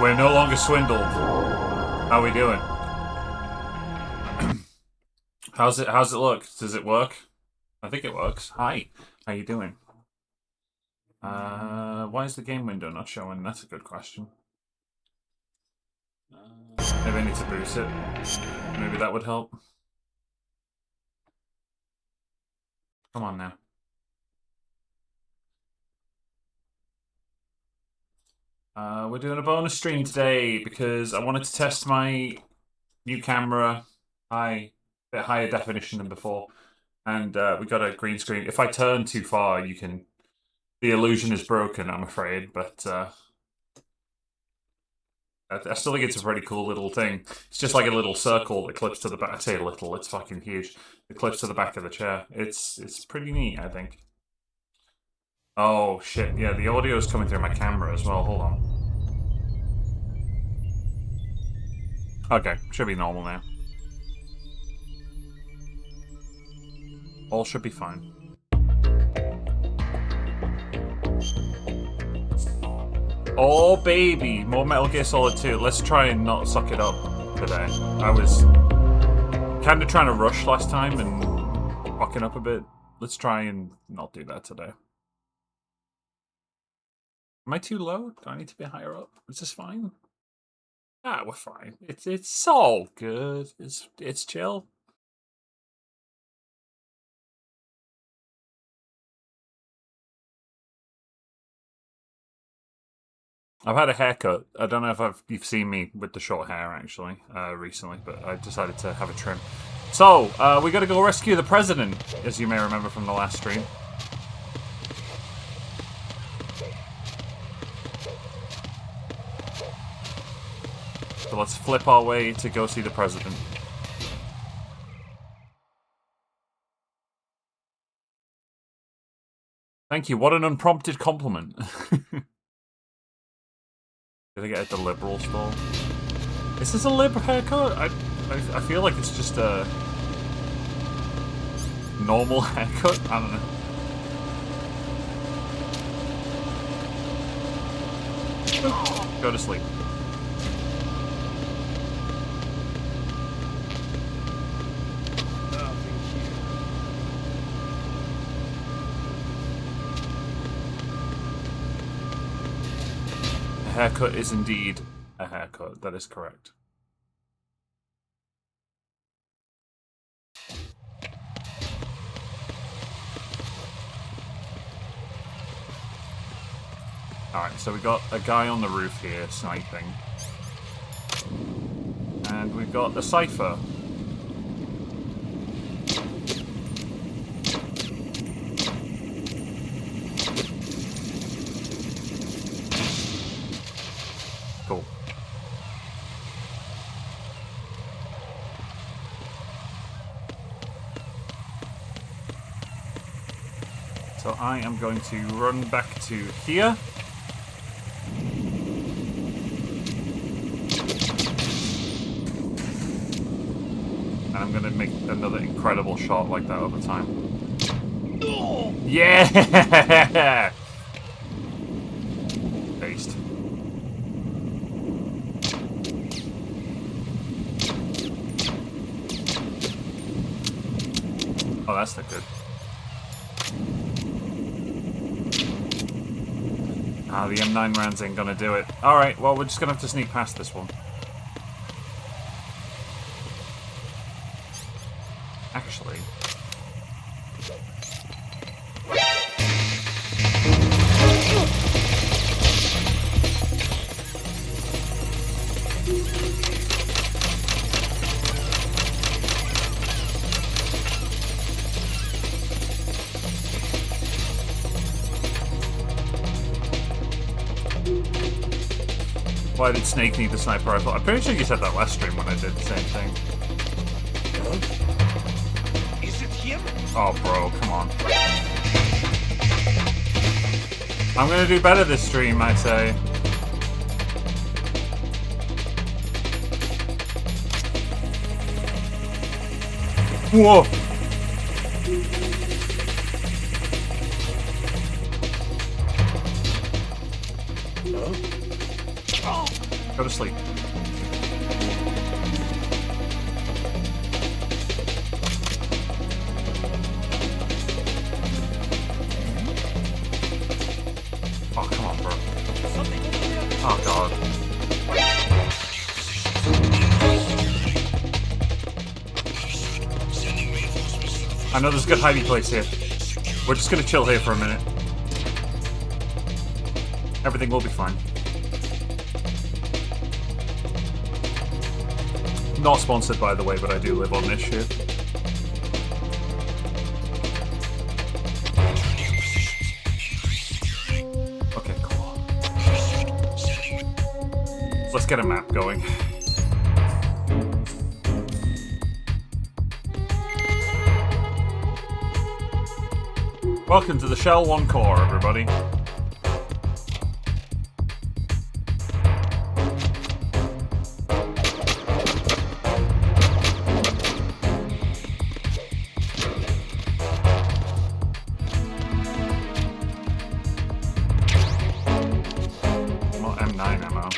We're no longer swindled. How are we doing? How's it look? Does it work? I think it works. Hi. How you doing? Why is the game window not showing? That's a good question. Maybe I need to boost it. Maybe that would help. Come on now. We're doing a bonus stream today because I wanted to test my new camera. A bit higher definition than before. And we got a green screen. If I turn too far, you can... The illusion is broken, I'm afraid, but... I still think it's a pretty cool little thing. It's just like a little circle that clips to the back. I say little, it's fucking huge. It clips to the back of the chair. It's pretty neat, I think. Oh, shit. Yeah, the audio is coming through my camera as well. Hold on. Okay, should be normal now. All should be fine. Oh, baby! More Metal Gear Solid 2. Let's try and not suck it up today. I was kind of trying to rush last time and fucking up a bit. Let's try and not do that today. Am I too low? Do I need to be higher up? Is this fine? Ah, we're fine. It's all good. It's chill. I've had a haircut. I don't know if you've seen me with the short hair, actually, recently, but I decided to have a trim. So, we gotta go rescue the president, as you may remember from the last stream. So let's flip our way to go see the president. Thank you, what an unprompted compliment. Did I get the liberal stall? Is this a liberal haircut? I feel like it's just a normal haircut. I don't know. Go to sleep. Haircut is indeed a haircut. That is correct. Alright, so we got a guy on the roof here sniping. And we've got a Cypher. Cool. So I am going to run back to here. And I'm going to make another incredible shot like that over time. Yeah! Based. Oh, that's not good. Ah, the M9 rounds ain't gonna do it. Alright, well, we're just gonna have to sneak past this one. Actually... Why did Snake need the sniper rifle? I'm pretty sure you said that last stream when I did the same thing. Is it him? Oh, bro, come on. I'm gonna do better this stream, I say. Whoa! Go to sleep. Oh, come on, bro. Oh, God. I know there's a good hiding place here. We're just gonna chill here for a minute. Everything will be fine. Not sponsored, by the way, but I do live on this shit. Okay, cool. Let's get a map going. Welcome to the Shell 1 core, everybody. Well, M9 ammo.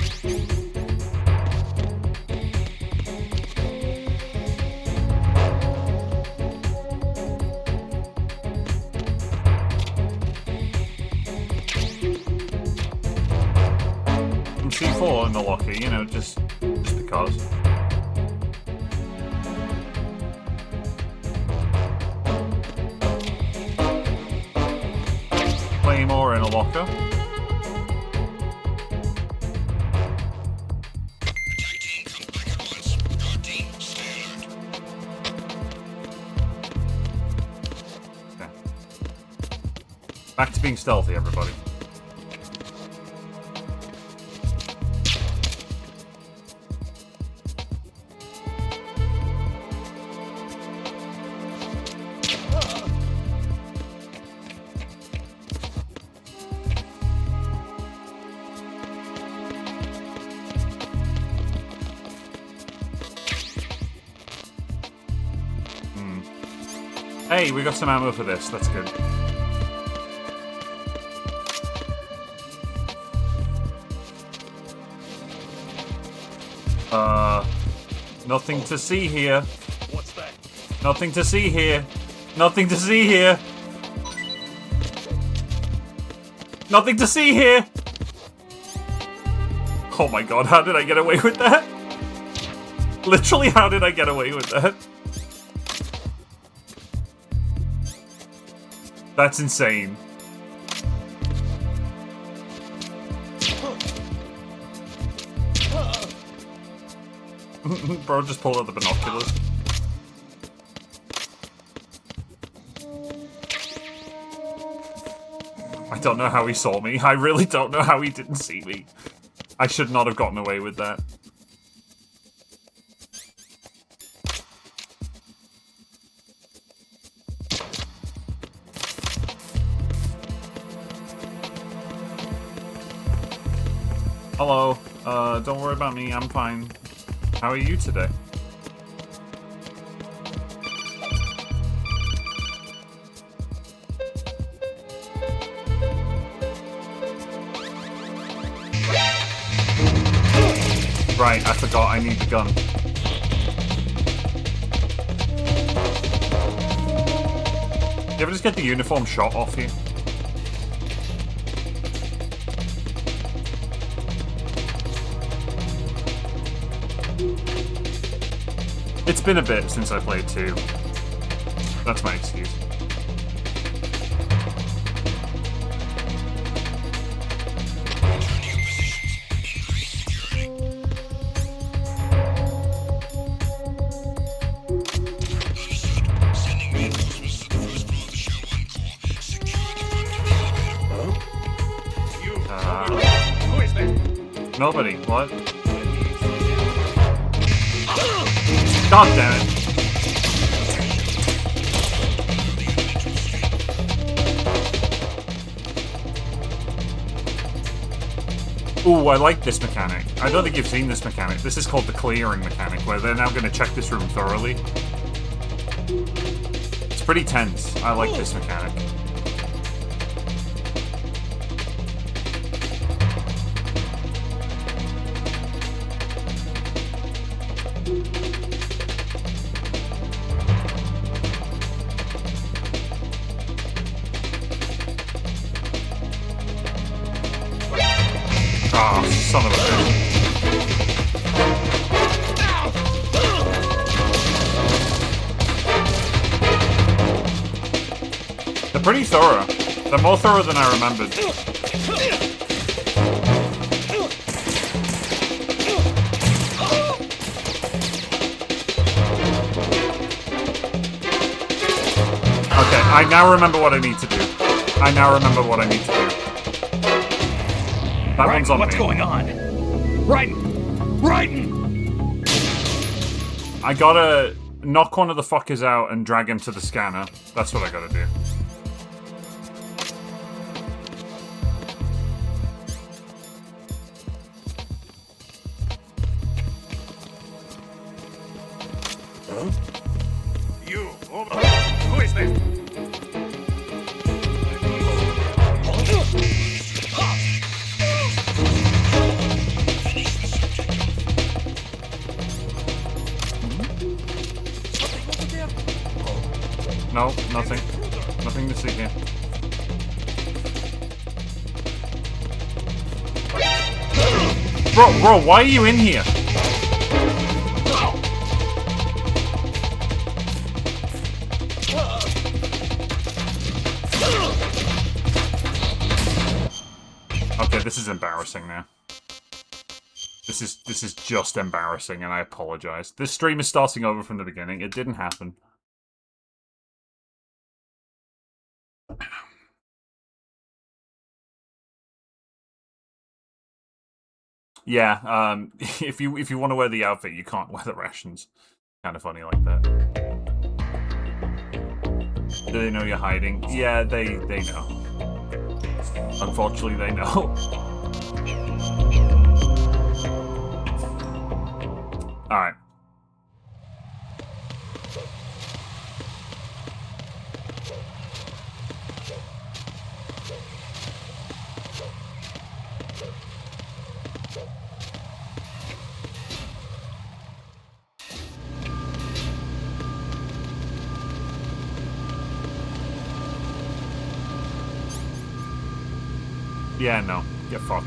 C4 in the locker, you know, just because. Claymore in a locker. Okay. Back to being stealthy, everybody. Hey, we got some ammo for this. That's good. Nothing to see here. What's that? Nothing to see here. Nothing to see here. Nothing to see here. Oh my god, how did I get away with that? Literally, how did I get away with that? That's insane. Bro, just pull out the binoculars. I don't know how he saw me. I really don't know how he didn't see me. I should not have gotten away with that. Hello. Don't worry about me. I'm fine. How are you today? Right, I forgot I need the gun. You ever just get the uniform shot off you? It's been a bit since I played 2. That's my excuse. Who is that? Nobody. What? God damn it. Ooh, I like this mechanic. I don't think you've seen this mechanic. This is called the clearing mechanic, where they're now going to check this room thoroughly. It's pretty tense. I like this mechanic. pretty thorough. They're more thorough than I remembered. Okay, I now remember what I need to do. That one's on What's me. going on? Raiden! I gotta knock one of the fuckers out and drag him to the scanner. That's what I gotta do. You, over there. Who is this? No, nothing. Nothing to see here. Bro, why are you in here? Okay, this is embarrassing now. This is just embarrassing, and I apologize. This stream is starting over from the beginning. It didn't happen. Yeah, if you want to wear the outfit, you can't wear the rations. Kind of funny like that. Do they know you're hiding? Yeah, they know. Unfortunately, they know. Alright. Yeah, no. Get fucked.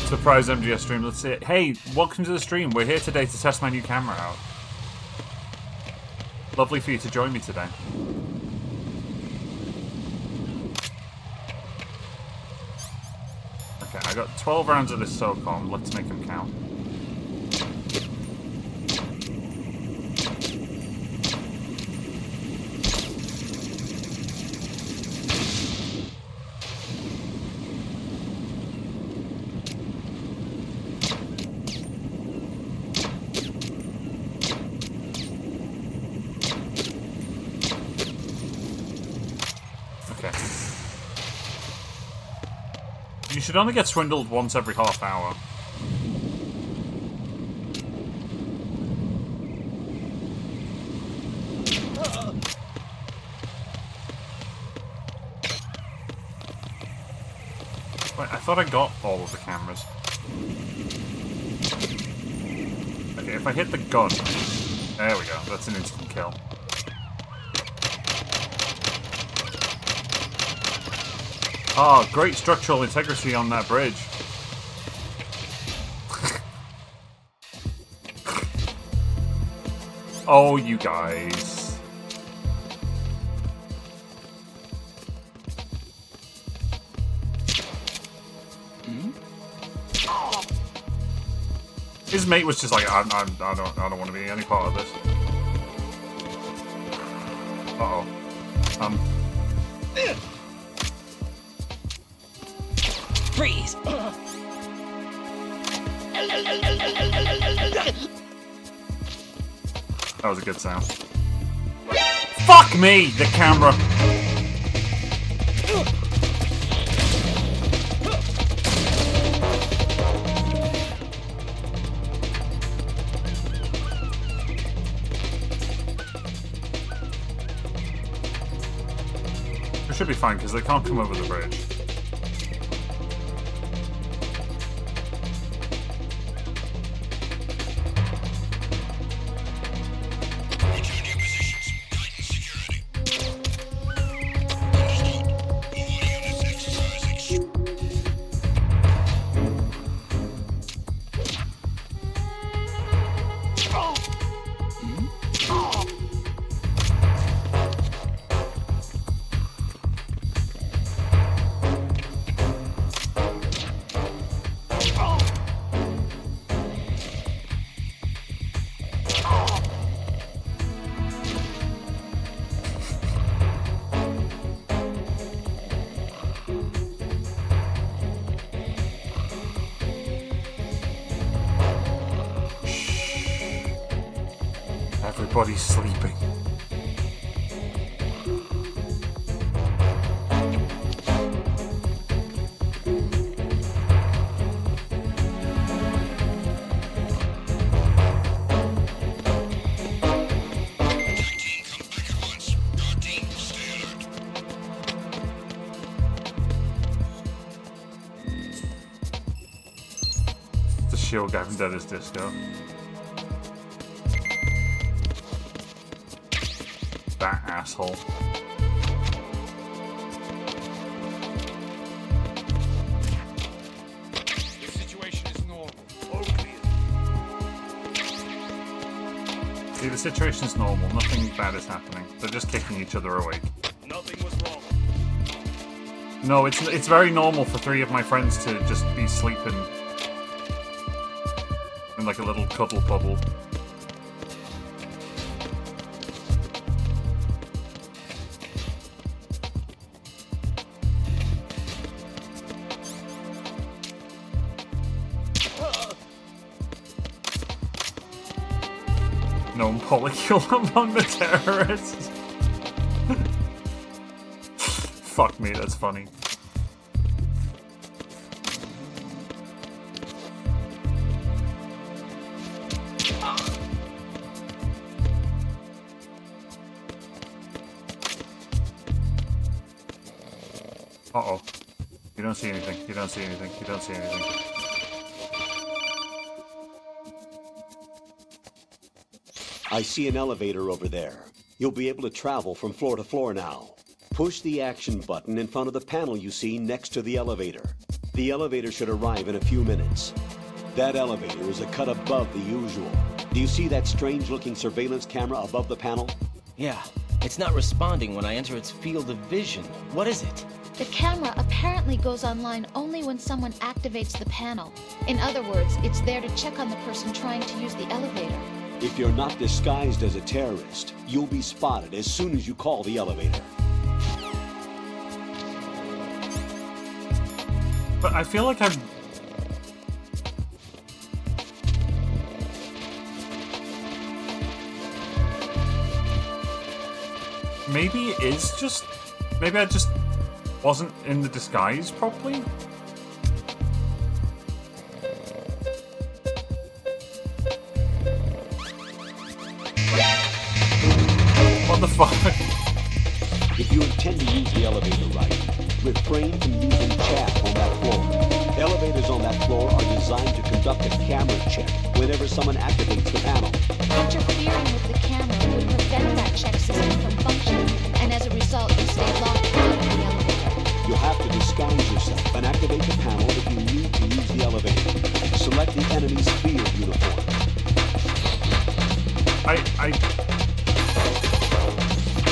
Surprise MGS stream, let's see it. Hey, welcome to the stream. We're here today to test my new camera out. Lovely for you to join me today. Okay, I got 12 rounds of this SOCOM. Let's make them count. You should only get swindled once every half hour. Wait, I thought I got all of the cameras. Okay, if I hit the gun... There we go, that's an instant kill. Oh, great structural integrity on that bridge. Oh, you guys. His mate was just like, I don't want to be any part of this. Uh-oh. Freeze! That was a good sound. Fuck me! The camera! We should be fine, because they can't come over the bridge. Everybody's sleeping. The shield guy from Dead Disco. That asshole. The situation is normal. All clear. See, the situation's normal. Nothing bad is happening. They're just kicking each other awake. Nothing was wrong. No, it's very normal for three of my friends to just be sleeping in like a little cuddle bubble. No molecule among the terrorists. Fuck me, that's funny. Uh-oh. You don't see anything. You don't see anything. You don't see anything. I see an elevator over there. You'll be able to travel from floor to floor now. Push the action button in front of the panel you see next to the elevator. The elevator should arrive in a few minutes. That elevator is a cut above the usual. Do you see that strange-looking surveillance camera above the panel? Yeah, it's not responding when I enter its field of vision. What is it? The camera apparently goes online only when someone activates the panel. In other words, it's there to check on the person trying to use the elevator. If you're not disguised as a terrorist, you'll be spotted as soon as you call the elevator. But I feel like I've... Maybe it is just... Maybe I just wasn't in the disguise properly? What the fuck? If you intend to use the elevator right, refrain from using chat on that floor. Elevators on that floor are designed to conduct a camera check whenever someone activates the panel. Interfering with the camera would prevent that check system from functioning, and as a result, you stay locked out of the elevator. You'll have to disguise yourself and activate the panel if you need to use the elevator. Select the enemy's field uniform.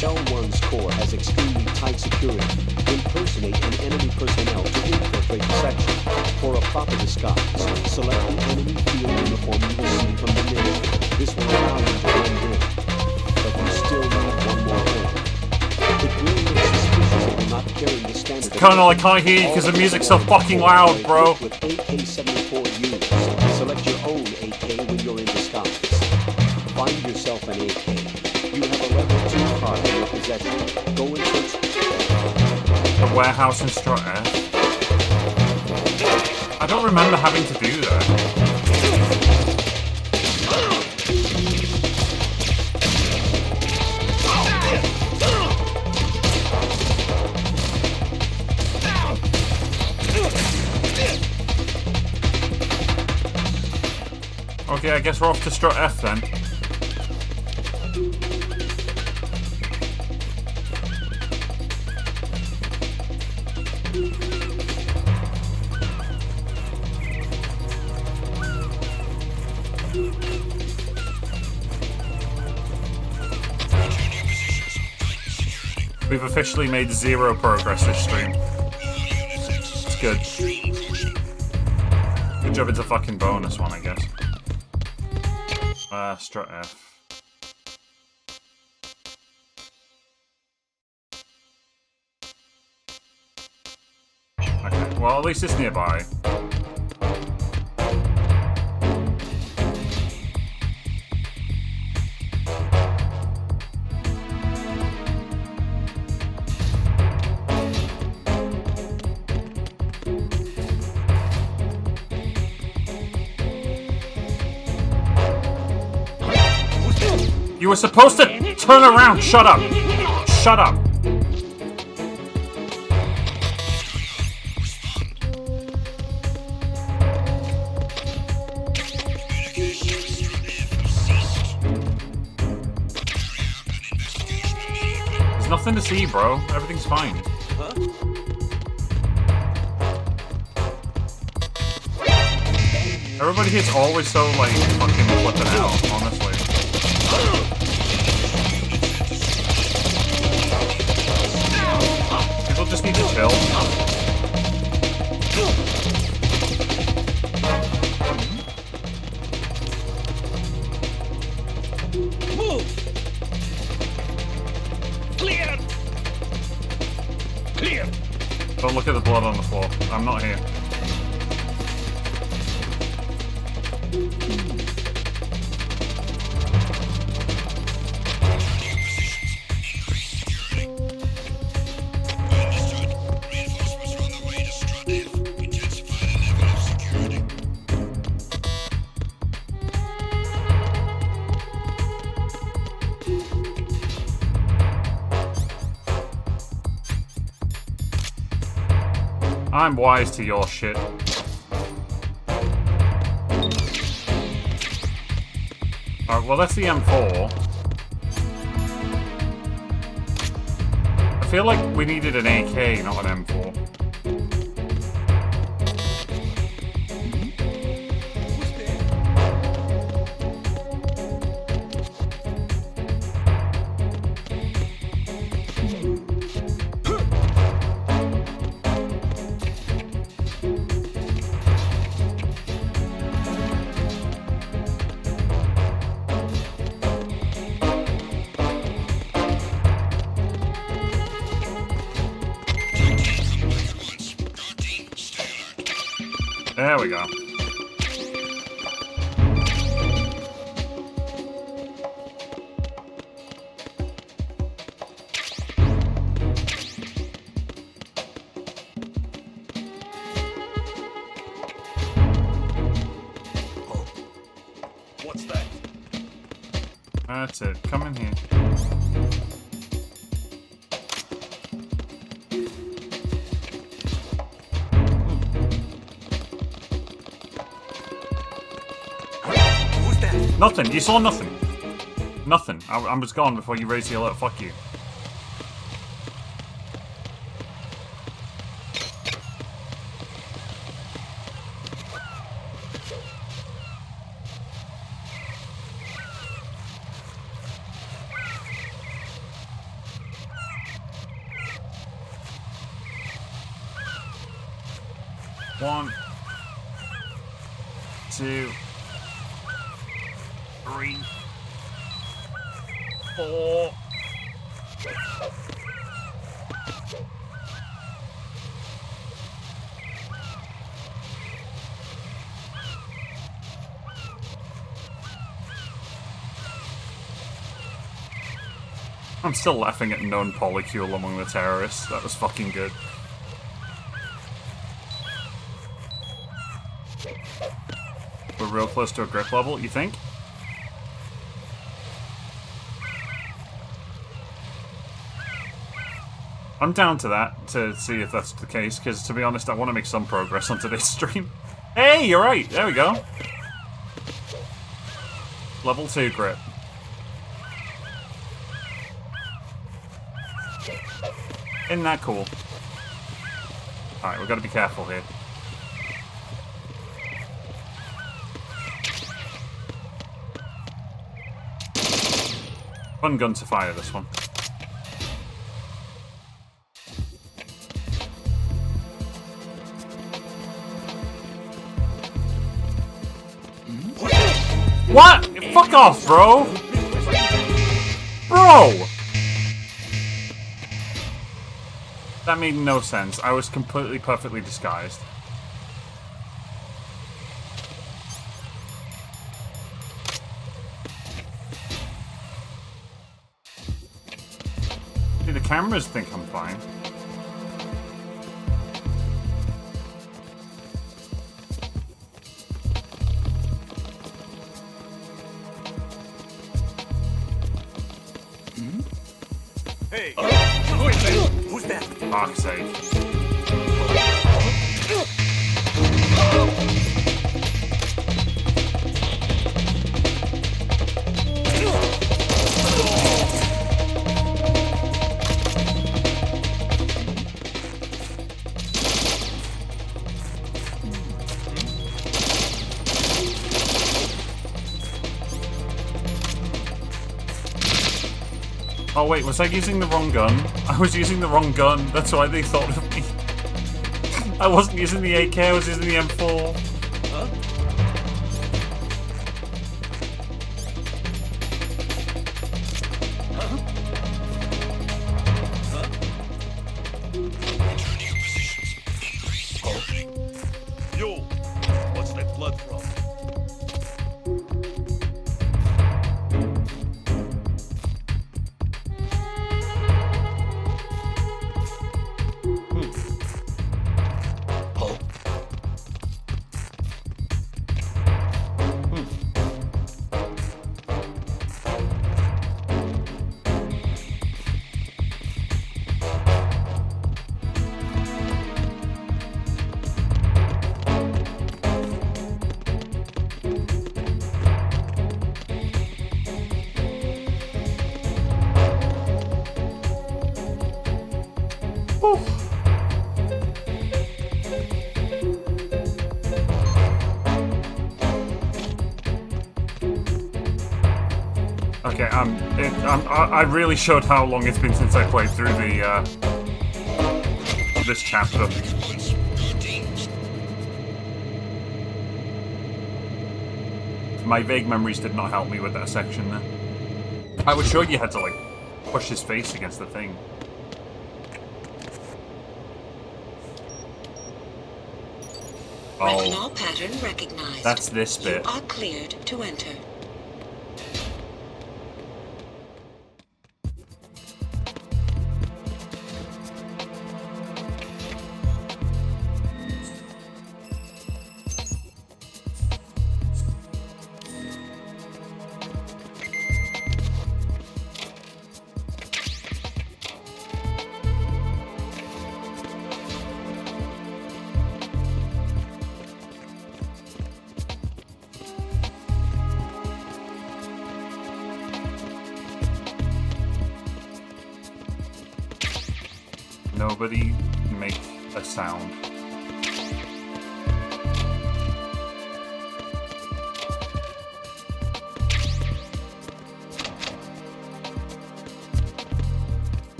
Shell 1's core has extremely tight security. Impersonate an enemy personnel to infiltrate the section. For a proper disguise, select the enemy field uniform you will see from the menu. This will allow you to blend in. But you still need one more thing. It will look suspicious if you're not carrying the standard... Colonel, I can't hear you because the music's so fucking loud, bro. With AK-74 units, select your own AK when you're in disguise. Find yourself an AK. You have a level 2 card in your possession. Go and search The warehouse in Strut F. I don't remember having to do that. Okay, I guess we're off to Strut F then. We've officially made 0 progress this stream. It's good. Good job, it's a fucking bonus one, I guess. Strut F. Okay, well, at least it's nearby. were supposed to turn around. Shut up. Shut up. There's nothing to see, bro. Everything's fine. Everybody here's always so, like, fucking flipping out, honestly. People just need to chill. Move! Clear! Clear! Don't look at the blood on the floor. I'm not here. I'm wise to your shit. Alright, well that's the M4. I feel like we needed an AK, not an M4. There we go. What's that? That's it. Come in here. Nothing. You saw nothing. Nothing. I was gone before you raised the alert. Fuck you. One, two, 3, 4. I'm still laughing at known polycule among the terrorists. That was fucking good. We're real close to a grip level, you think? I'm down to that, to see if that's the case, because to be honest, I want to make some progress on today's stream. Hey, you're right! There we go. Level 2 grip. Isn't that cool? Alright, we've got to be careful here. Fun gun to fire, this one. What? Fuck off, bro! Bro! That made no sense. I was completely, perfectly disguised. See, the cameras think I'm fine. Hey! Who's that? Fuck's sake. Oh wait, was I using the wrong gun? I was using the wrong gun, that's why they thought of me. I wasn't using the AK, I was using the M4. Yo! What's that blood from? Okay, I really showed how long it's been since I played through the this chapter. My vague memories did not help me with that section there. I was sure you had to like push his face against the thing. Retinol pattern recognized. That's this bit. You are cleared to enter. Nobody make a sound.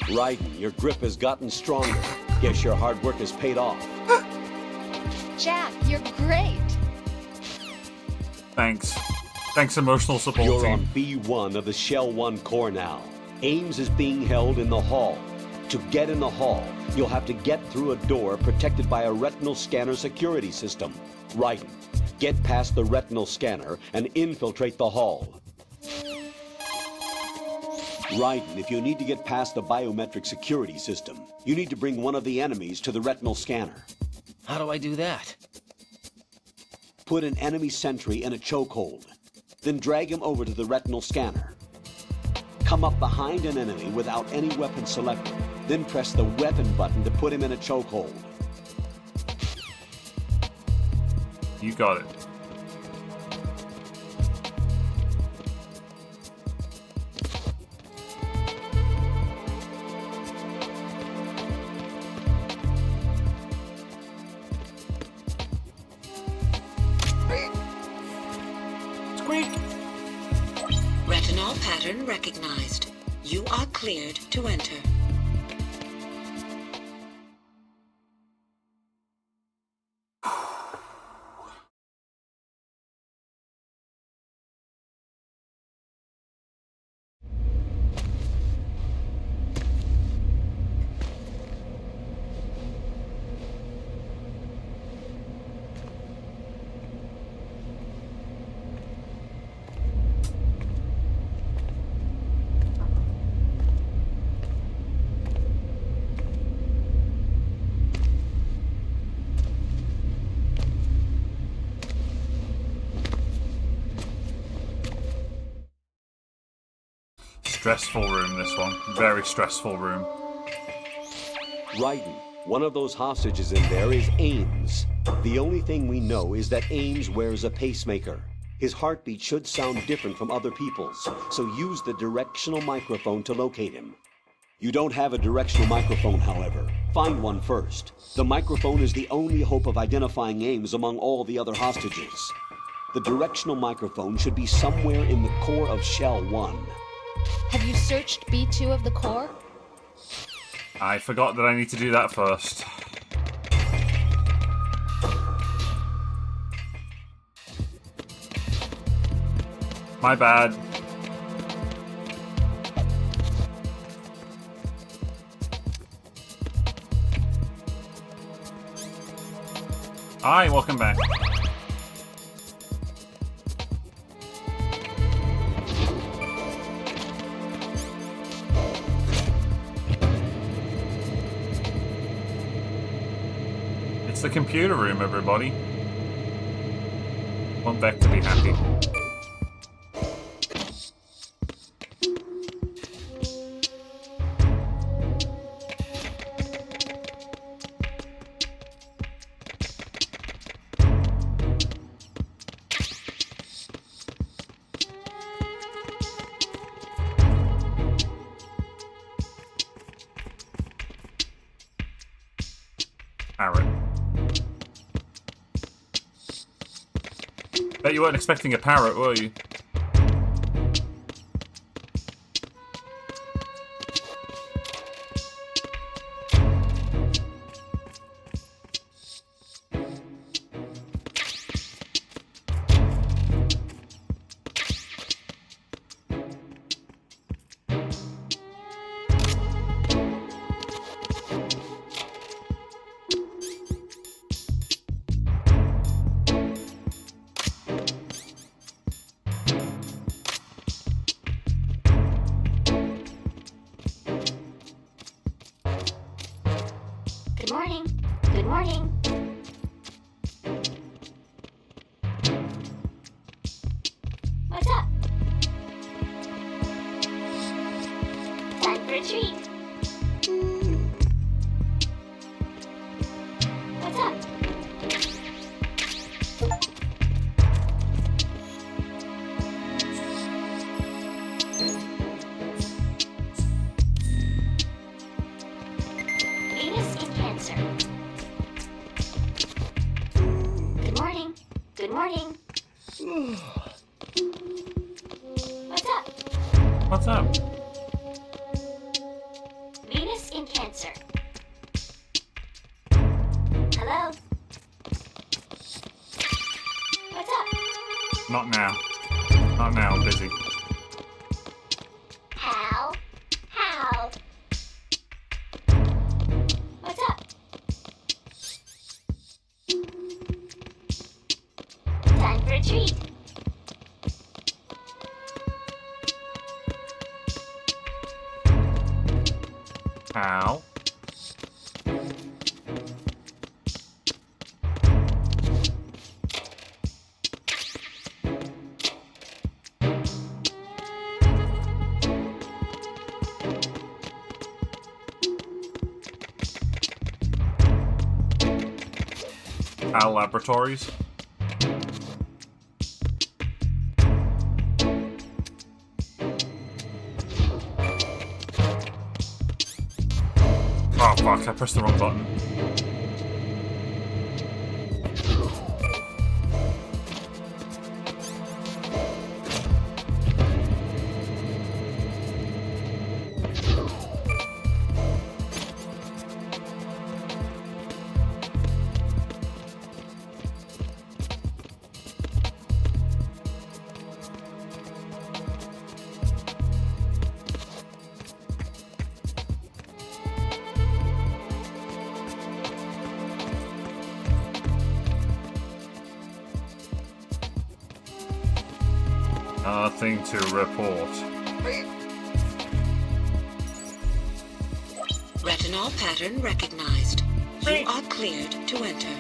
Raiden, your grip has gotten stronger. Guess your hard work has paid off. Jack, you're great. Thanks. Thanks, emotional support You're team. on B1 of the Shell 1 core now. Ames is being held in the hall. To get in the hall, you'll have to get through a door protected by a retinal scanner security system. Raiden, get past the retinal scanner and infiltrate the hall. Raiden, if you need to get past the biometric security system, you need to bring one of the enemies to the retinal scanner. How do I do that? Put an enemy sentry in a chokehold. Then drag him over to the retinal scanner. Come up behind an enemy without any weapon selected. Then press the weapon button to put him in a chokehold. You got it. Squeak! Retinol pattern recognized. You are cleared to enter. Stressful room, this one. Very stressful room. Raiden, one of those hostages in there is Ames. The only thing we know is that Ames wears a pacemaker. His heartbeat should sound different from other people's, so use the directional microphone to locate him. You don't have a directional microphone, however. Find one first. The microphone is the only hope of identifying Ames among all the other hostages. The directional microphone should be somewhere in the core of Shell 1. Have you searched B2 of the core? I forgot that I need to do that first. My bad. Hi, welcome back. It's the computer room, everybody. Want Beck to be happy. Parrot. Bet you weren't expecting a parrot, were you? Good morning. Good morning. What's up? Time for a treat. What's up? Venus in Cancer. Good morning. Good morning. What's up? What's up? Venus in Cancer. Hello? What's up? Not now. Not now, I'm busy. How? How? What's up? Time for a treat. How? Al Laboratories. Oh fuck, I pressed the wrong button. Nothing to report. Retinol pattern recognized. You are cleared to enter.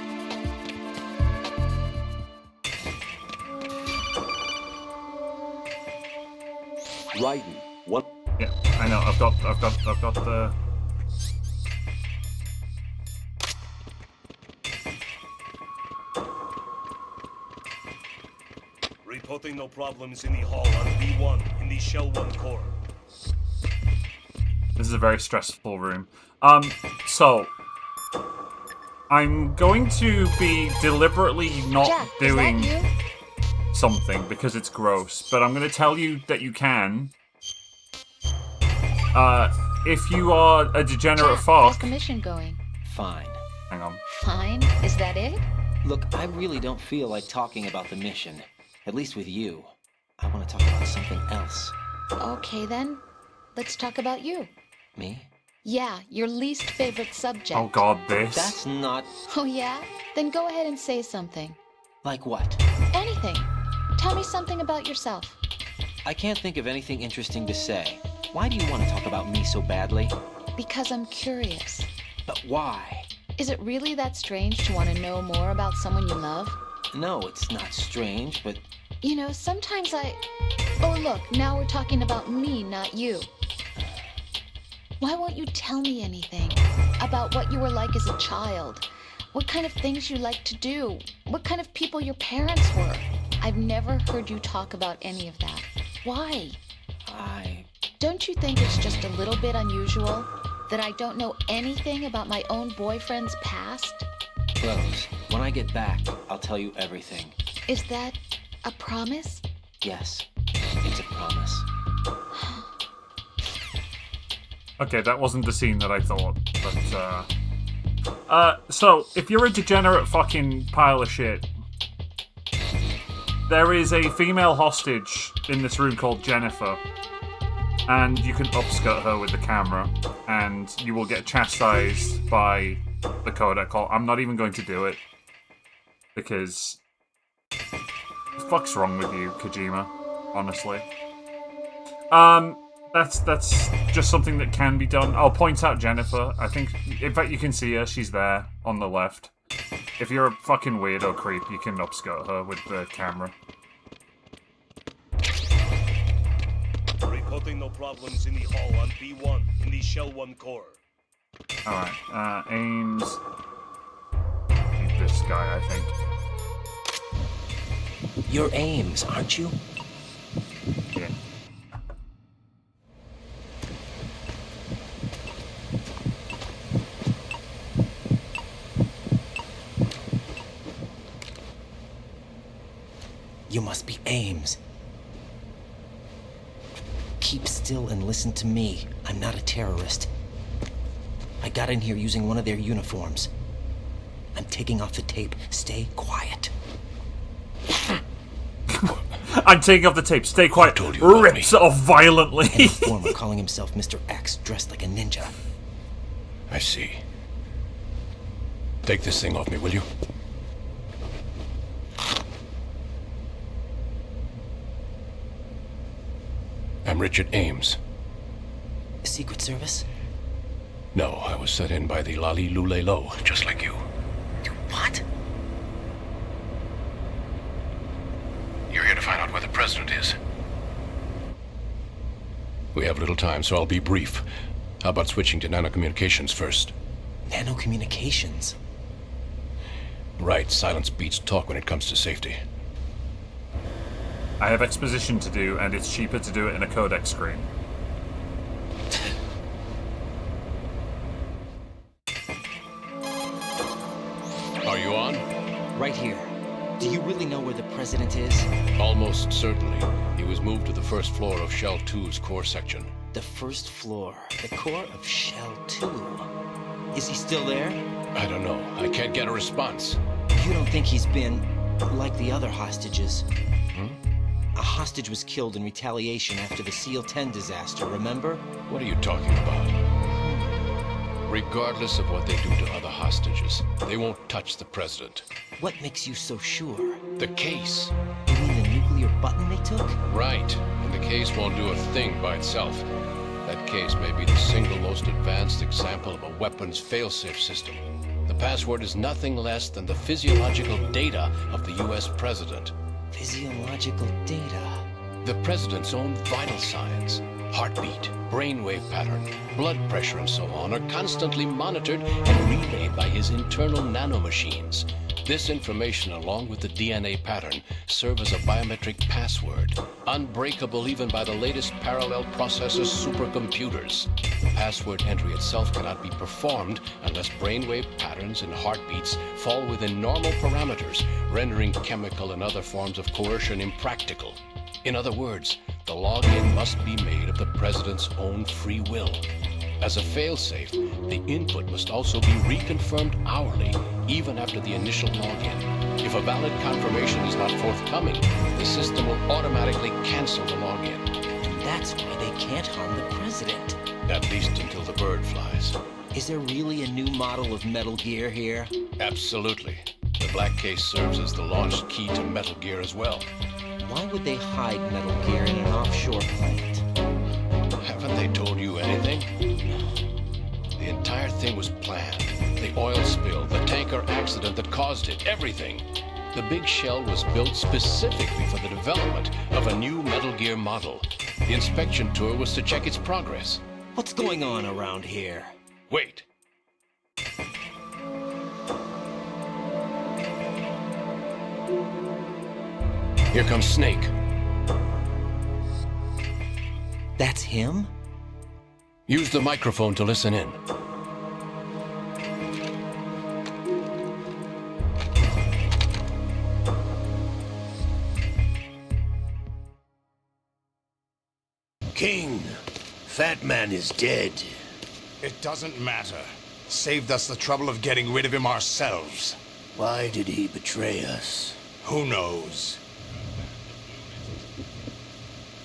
Raiden, one... Yeah, I know. I've got the. Reporting no problems in the hall on B1 in the Shell 1 core. This is a very stressful room. So I'm going to be deliberately not Jack, doing is that you? something because it's gross, but I'm going to tell you that you can. If you are a degenerate Jack, how's fuck. the mission going? Fine. Hang on. Fine. Is that it? Look, I really don't feel like talking about the mission. At least with you. I want to talk about something else. Okay then. Let's talk about you. Me? Yeah, your least favorite subject. Oh god, this. That's not... Oh yeah? Then go ahead and say something. Like what? Anything. Tell me something about yourself. I can't think of anything interesting to say. Why do you want to talk about me so badly? Because I'm curious. But why? Is it really that strange to want to know more about someone you love? No, it's not strange, but... You know, sometimes Oh look, now we're talking about me, not you. Why won't you tell me anything? About what you were like as a child? What kind of things you like to do? What kind of people your parents were? I've never heard you talk about any of that. Why? Don't you think it's just a little bit unusual that I don't know anything about my own boyfriend's past? Rose, when I get back, I'll tell you everything. Is that a promise? Yes, it's a promise. Okay, that wasn't the scene that I thought, but, so, if you're a degenerate fucking pile of shit, there is a female hostage in this room called Jennifer, and you can upskirt her with the camera, and you will get chastised by the codec call. I'm not even going to do it, because... What the fuck's wrong with you, Kojima? Honestly. That's just something that can be done. I'll point out Jennifer. I think, in fact, you can see her. She's there on the left. If you're a fucking weirdo creep, you can upskirt her with the camera. Reporting no problems in the hall on B1 in the Shell 1 core. Alright, Ames... This guy, I think. You're Ames, aren't you? Yeah. You must be Ames. Keep still and listen to me. I'm not a terrorist. I got in here using one of their uniforms. I'm taking off the tape. Stay quiet. I'm taking off the tape. Stay quiet. told you about Rips it off violently. An informer calling himself Mr. X, dressed like a ninja. I see. Take this thing off me, will you? I'm Richard Ames. Secret Service? No, I was set in by the Lali Lule Lo, just like you. What? You're here to find out where the president is. We have little time, so I'll be brief. How about switching to nanocommunications first? Nanocommunications? Right, silence beats talk when it comes to safety. I have exposition to do, and it's cheaper to do it in a codec screen. Are you on? Right here. Do you really know where the president is? Almost certainly. He was moved to the first floor of Shell 2's core section. The first floor. The core of Shell 2. Is he still there? I don't know. I can't get a response. You don't think he's been like the other hostages? A hostage was killed in retaliation after the SEAL 10 disaster, remember? What are you talking about? Regardless of what they do to other hostages, they won't touch the president. What makes you so sure? The case. You mean the nuclear button they took? Right. And the case won't do a thing by itself. That case may be the single most advanced example of a weapons failsafe system. The password is nothing less than the physiological data of the US president. Physiological data. The president's own vital signs. Heartbeat, brainwave pattern, blood pressure, and so on are constantly monitored and relayed by his internal nanomachines. This information, along with the DNA pattern, serve as a biometric password, unbreakable even by the latest parallel processor supercomputers. The password entry itself cannot be performed unless brainwave patterns and heartbeats fall within normal parameters, rendering chemical and other forms of coercion impractical. In other words, the login must be made of the President's own free will. As a failsafe, the input must also be reconfirmed hourly, even after the initial login. If a valid confirmation is not forthcoming, the system will automatically cancel the login. And that's why they can't harm the President. At least until the bird flies. Is there really a new model of Metal Gear here? Absolutely. The black case serves as the launch key to Metal Gear as well. Why would they hide Metal Gear in an offshore plant? Haven't they told you anything? The entire thing was planned. The oil spill, the tanker accident that caused it, everything. The big shell was built specifically for the development of a new Metal Gear model. The inspection tour was to check its progress. What's going on around here? Wait. Here comes Snake. That's him? Use the microphone to listen in. King, Fat Man is dead. It doesn't matter. Saved us the trouble of getting rid of him ourselves. Why did he betray us? Who knows?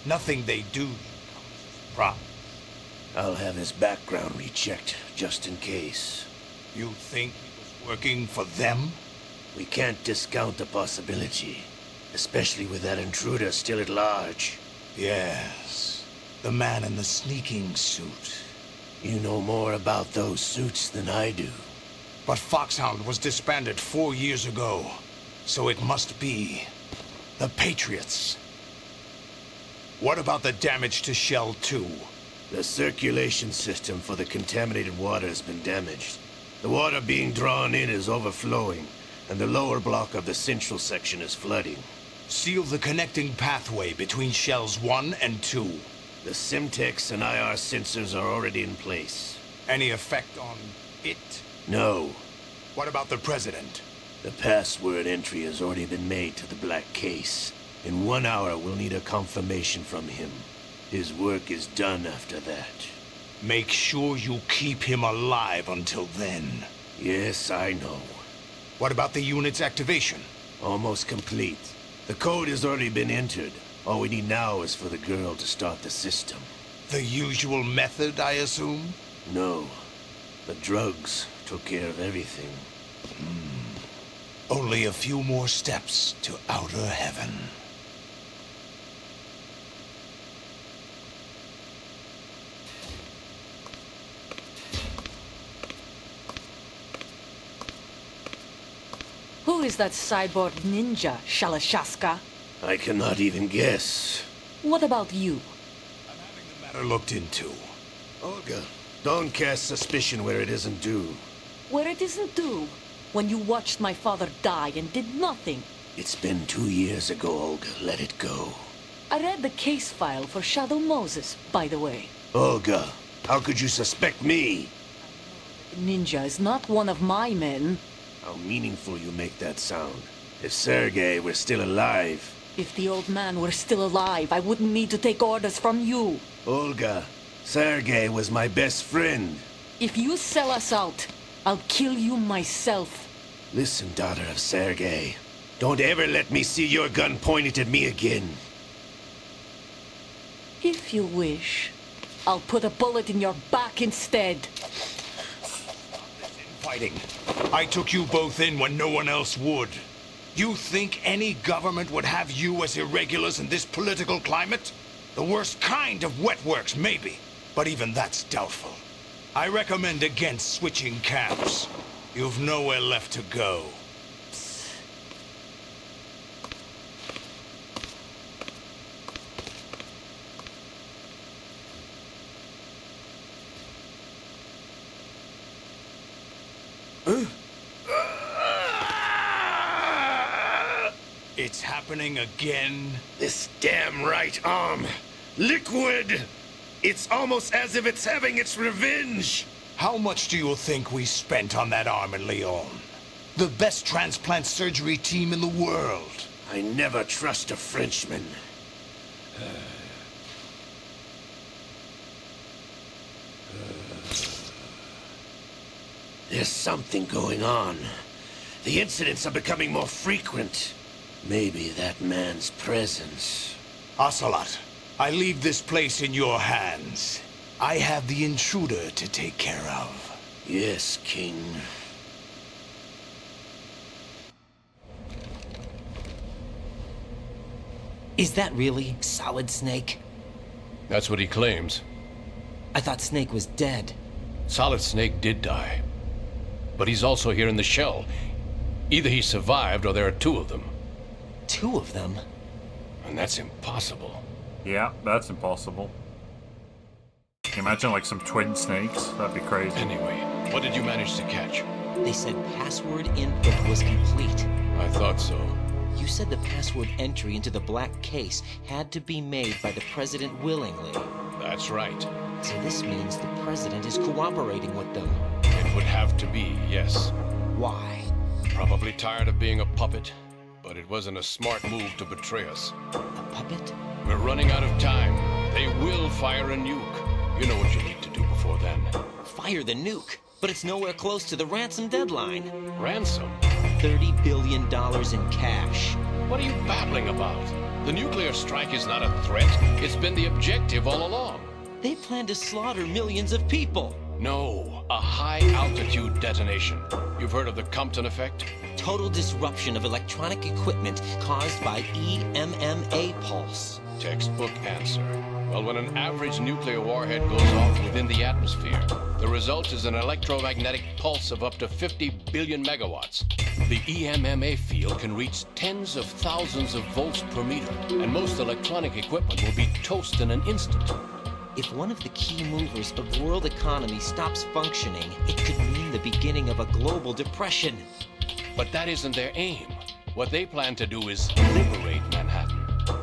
Nothing they do prop. I'll have his background rechecked, just in case. You think he was working for them? We can't discount the possibility, especially with that intruder still at large. Yes. The man in the sneaking suit. You know more about those suits than I do. But Foxhound was disbanded 4 years ago. So it must be the Patriots. What about the damage to Shell 2? The circulation system for the contaminated water has been damaged. The water being drawn in is overflowing, and the lower block of the central section is flooding. Seal the connecting pathway between Shells 1 and 2. The Simtex and IR sensors are already in place. Any effect on it? No. What about the President? The password entry has already been made to the black case. In 1 hour, we'll need a confirmation from him. His work is done after that. Make sure you keep him alive until then. Yes, I know. What about the unit's activation? Almost complete. The code has already been entered. All we need now is for the girl to start the system. The usual method, I assume? No. The drugs took care of everything. Only a few more steps to outer heaven. Who is that cyborg ninja, Shalashaska? I cannot even guess. What about you? I'm having the matter looked into. Olga, don't cast suspicion where it isn't due. Where it isn't due? When you watched my father die and did nothing. It's been 2 years ago, Olga. Let it go. I read the case file for Shadow Moses, by the way. Olga, how could you suspect me? Ninja is not one of my men. How meaningful you make that sound. If Sergei were still alive... If the old man were still alive, I wouldn't need to take orders from you. Olga, Sergei was my best friend. If you sell us out, I'll kill you myself. Listen, daughter of Sergei. Don't ever let me see your gun pointed at me again. If you wish, I'll put a bullet in your back instead. Fighting. I took you both in when no one else would. You think any government would have you as irregulars in this political climate? The worst kind of wet works, maybe. But even that's doubtful. I recommend against switching camps. You've nowhere left to go. It's happening again. This damn right arm. Liquid! It's almost as if it's having its revenge. How much do you think we spent on that arm in Lyon? The best transplant surgery team in the world. I never trust a Frenchman. There's something going on. The incidents are becoming more frequent. Maybe that man's presence. Ocelot, I leave this place in your hands. I have the intruder to take care of. Yes, King. Is that really Solid Snake? That's what he claims. I thought Snake was dead. Solid Snake did die. But he's also here in the shell. Either he survived or there are two of them. Two of them? And that's impossible. Yeah, that's impossible. Can you imagine like some twin snakes? That'd be crazy. Anyway, what did you manage to catch? They said password input was complete. I thought so. You said the password entry into the black case had to be made by the president willingly. That's right. So this means the president is cooperating with them. It would have to be, yes. Why? Probably tired of being a puppet, but it wasn't a smart move to betray us. A puppet? We're running out of time. They will fire a nuke. You know what you need to do before then. Fire the nuke? But it's nowhere close to the ransom deadline. Ransom? $30 billion in cash. What are you babbling about? The nuclear strike is not a threat. It's been the objective all along. They plan to slaughter millions of people. No, a high-altitude detonation. You've heard of the Compton effect? Total disruption of electronic equipment caused by EMMA pulse. Textbook answer. Well, when an average nuclear warhead goes off within the atmosphere, the result is an electromagnetic pulse of up to 50 billion megawatts. The EMMA field can reach tens of thousands of volts per meter, and most electronic equipment will be toast in an instant. If one of the key movers of world economy stops functioning, it could mean the beginning of a global depression. But that isn't their aim. What they plan to do is liberate Manhattan.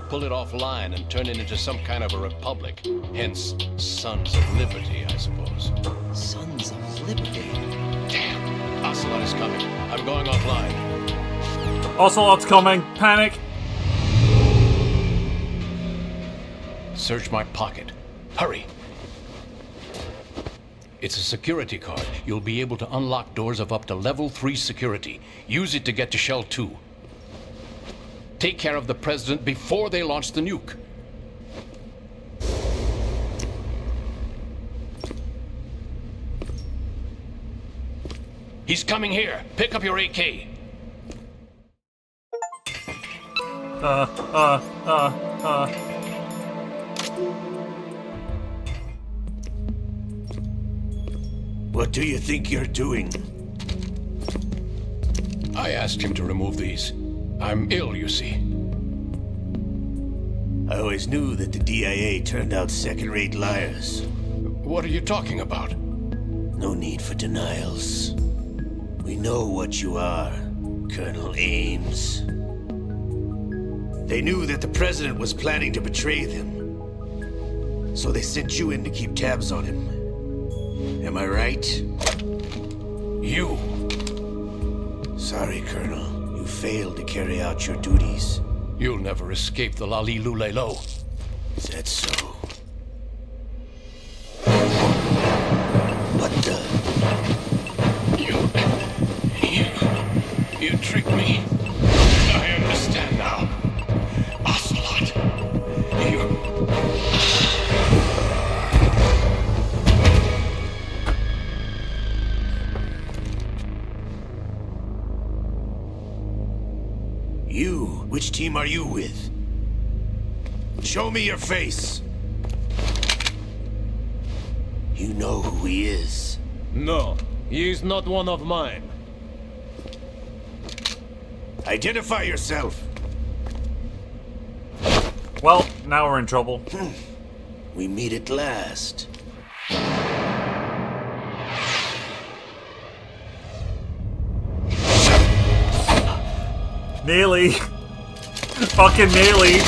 Pull it offline and turn it into some kind of a republic. Hence, Sons of Liberty, I suppose. Sons of Liberty? Damn! Ocelot is coming. I'm going offline. Ocelot's coming! Panic! Search my pocket. Hurry! It's a security card. You'll be able to unlock doors of up to level 3 security. Use it to get to Shell 2. Take care of the president before they launch the nuke. He's coming here. Pick up your AK. What do you think you're doing? I asked him to remove these. I'm ill, you see. I always knew that the DIA turned out second-rate liars. What are you talking about? No need for denials. We know what you are, Colonel Ames. They knew that the president was planning to betray them. So they sent you in to keep tabs on him. Am I right? You. Sorry, Colonel. You failed to carry out your duties. You'll never escape the Lali Lulelo. Is that so? What the? You tricked me. I understand now. Ocelot. You? Which team are you with? Show me your face. You know who he is. No, he is not one of mine. Identify yourself. Well, now we're in trouble. We meet at last. Nearly. Fucking nearly.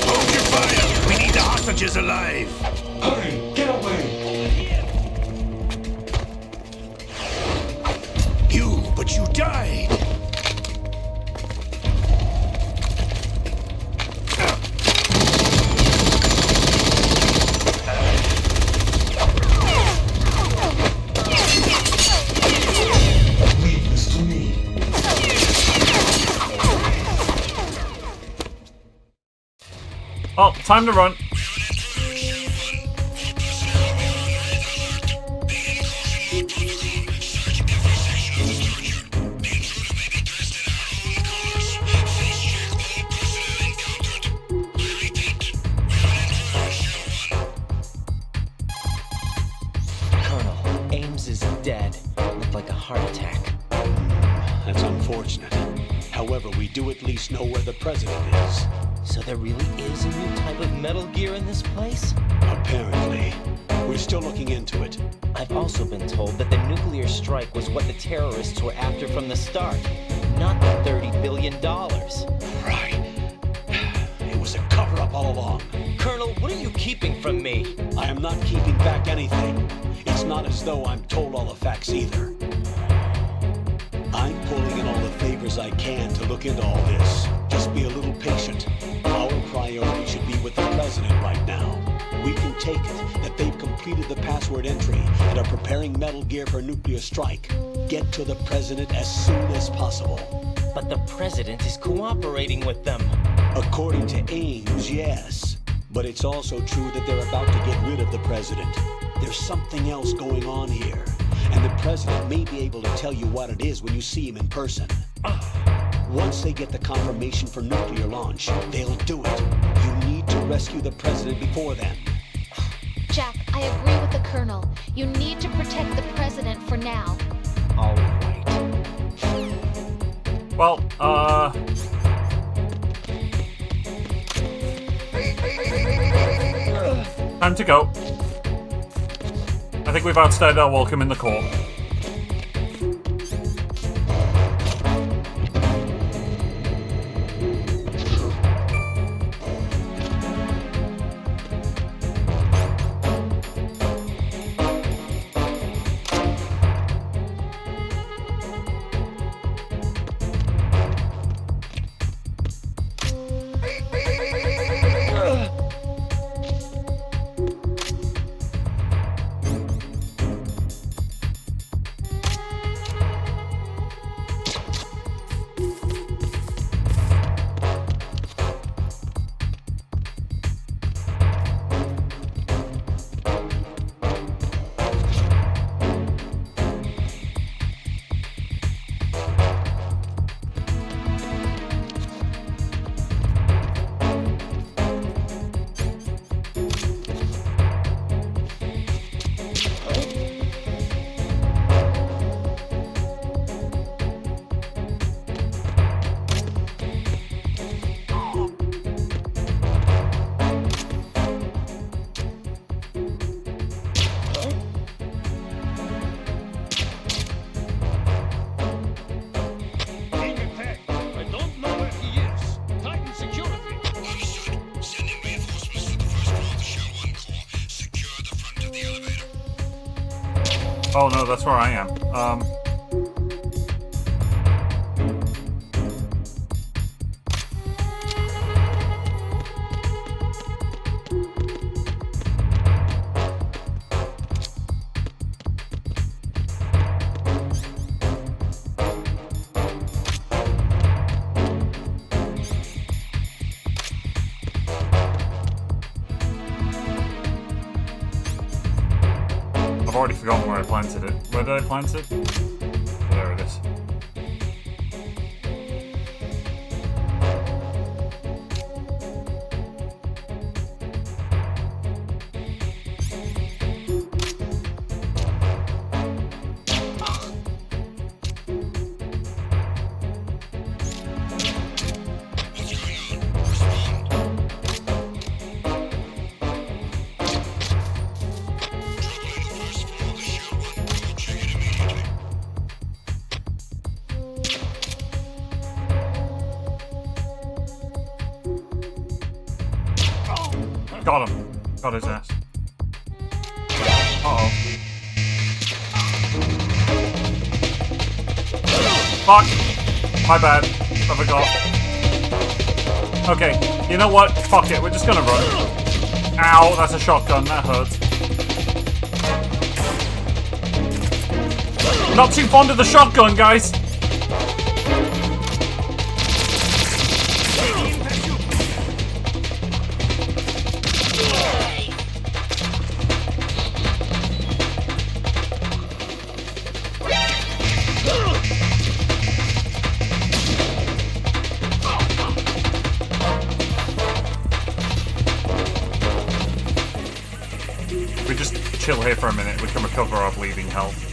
Hold your fire! We need the hostages alive! Hurry, get away! But you died! Leave this to me. Oh, time to run. That's unfortunate. However, we do at least know where the president is. So there really is a new type of Metal Gear in this place? Apparently. We're still looking into it. I've also been told that the nuclear strike was what the terrorists were after from the start, not the $30 billion. Right. It was a cover-up all along. Colonel, what are you keeping from me? I am not keeping back anything. It's not as though I'm told all the facts either. I'm pulling in all the favors I can to look into all this. Just be a little patient. Our priority should be with the president right now. We can take it that they've completed the password entry and are preparing Metal Gear for nuclear strike. Get to the president as soon as possible. But the president is cooperating with them. According to Ames, yes. But it's also true that they're about to get rid of the president. There's something else going on here. And the president may be able to tell you what it is when you see him in person. Once they get the confirmation for nuclear launch, they'll do it. You need to rescue the president before then. Jack, I agree with the Colonel. You need to protect the president for now. All right. Well, time to go. I think we've outstayed our welcome in the court. Oh no, that's where I am. I've already forgotten where I planted it. Where did I plant it? There it is. Got him. Got his ass. Uh-oh. Fuck! My bad. I forgot. Okay, you know what? Fuck it, we're just gonna run. Ow, that's a shotgun. That hurts. I'm not too fond of the shotgun, guys. We just chill here for a minute. We can recover our bleeding health.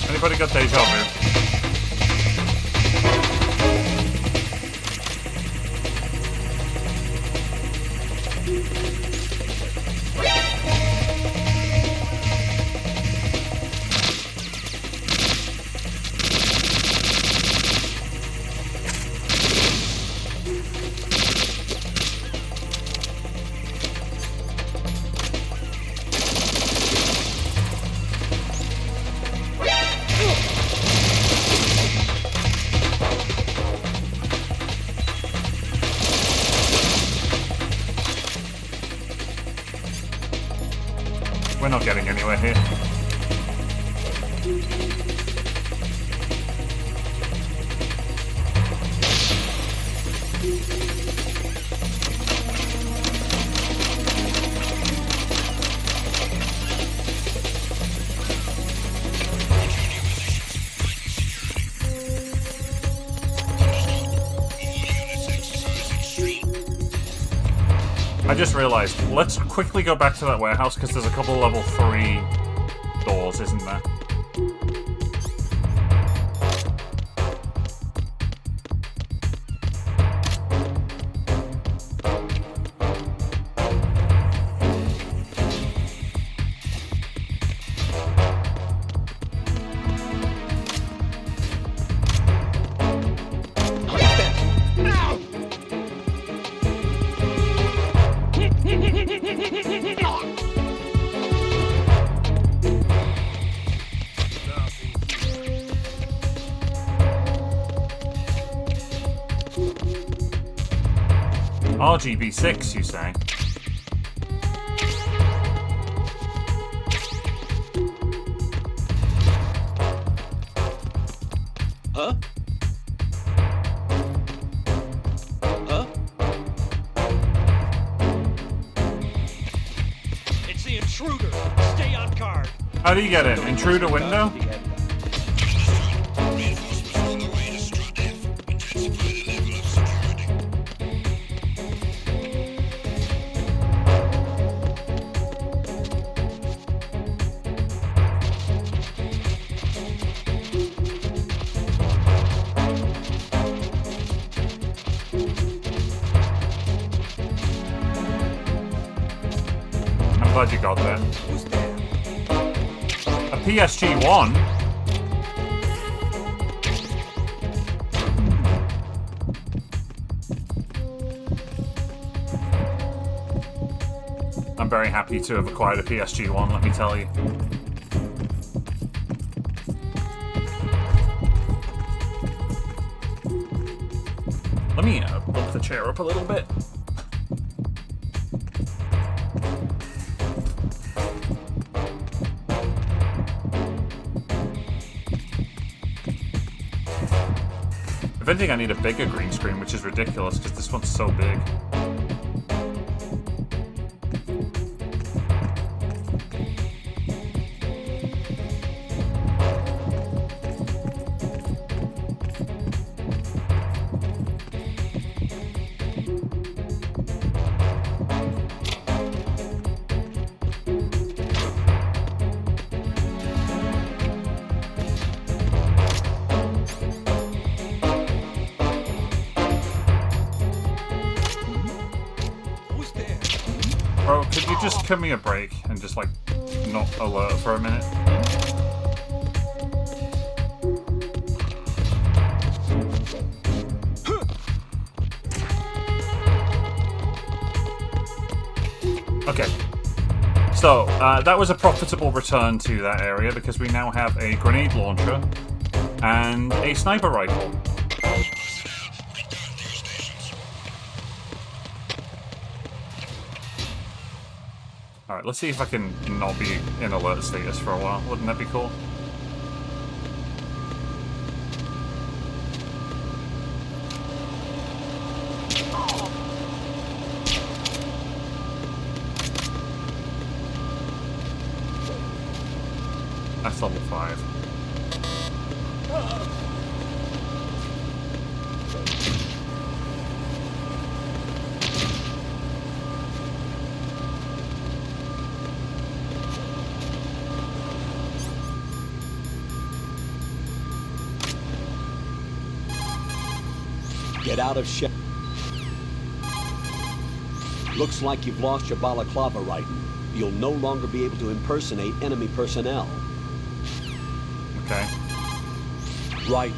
Anybody got deja vu? We're not getting anywhere here. I just realized, let's quickly go back to that warehouse because there's a couple of level 3 doors, isn't there? RGB6, you say? Huh? Huh? It's the intruder. Stay on guard. How do you get in? Intruder window? I'm glad you got there. A PSG-1? I'm very happy to have acquired a PSG-1, let me tell you. Let me bump the chair up a little bit. If anything, I need a bigger green screen, which is ridiculous because this one's so big. Bro, could you just give me a break and just, like, not alert for a minute? Okay. So, that was a profitable return to that area because we now have a grenade launcher and a sniper rifle. Alright, let's see if I can not be in alert status for a while. Wouldn't that be cool? That's level 5. Get out of ship. Looks like you've lost your balaclava, Raiden. You'll no longer be able to impersonate enemy personnel. Okay. Raiden.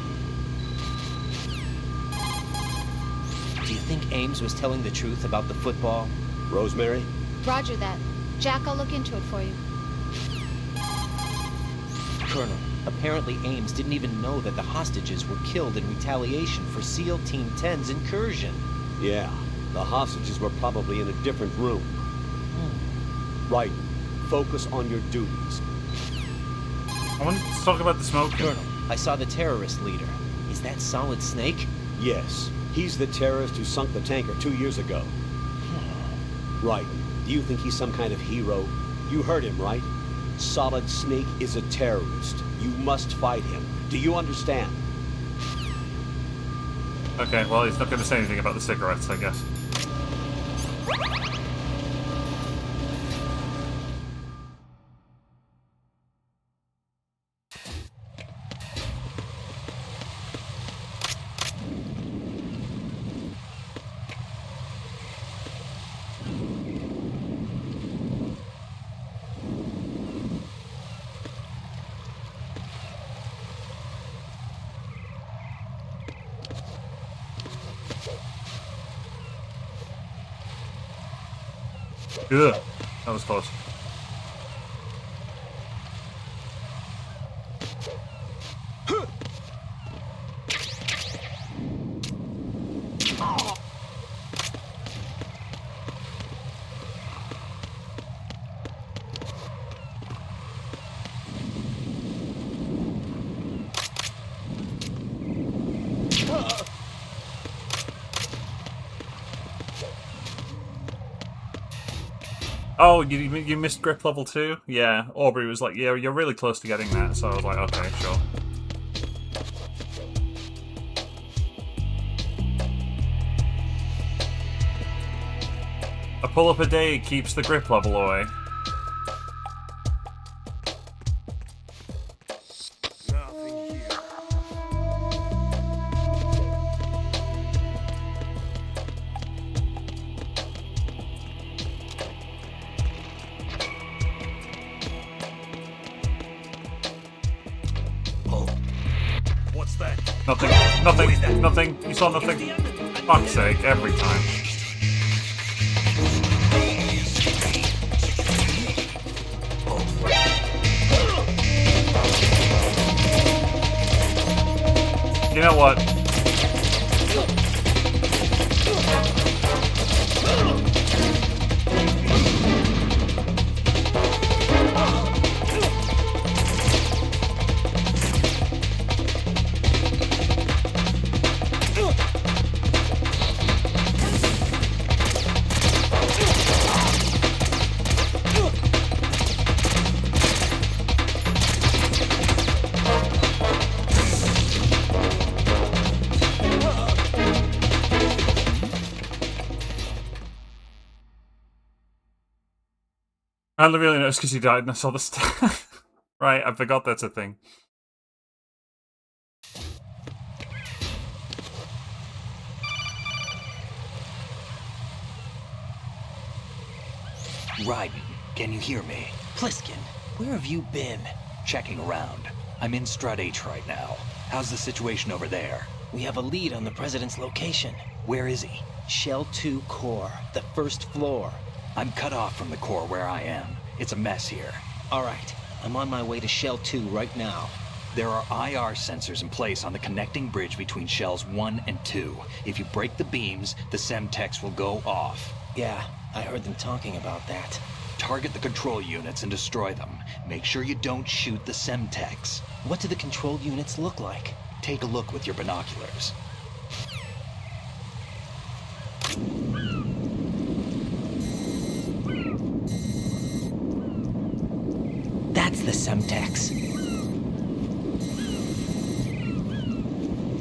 Do you think Ames was telling the truth about the football? Rosemary? Roger that. Jack, I'll look into it for you. Colonel, apparently Ames didn't even know that the hostages were killed in retaliation for SEAL Team 10's incursion. Yeah, the hostages were probably in a different room. Right. Focus on your duties. I want to talk about the smoke. Colonel, I saw the terrorist leader. Is that Solid Snake? Yes. He's the terrorist who sunk the tanker 2 years ago. Right. Do you think he's some kind of hero? You heard him, right? Solid Snake is a terrorist. You must fight him. Do you understand? Okay, well, he's not going to say anything about the cigarettes, I guess. Ugh, that was close. Oh, you missed grip level 2? Yeah, Aubrey was like, yeah, you're really close to getting that, so I was like, okay, sure. A pull-up a day keeps the grip level away. Nothing. You saw nothing. Fuck's sake, every time. You know what? I only really noticed because you died and I saw the star. Right, I forgot that's a thing. Raiden, can you hear me? Pliskin, where have you been? Checking around. I'm in Strut H right now. How's the situation over there? We have a lead on the President's location. Where is he? Shell 2 core, the first floor. I'm cut off from the core where I am. It's a mess here. All right, I'm on my way to Shell 2 right now. There are IR sensors in place on the connecting bridge between Shells 1 and 2. If you break the beams, the Semtex will go off. Yeah, I heard them talking about that. Target the control units and destroy them. Make sure you don't shoot the Semtex. What do the control units look like? Take a look with your binoculars. That's the Semtex.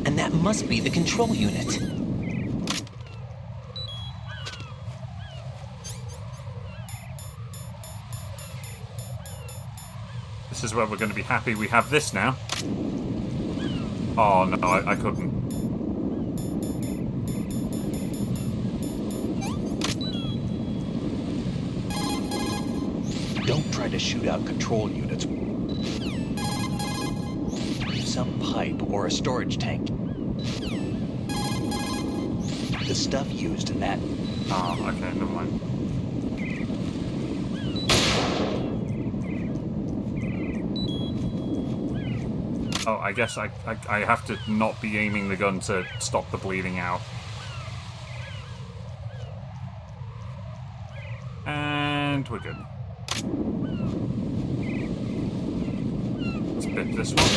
And that must be the control unit. This is where we're going to be happy we have this now. Oh no, I couldn't. Don't try to shoot out control units. Use some pipe or a storage tank. The stuff used in that... Oh, okay, never mind. Oh, I guess I have to not be aiming the gun to stop the bleeding out. And we're good. Let's bit this one.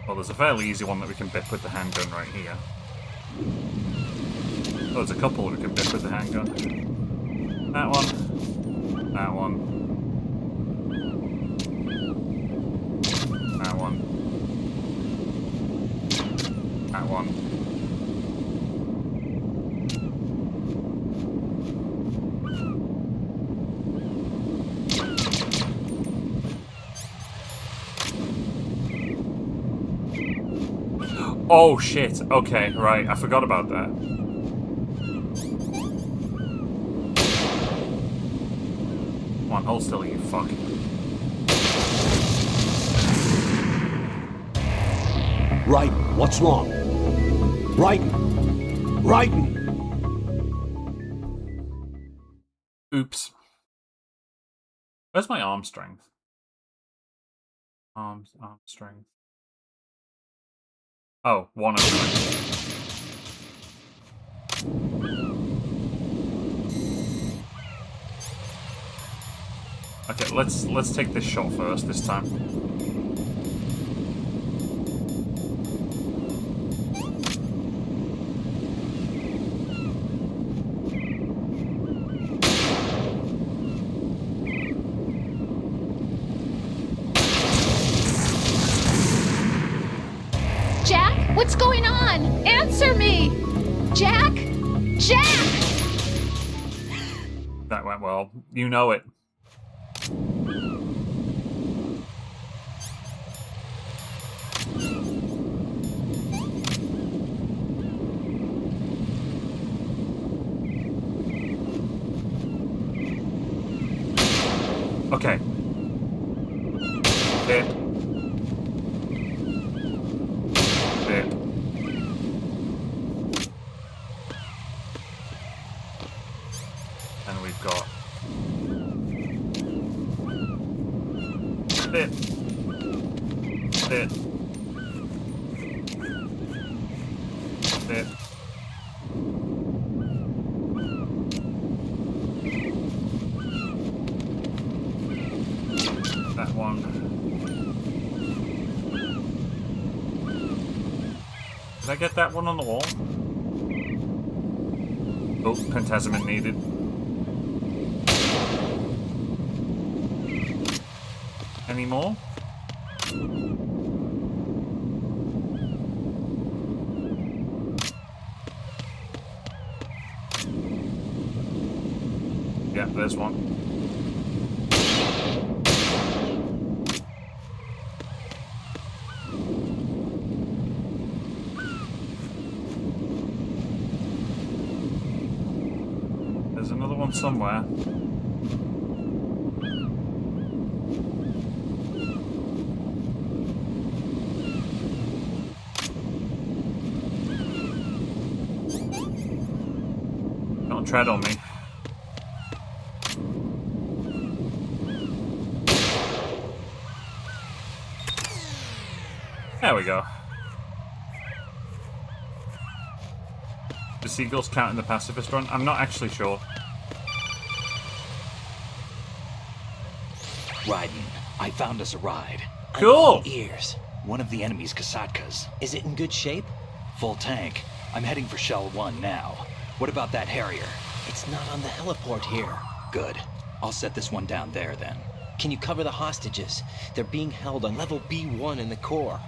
Well, there's a fairly easy one that we can bip with the handgun right here. Oh, there's a couple we can bip with the handgun. That one. That one. That one. That one. Oh shit, okay, right, I forgot about that. Come on, hold still, you fuck. Raiden, what's wrong? Raiden! Raiden! Oops. Where's my arm strength? Arm strength. Oh, 109. Okay, let's take this shot first this time. Jack, what's going on? Answer me! Jack! Jack! That went well. You know it. Okay. Hit. Hit. And we've got hit. Hit. Hit. That one. Did I get that one on the wall? Oh, Pentaziment needed. Any more? Yeah, there's one. There's another one somewhere. Don't tread on me. There we go. The seagulls count in the pacifist run? I'm not actually sure. Raiden, I found us a ride. Cool! I'm all ears. One of the enemy's Kasatkas. Is it in good shape? Full tank. I'm heading for Shell 1 now. What about that Harrier? It's not on the heliport here. Good. I'll set this one down there then. Can you cover the hostages? They're being held on level B1 in the core.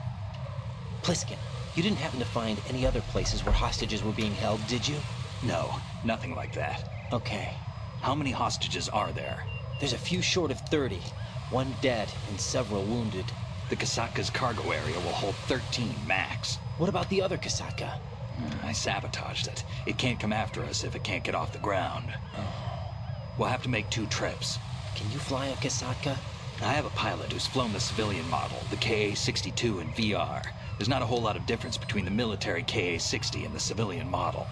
Pliskin, you didn't happen to find any other places where hostages were being held, did you? No, nothing like that. Okay. How many hostages are there? There's a few short of 30. One dead and several wounded. The Kasatka's cargo area will hold 13 max. What about the other Kasatka? I sabotaged it. It can't come after us if it can't get off the ground. We'll have to make 2 trips. Can you fly a Kasatka? I have a pilot who's flown the civilian model, the KA-62 in VR. There's not a whole lot of difference between the military KA-60 and the civilian model.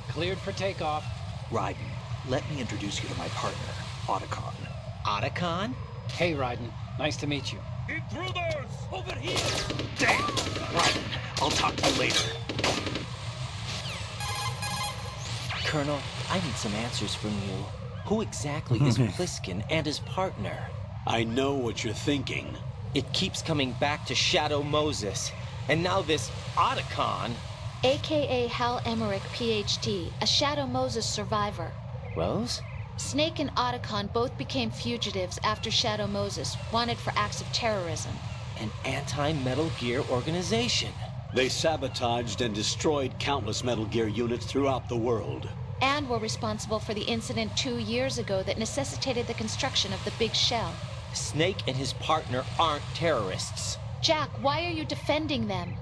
Cleared for takeoff. Raiden, let me introduce you to my partner, Otacon. Otacon? Hey, Raiden. Nice to meet you. Intruders! Over here! Damn! Raiden, I'll talk to you later. Colonel, I need some answers from you. Who exactly is Pliskin and his partner? I know what you're thinking. It keeps coming back to Shadow Moses. And now this Otacon. AKA Hal Emmerich, PhD, a Shadow Moses survivor. Rose? Snake and Otacon both became fugitives after Shadow Moses, wanted for acts of terrorism. An anti-Metal Gear organization. They sabotaged and destroyed countless Metal Gear units throughout the world. And were responsible for the incident 2 years ago that necessitated the construction of the Big Shell. Snake and his partner aren't terrorists. Jack, why are you defending them?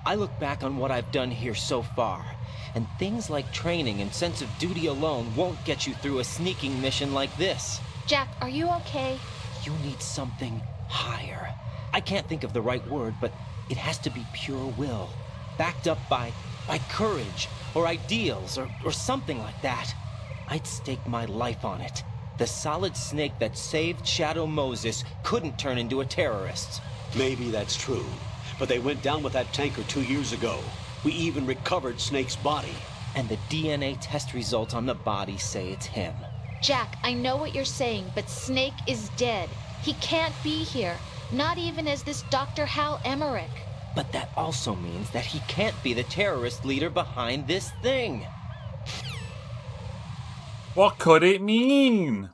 I look back on what I've done here so far, and things like training and sense of duty alone won't get you through a sneaking mission like this. Jack, are you okay? You need something higher. I can't think of the right word, but it has to be pure will, backed up by courage, or ideals, or something like that. I'd stake my life on it. The Solid Snake that saved Shadow Moses couldn't turn into a terrorist. Maybe that's true, but they went down with that tanker 2 years ago. We even recovered Snake's body. And the DNA test results on the body say it's him. Jack, I know what you're saying, but Snake is dead. He can't be here, not even as this Dr. Hal Emmerich. But that also means that he can't be the terrorist leader behind this thing. What could it mean?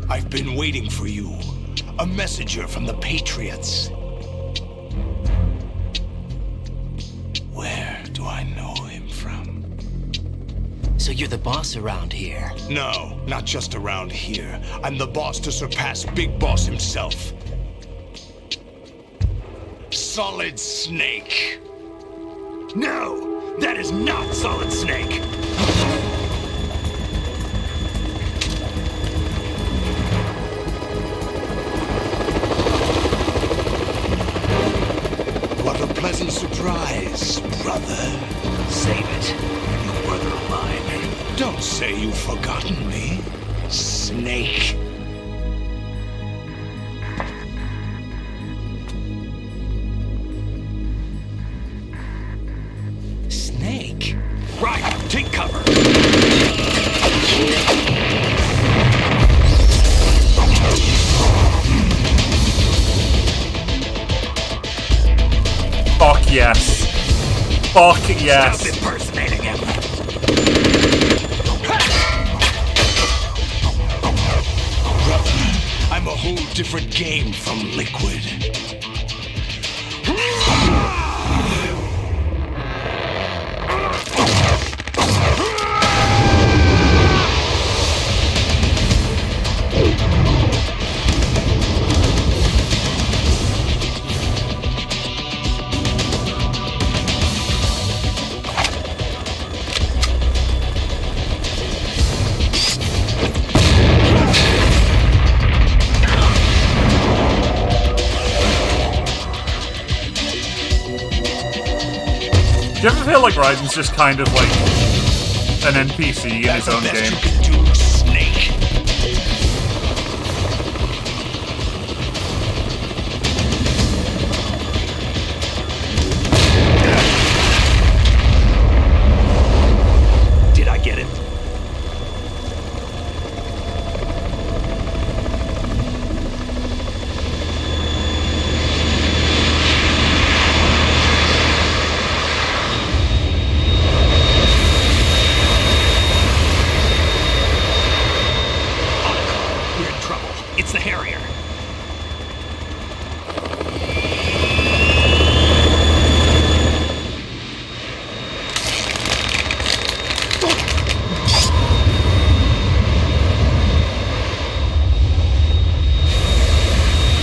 I've been waiting for you. A messenger from the Patriots. Where do I know him from? So you're the boss around here? No, not just around here. I'm the boss to surpass Big Boss himself. Solid Snake. No, that is not Solid Snake. What a pleasant surprise, brother. Save it. You brother of mine. Don't say you've forgotten me, Snake. cover. Fuck yes. Fuck yes. Stop impersonating him. Brother, I'm a whole different game from Liquid. Do you ever feel like Raiden's just kind of like an NPC in his own game? Snake. Did I get it? We're in trouble. It's the Harrier.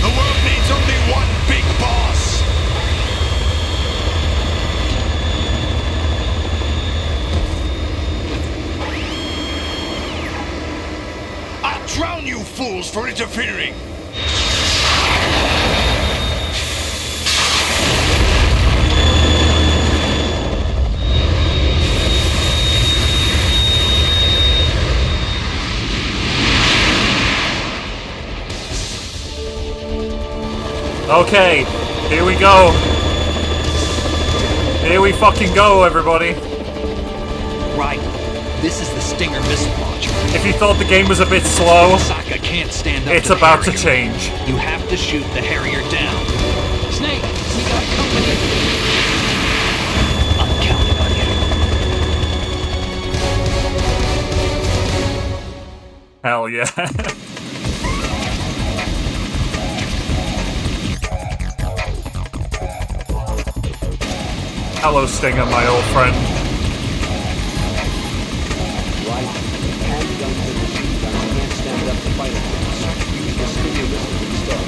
The world needs only one big boss. I'll drown you fools for interfering. Okay, here we go. Here we fucking go, everybody. Right. This is the Stinger missile launcher. If you thought the game was a bit slow, Sokka can't stand up it's to the about to Harrier. change. You have to shoot the Harrier down. Snake, we got company. I'm counting on you. Hell yeah. Hello, Stinger, my old friend. Right. Handguns and machine guns can't stand up to fighter jets. Use the Stinger missile instead.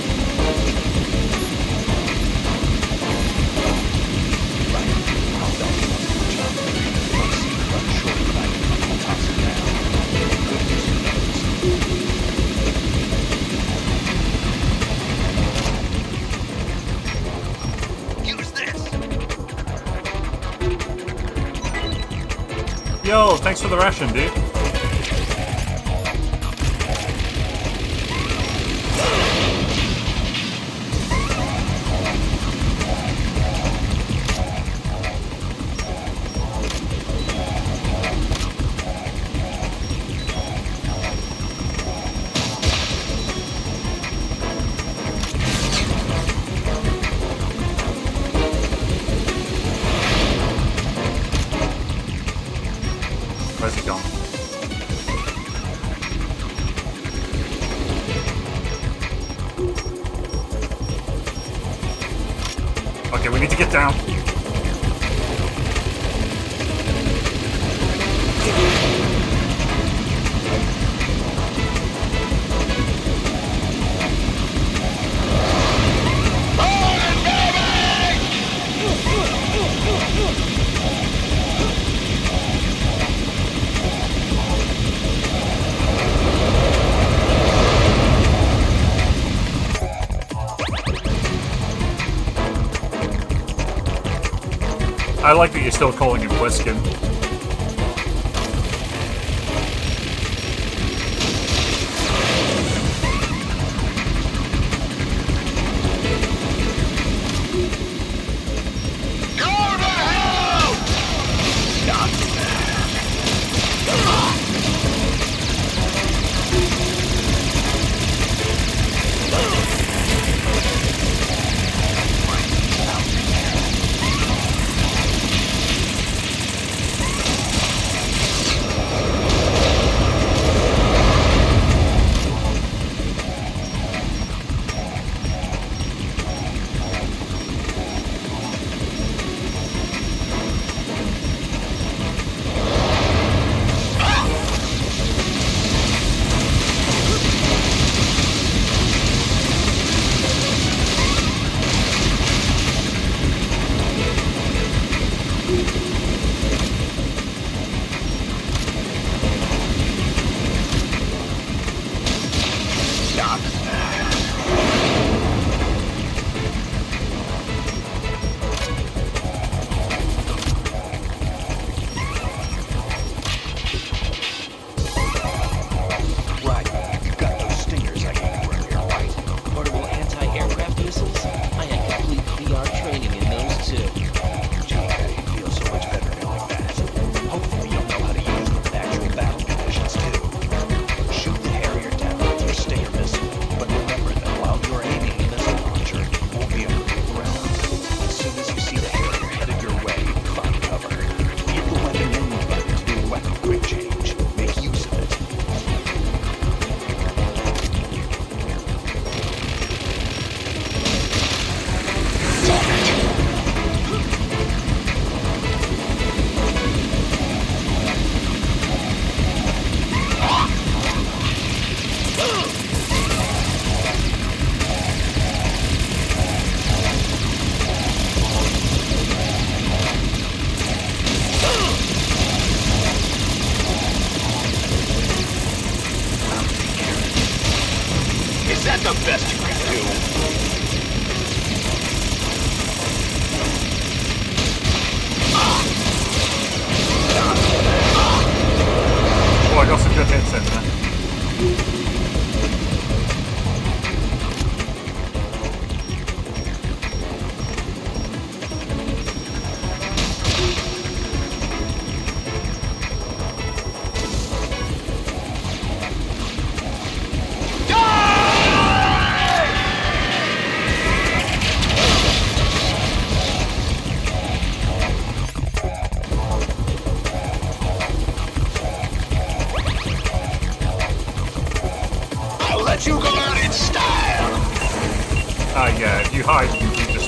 Right. I'll belt him up to the job. If I see him run short of light, I'll toss him down. Good use of those. Use this! Yo, thanks for the ration, dude. Where's he gone? Okay, we need to get down. I like that you're still calling him Whiskin.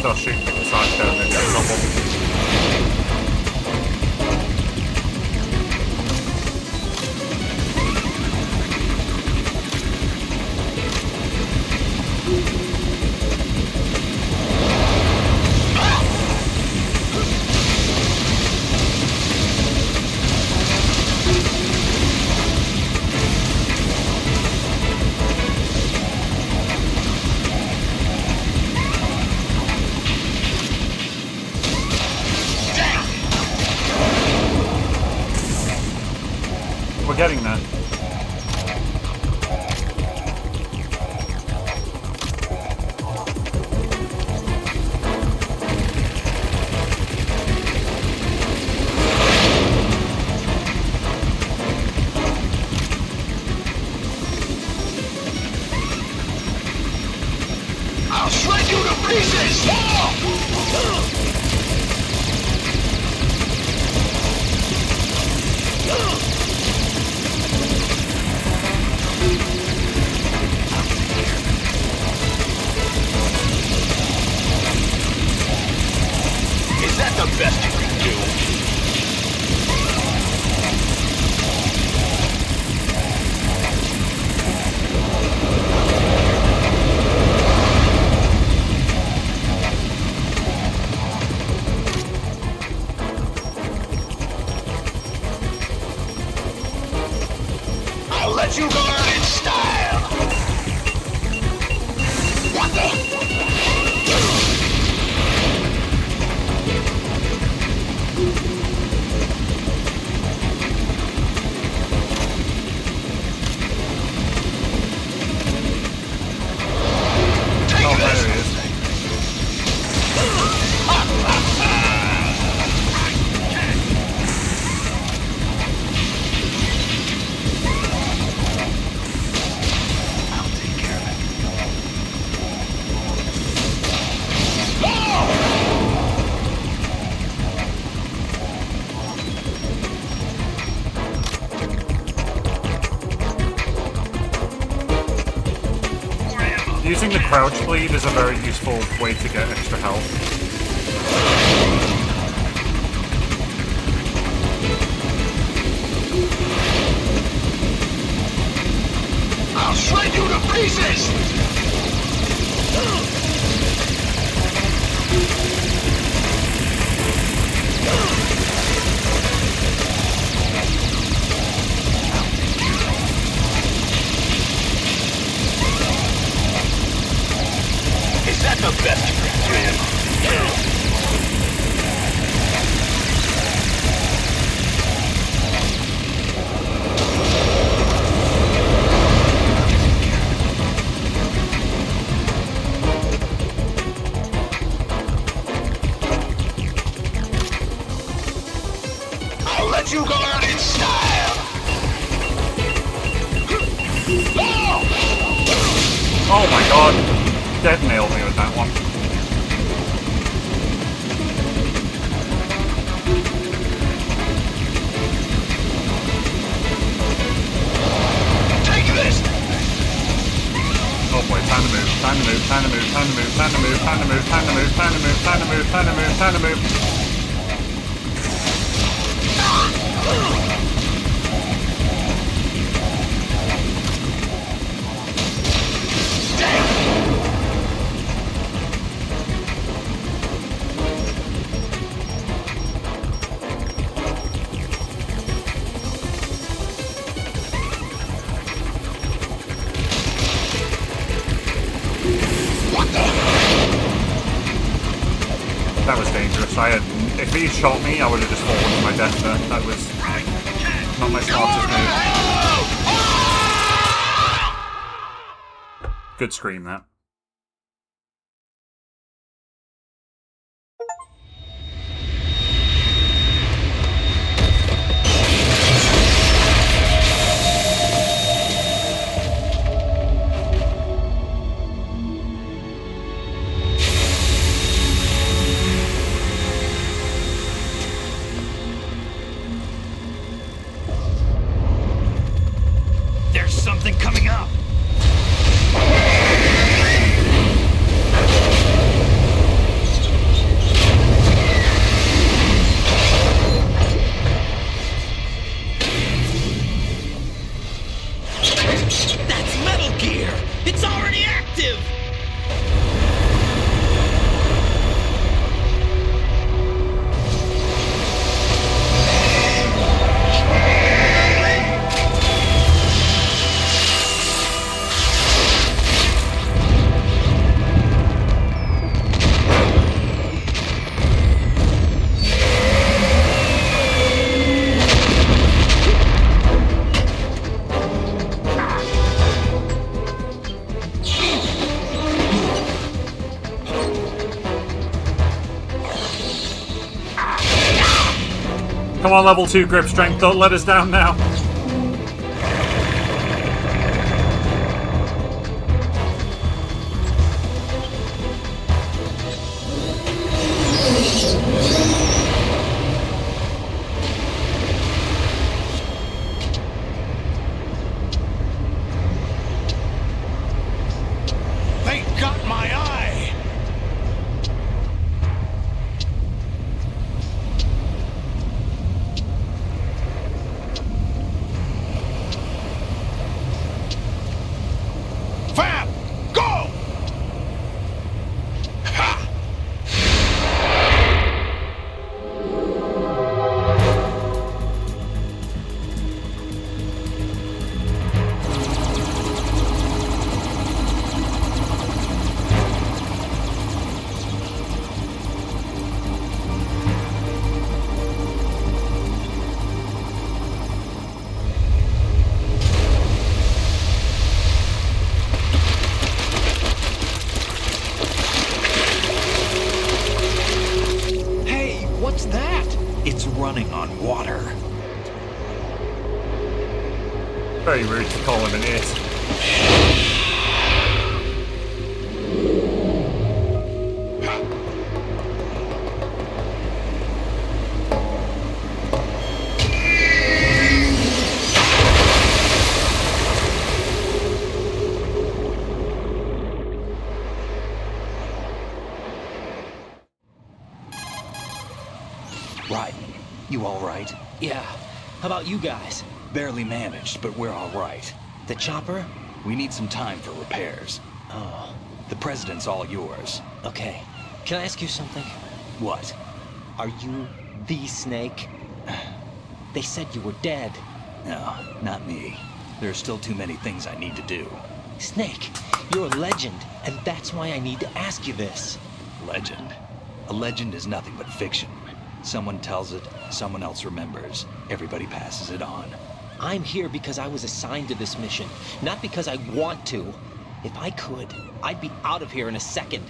start shooting from the side there and then get a couple. We're getting there. I'll shred you to pieces! Is that the best you can do? I'll let you go out in style! What the? Oh, there he is. Using the crouch bleed is a very useful way to get extra health. I'll shred you to pieces! Is that the best you can do? I'll let you go out in style! Oh my god! Dead nailed me with that one. Take this! Oh boy, time to move, time to move, time to move, time to move, time to move, time to move, time to move, time to move, time to move, time to move, time to move. That was dangerous. If he shot me, I would have just fallen to my death there. That was not my smartest move. Good scream, that. There's something coming up. Come on, level 2 grip strength. Don't let us down now. They got my eye! Fab! Go! Ha! Hey, what's that? It's running on water. Very rude to call him an it. Right. You all right? Yeah. How about you guys? Barely managed, but we're all right. The chopper? We need some time for repairs. Oh, The president's all yours. okay. Can I ask you something? What? Are you the Snake? They said you were dead. No, not me. There are still too many things I need to do. Snake, you're a legend, and that's why I need to ask you this. Legend? A legend is nothing but fiction. Someone tells it, someone else remembers. Everybody passes it on. I'm here because I was assigned to this mission, not because I want to. If I could, I'd be out of here in a second.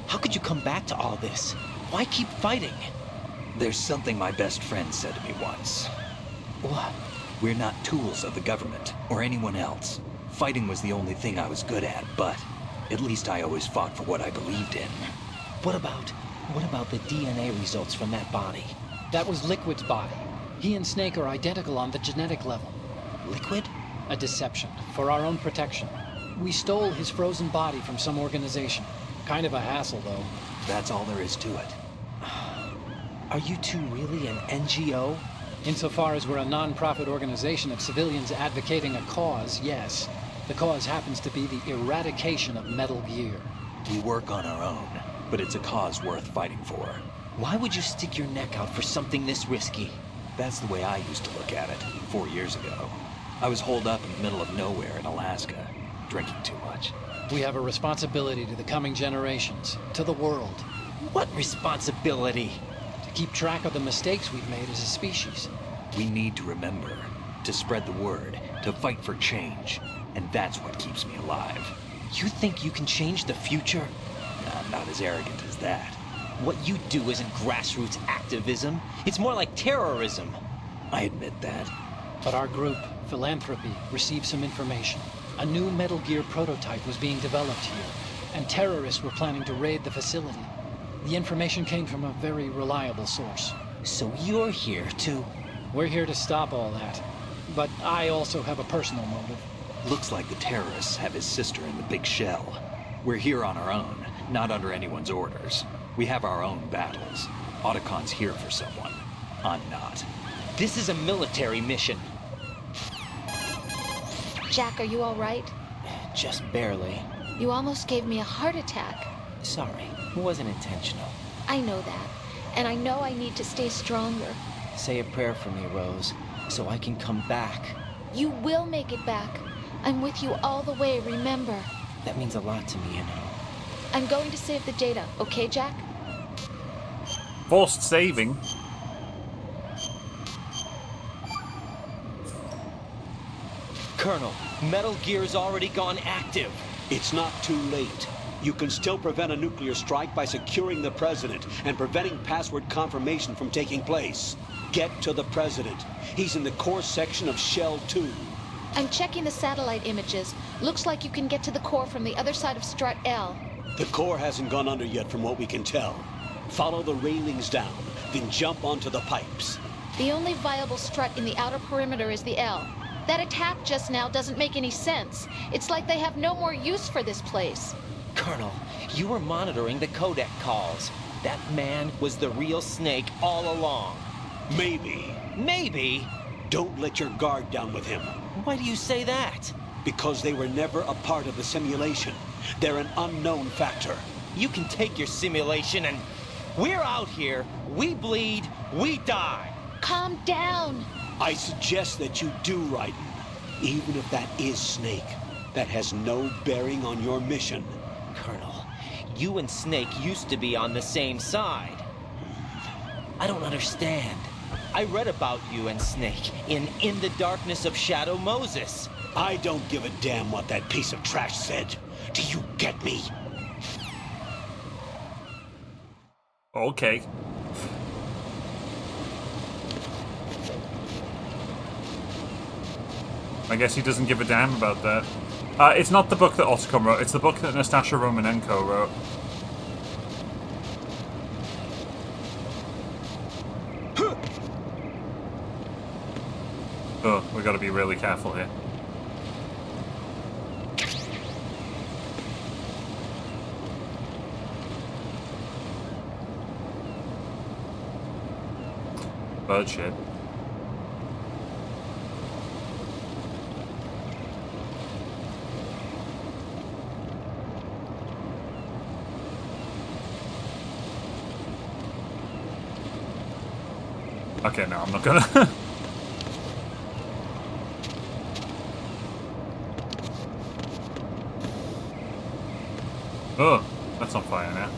How could you come back to all this? Why keep fighting? There's something my best friend said to me once. What? We're not tools of the government or anyone else. Fighting was the only thing I was good at, but at least I always fought for what I believed in. What about the DNA results from that body? That was Liquid's body. He and Snake are identical on the genetic level. Liquid? A deception, for our own protection. We stole his frozen body from some organization. Kind of a hassle, though. That's all there is to it. Are you two really an NGO? Insofar as we're a non-profit organization of civilians advocating a cause, yes. The cause happens to be the eradication of Metal Gear. We work on our own, but it's a cause worth fighting for. Why would you stick your neck out for something this risky? That's the way I used to look at it 4 years ago. I was holed up in the middle of nowhere in Alaska, drinking too much. We have a responsibility to the coming generations, to the world. What responsibility? To keep track of the mistakes we've made as a species. We need to remember, to spread the word, to fight for change. And that's what keeps me alive. You think you can change the future? I'm not as arrogant as that. What you do isn't grassroots activism. It's more like terrorism. I admit that. But our group, Philanthropy, received some information. A new Metal Gear prototype was being developed here, and terrorists were planning to raid the facility. The information came from a very reliable source. So you're here to... We're here to stop all that. But I also have a personal motive. Looks like the terrorists have his sister in the big shell. We're here on our own, not under anyone's orders. We have our own battles. Otacon's here for someone. I'm not. This is a military mission. Jack, are you all right? Just barely. You almost gave me a heart attack. Sorry, it wasn't intentional. I know that. And I know I need to stay stronger. Say a prayer for me, Rose, so I can come back. You will make it back. I'm with you all the way, remember? That means a lot to me, you know. I'm going to save the data, okay, Jack? Forced saving? Colonel, Metal Gear's already gone active. It's not too late. You can still prevent a nuclear strike by securing the president and preventing password confirmation from taking place. Get to the President. He's in the core section of Shell 2. I'm checking the satellite images. Looks like you can get to the core from the other side of Strut L. The core hasn't gone under yet from what we can tell. Follow the railings down, then jump onto the pipes. The only viable strut in the outer perimeter is the L. That attack just now doesn't make any sense. It's like they have no more use for this place. Colonel, you were monitoring the codec calls. That man was the real Snake all along. Maybe. Maybe? Don't let your guard down with him. Why do you say that? Because they were never a part of the simulation. They're an unknown factor. You can take your simulation and... We're out here, we bleed, we die. Calm down. I suggest that you do, Raiden. Even if that is Snake, that has no bearing on your mission. Colonel, you and Snake used to be on the same side. I don't understand. I read about you and Snake in the Darkness of Shadow Moses. I don't give a damn what that piece of trash said. Do you get me? Okay. I guess he doesn't give a damn about that. It's not the book that Otacon wrote, it's the book that Nastasha Romanenko wrote. Oh, we gotta be really careful here. Bird shit. Okay, no, I'm not gonna. Oh, that's on fire now.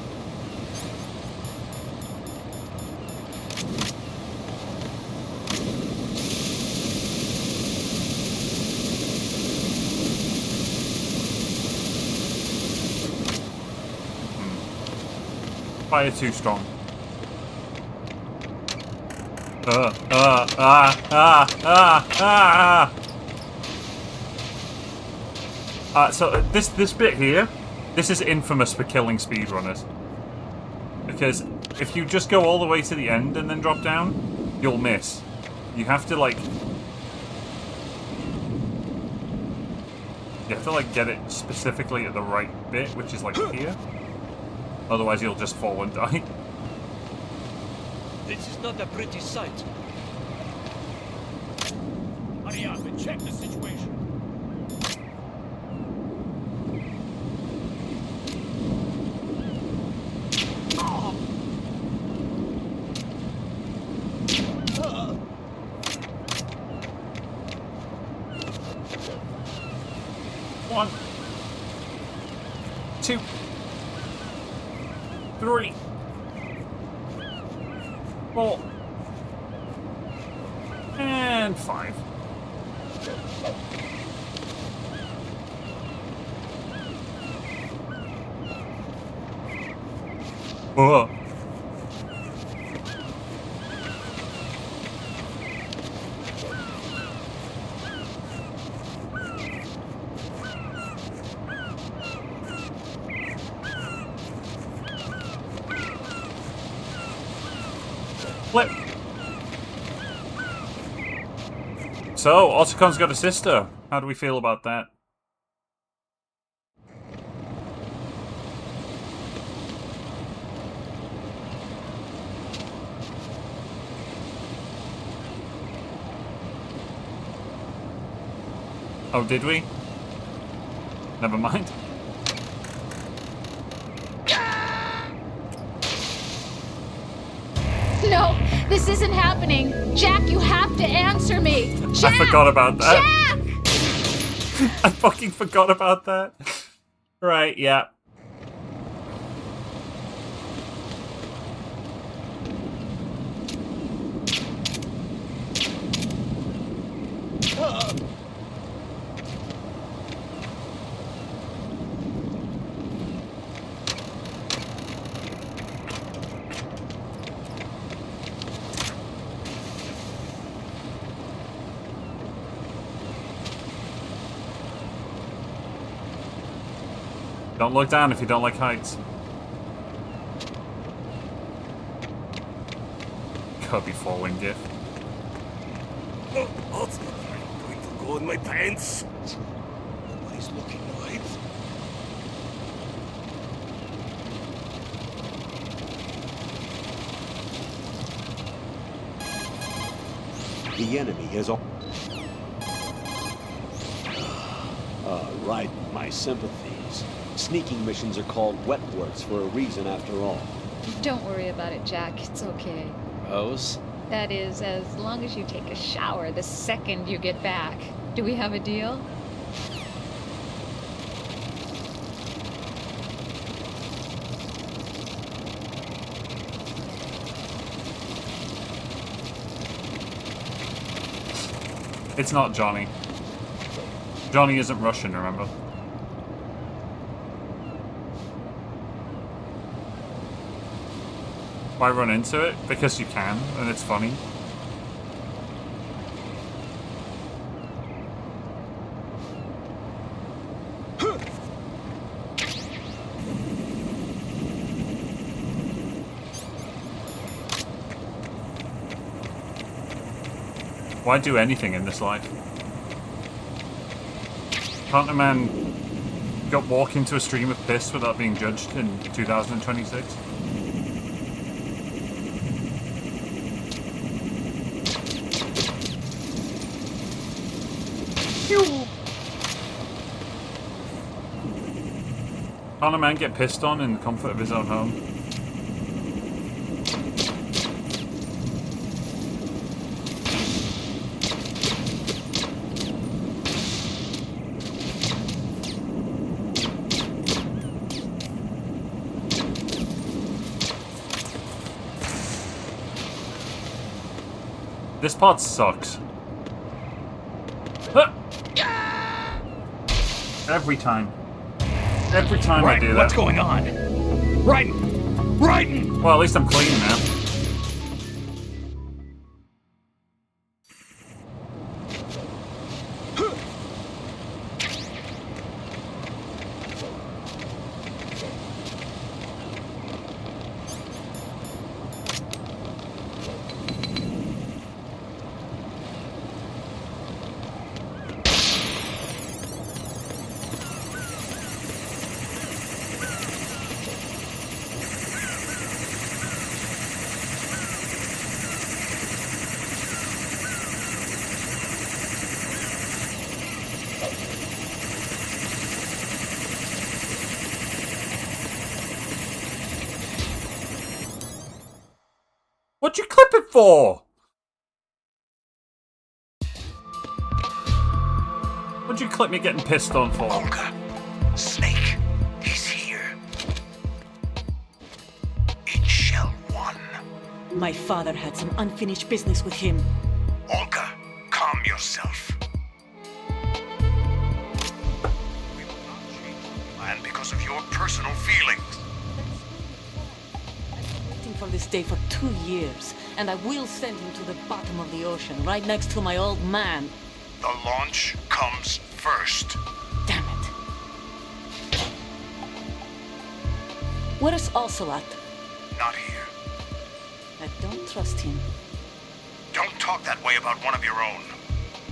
Fire too strong. So this bit here, this is infamous for killing speedrunners. Because if you just go all the way to the end and then drop down, you'll miss. You have to like... You have to like get it specifically at the right bit, which is like here. Otherwise you'll just fall and die. This is not a pretty sight. Hurry up and check the situation. One, 2, 3, 4, and 5. Whoa. Flip. So, Otacon's got a sister. How do we feel about that? Oh, did we? Never mind. No, this isn't happening. Jack, you have to answer me. Jack! I forgot about that. Jack! I fucking forgot about that. Right, yeah. Don't look down if you don't like heights. Kirby 4-win gift. Oh, I'm going to go in my pants. Nobody's looking, right? The enemy has all... right, my sympathies. Sneaking missions are called wet works for a reason after all. Don't worry about it, Jack. It's okay. Rose? That is, as long as you take a shower the second you get back. Do we have a deal? It's not Johnny. Johnny isn't Russian, remember? Why run into it? Because you can, and it's funny. Why do anything in this life? Can't a man walk into a stream of piss without being judged in 2026? Can't a man get pissed on in the comfort of his own home? This part sucks. Every time. Every time I do that. What's going on? Raiden! Well, at least I'm clean now. What'd you clip it for? What'd you clip me getting pissed on for? Olga, Snake, he's here. In Shell 1. My father had some unfinished business with him. Olga, calm yourself. We will not change the plan because of your personal feelings. For this day for 2 years, and I will send him to the bottom of the ocean, right next to my old man. The launch comes first. Damn it. Where's Ocelot? Not here. I don't trust him. Don't talk that way about one of your own.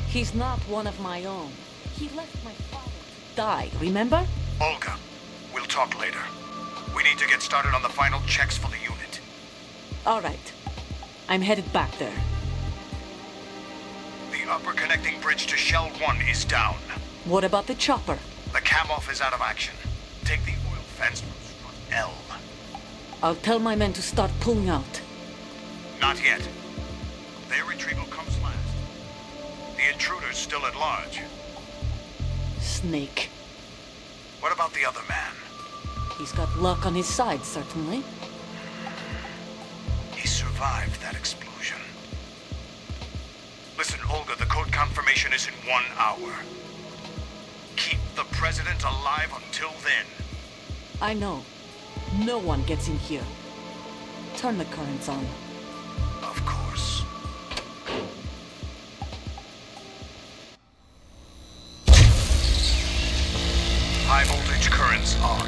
He's not one of my own. He left my father to die, remember? Olga, we'll talk later. We need to get started on the final checks for the unit. All right. I'm headed back there. The upper connecting bridge to Shell 1 is down. What about the chopper? The cam-off is out of action. Take the oil fence from strut L. I'll tell my men to start pulling out. Not yet. Their retrieval comes last. The intruder's still at large. Snake. What about the other man? He's got luck on his side, certainly. He survived that explosion. Listen, Olga, the code confirmation is in 1 hour. Keep the president alive until then. I know. No one gets in here. Turn the currents on. Of course. High voltage current's on.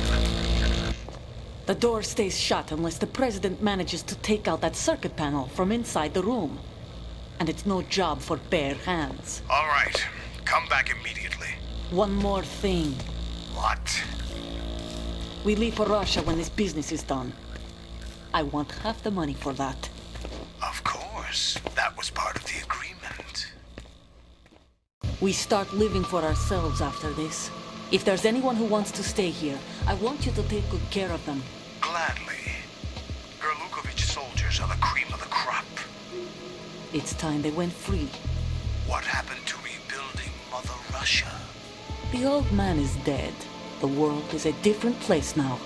The door stays shut unless the president manages to take out that circuit panel from inside the room. And it's no job for bare hands. All right. Come back immediately. One more thing. What? We leave for Russia when this business is done. I want half the money for that. Of course. That was part of the agreement. We start living for ourselves after this. If there's anyone who wants to stay here, I want you to take good care of them. Gladly. Gurlukovich soldiers are the cream of the crop. It's time they went free. What happened to rebuilding Mother Russia? The old man is dead. The world is a different place now.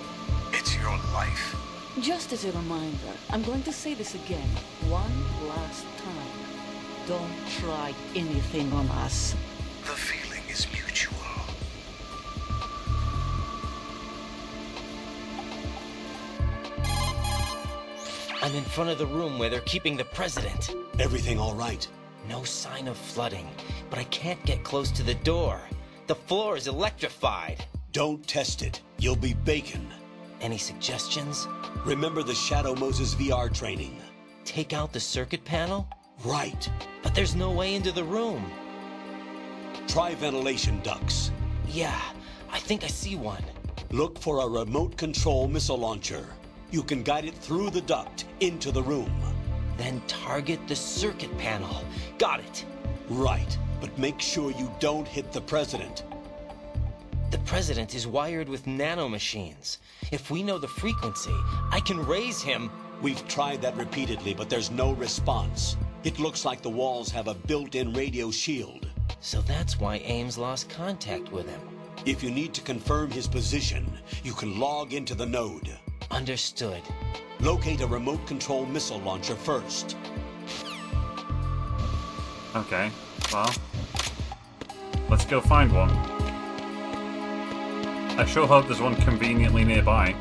It's your life. Just as a reminder, I'm going to say this again, one last time. Don't try anything on us. The feeling is mutual. I'm in front of the room where they're keeping the president. Everything all right? No sign of flooding, but I can't get close to the door. The floor is electrified. Don't test it. You'll be bacon. Any suggestions? Remember the Shadow Moses VR training. Take out the circuit panel? Right. But there's no way into the room. Try ventilation ducts. Yeah, I think I see one. Look for a remote control missile launcher. You can guide it through the duct into the room. Then target the circuit panel. Got it. Right, but make sure you don't hit the president. The president is wired with nanomachines. If we know the frequency, I can raise him. We've tried that repeatedly, but there's no response. It looks like the walls have a built-in radio shield. So that's why Ames lost contact with him. If you need to confirm his position, you can log into the node. Understood. Locate a remote control missile launcher first. Okay, well, let's go find one. I sure hope there's one conveniently nearby.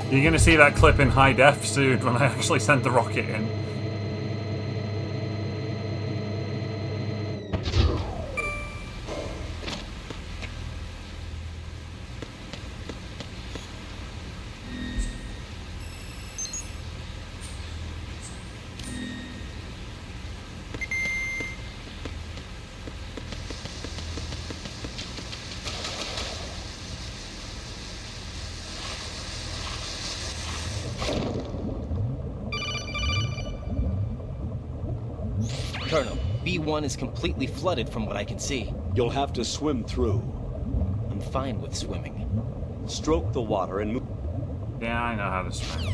You're going to see that clip in high def soon when I actually send the rocket in. Colonel, B1 is completely flooded from what I can see. You'll have to swim through. I'm fine with swimming. Stroke the water and move. Yeah, I know how to swim.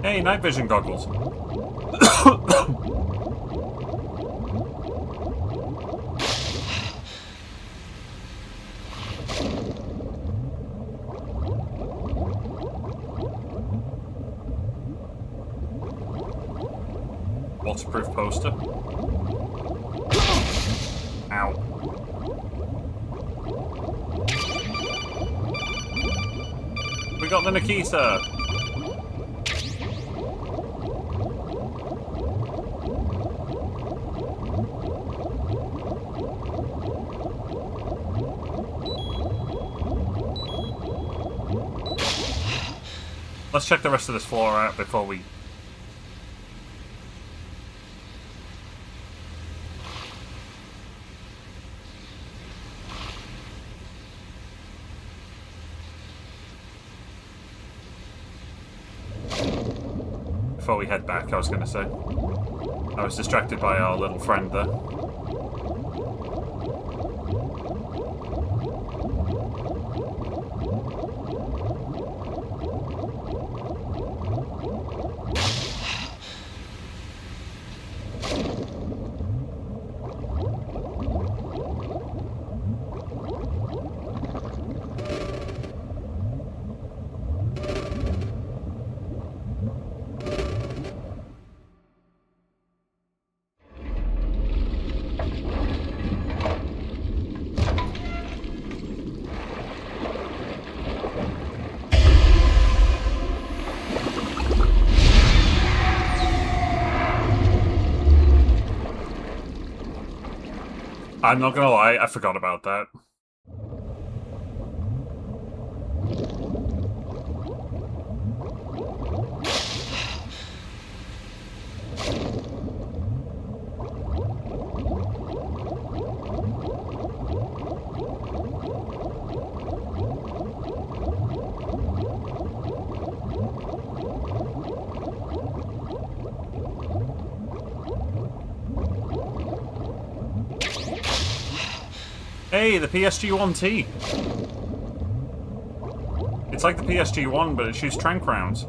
Hey, night vision goggles. waterproof poster. Ow. We got the Nikita! Let's check the rest of this floor out before we... Before we head back, I was going to say. I was distracted by our little friend there. I'm not gonna lie, I forgot about that. Hey, the PSG-1T! It's like the PSG-1, but it shoots tranq rounds.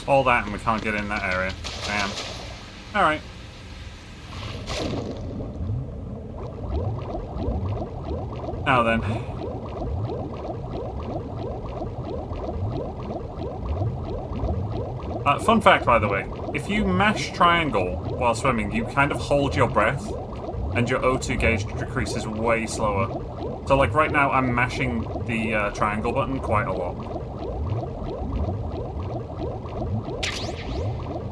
All that and we can't get in that area. Damn. Alright. Now then. Fun fact, by the way. If you mash triangle while swimming, you kind of hold your breath, and your O2 gauge decreases way slower. So like right now, I'm mashing the triangle button quite a lot.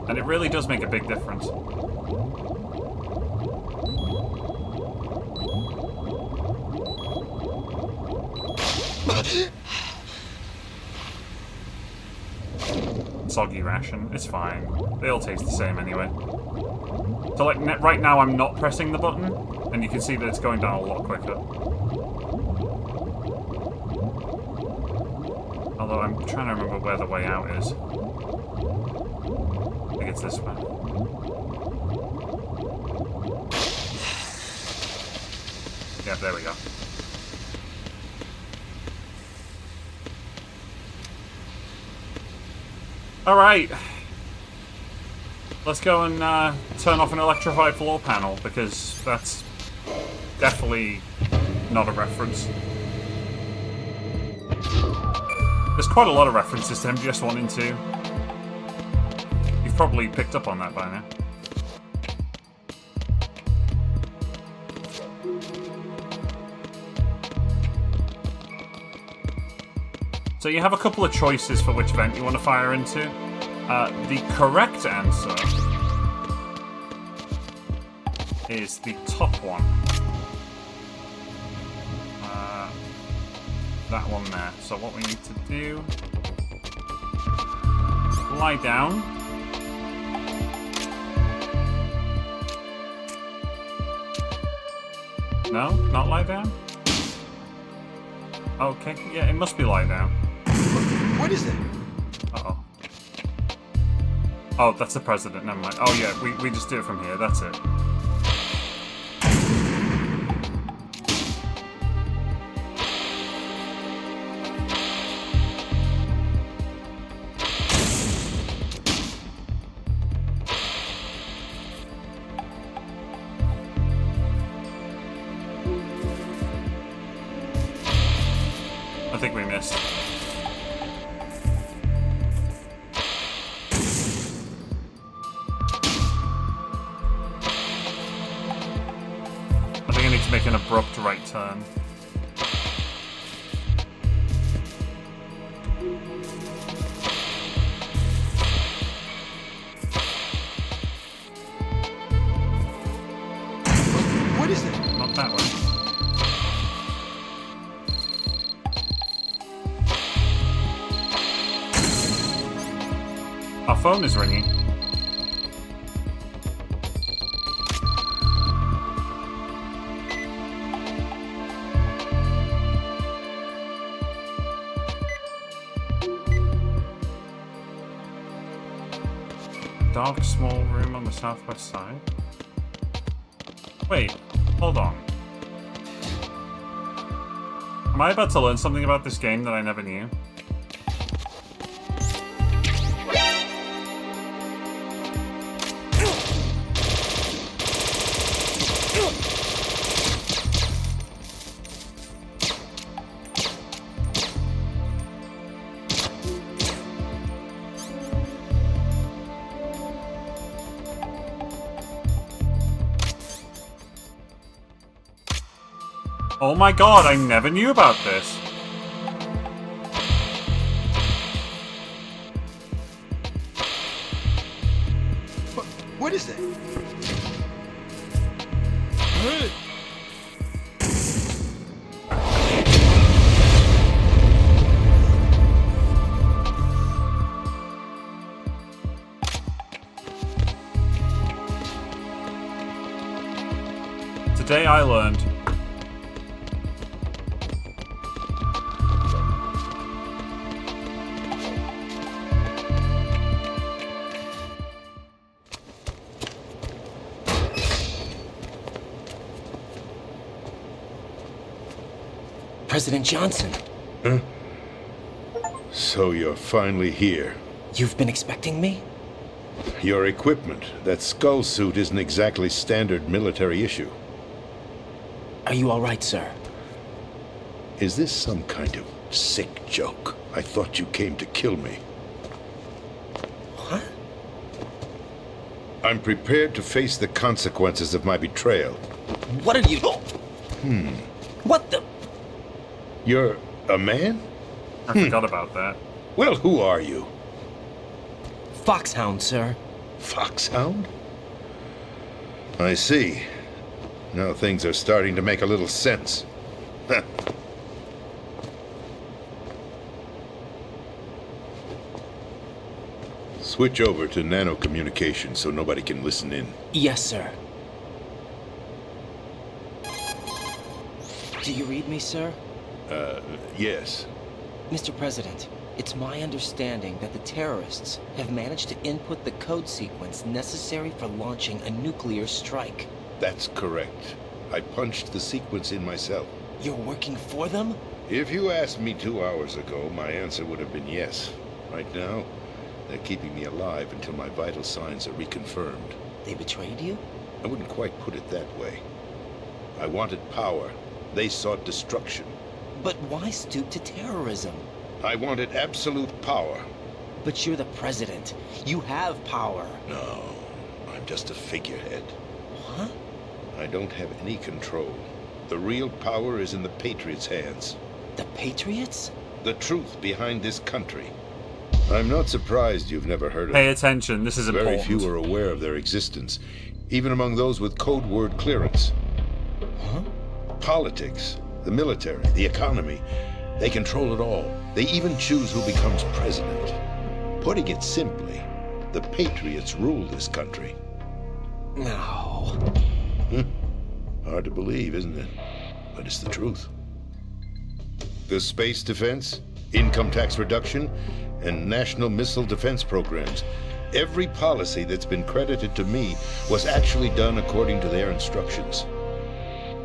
And it really does make a big difference. Soggy ration, it's fine. They all taste the same anyway. So like right now I'm not pressing the button, and you can see that it's going down a lot quicker. Although I'm trying to remember where the way out is. I think it's this way. Yeah, there we go. Alright. Let's go and turn off an electrified floor panel, because that's definitely not a reference. There's quite a lot of references to MGS 1 and 2. You've probably picked up on that by now. So you have a couple of choices for which vent you want to fire into. The correct answer is the top one. That one there. So what we need to do... lie down. No? Not lie down? Okay, yeah, it must be lie down. What is it? Uh-oh. Oh, that's the president. Never mind. Oh yeah, we just do it from here. That's it. I think we missed. I think I need to make an abrupt right turn. What is it? Not that way. Our phone is ringing. Dark, small room on the southwest side. Wait, hold on. Am I about to learn something about this game that I never knew? Oh my god, I never knew about this. What is it? Today I learned. President Johnson. Huh? So you're finally here. You've been expecting me? Your equipment, that skull suit isn't exactly standard military issue. Are you all right, sir? Is this some kind of sick joke? I thought you came to kill me. What? I'm prepared to face the consequences of my betrayal. What are you... What the... You're a man? I forgot about that. Well, who are you? Foxhound, sir. Foxhound? I see. Now things are starting to make a little sense. Switch over to nano communication so nobody can listen in. Yes, sir. Do you read me, sir? Yes. Mr. President, it's my understanding that the terrorists have managed to input the code sequence necessary for launching a nuclear strike. That's correct. I punched the sequence in myself. You're working for them? If you asked me 2 hours ago, my answer would have been yes. Right now, they're keeping me alive until my vital signs are reconfirmed. They betrayed you? I wouldn't quite put it that way. I wanted power. They sought destruction. But why stoop to terrorism? I wanted absolute power. But you're the president. You have power. No, I'm just a figurehead. What? I don't have any control. The real power is in the Patriots' hands. The Patriots? The truth behind this country. I'm not surprised you've never heard of Pay them. attention, this is important. Very few are aware of their existence, even among those with code word clearance. Huh? Politics, the military, the economy, they control it all. They even choose who becomes president. Putting it simply, the Patriots rule this country. No. Hard to believe, isn't it? But it's the truth. The space defense, income tax reduction, and national missile defense programs. Every policy that's been credited to me was actually done according to their instructions.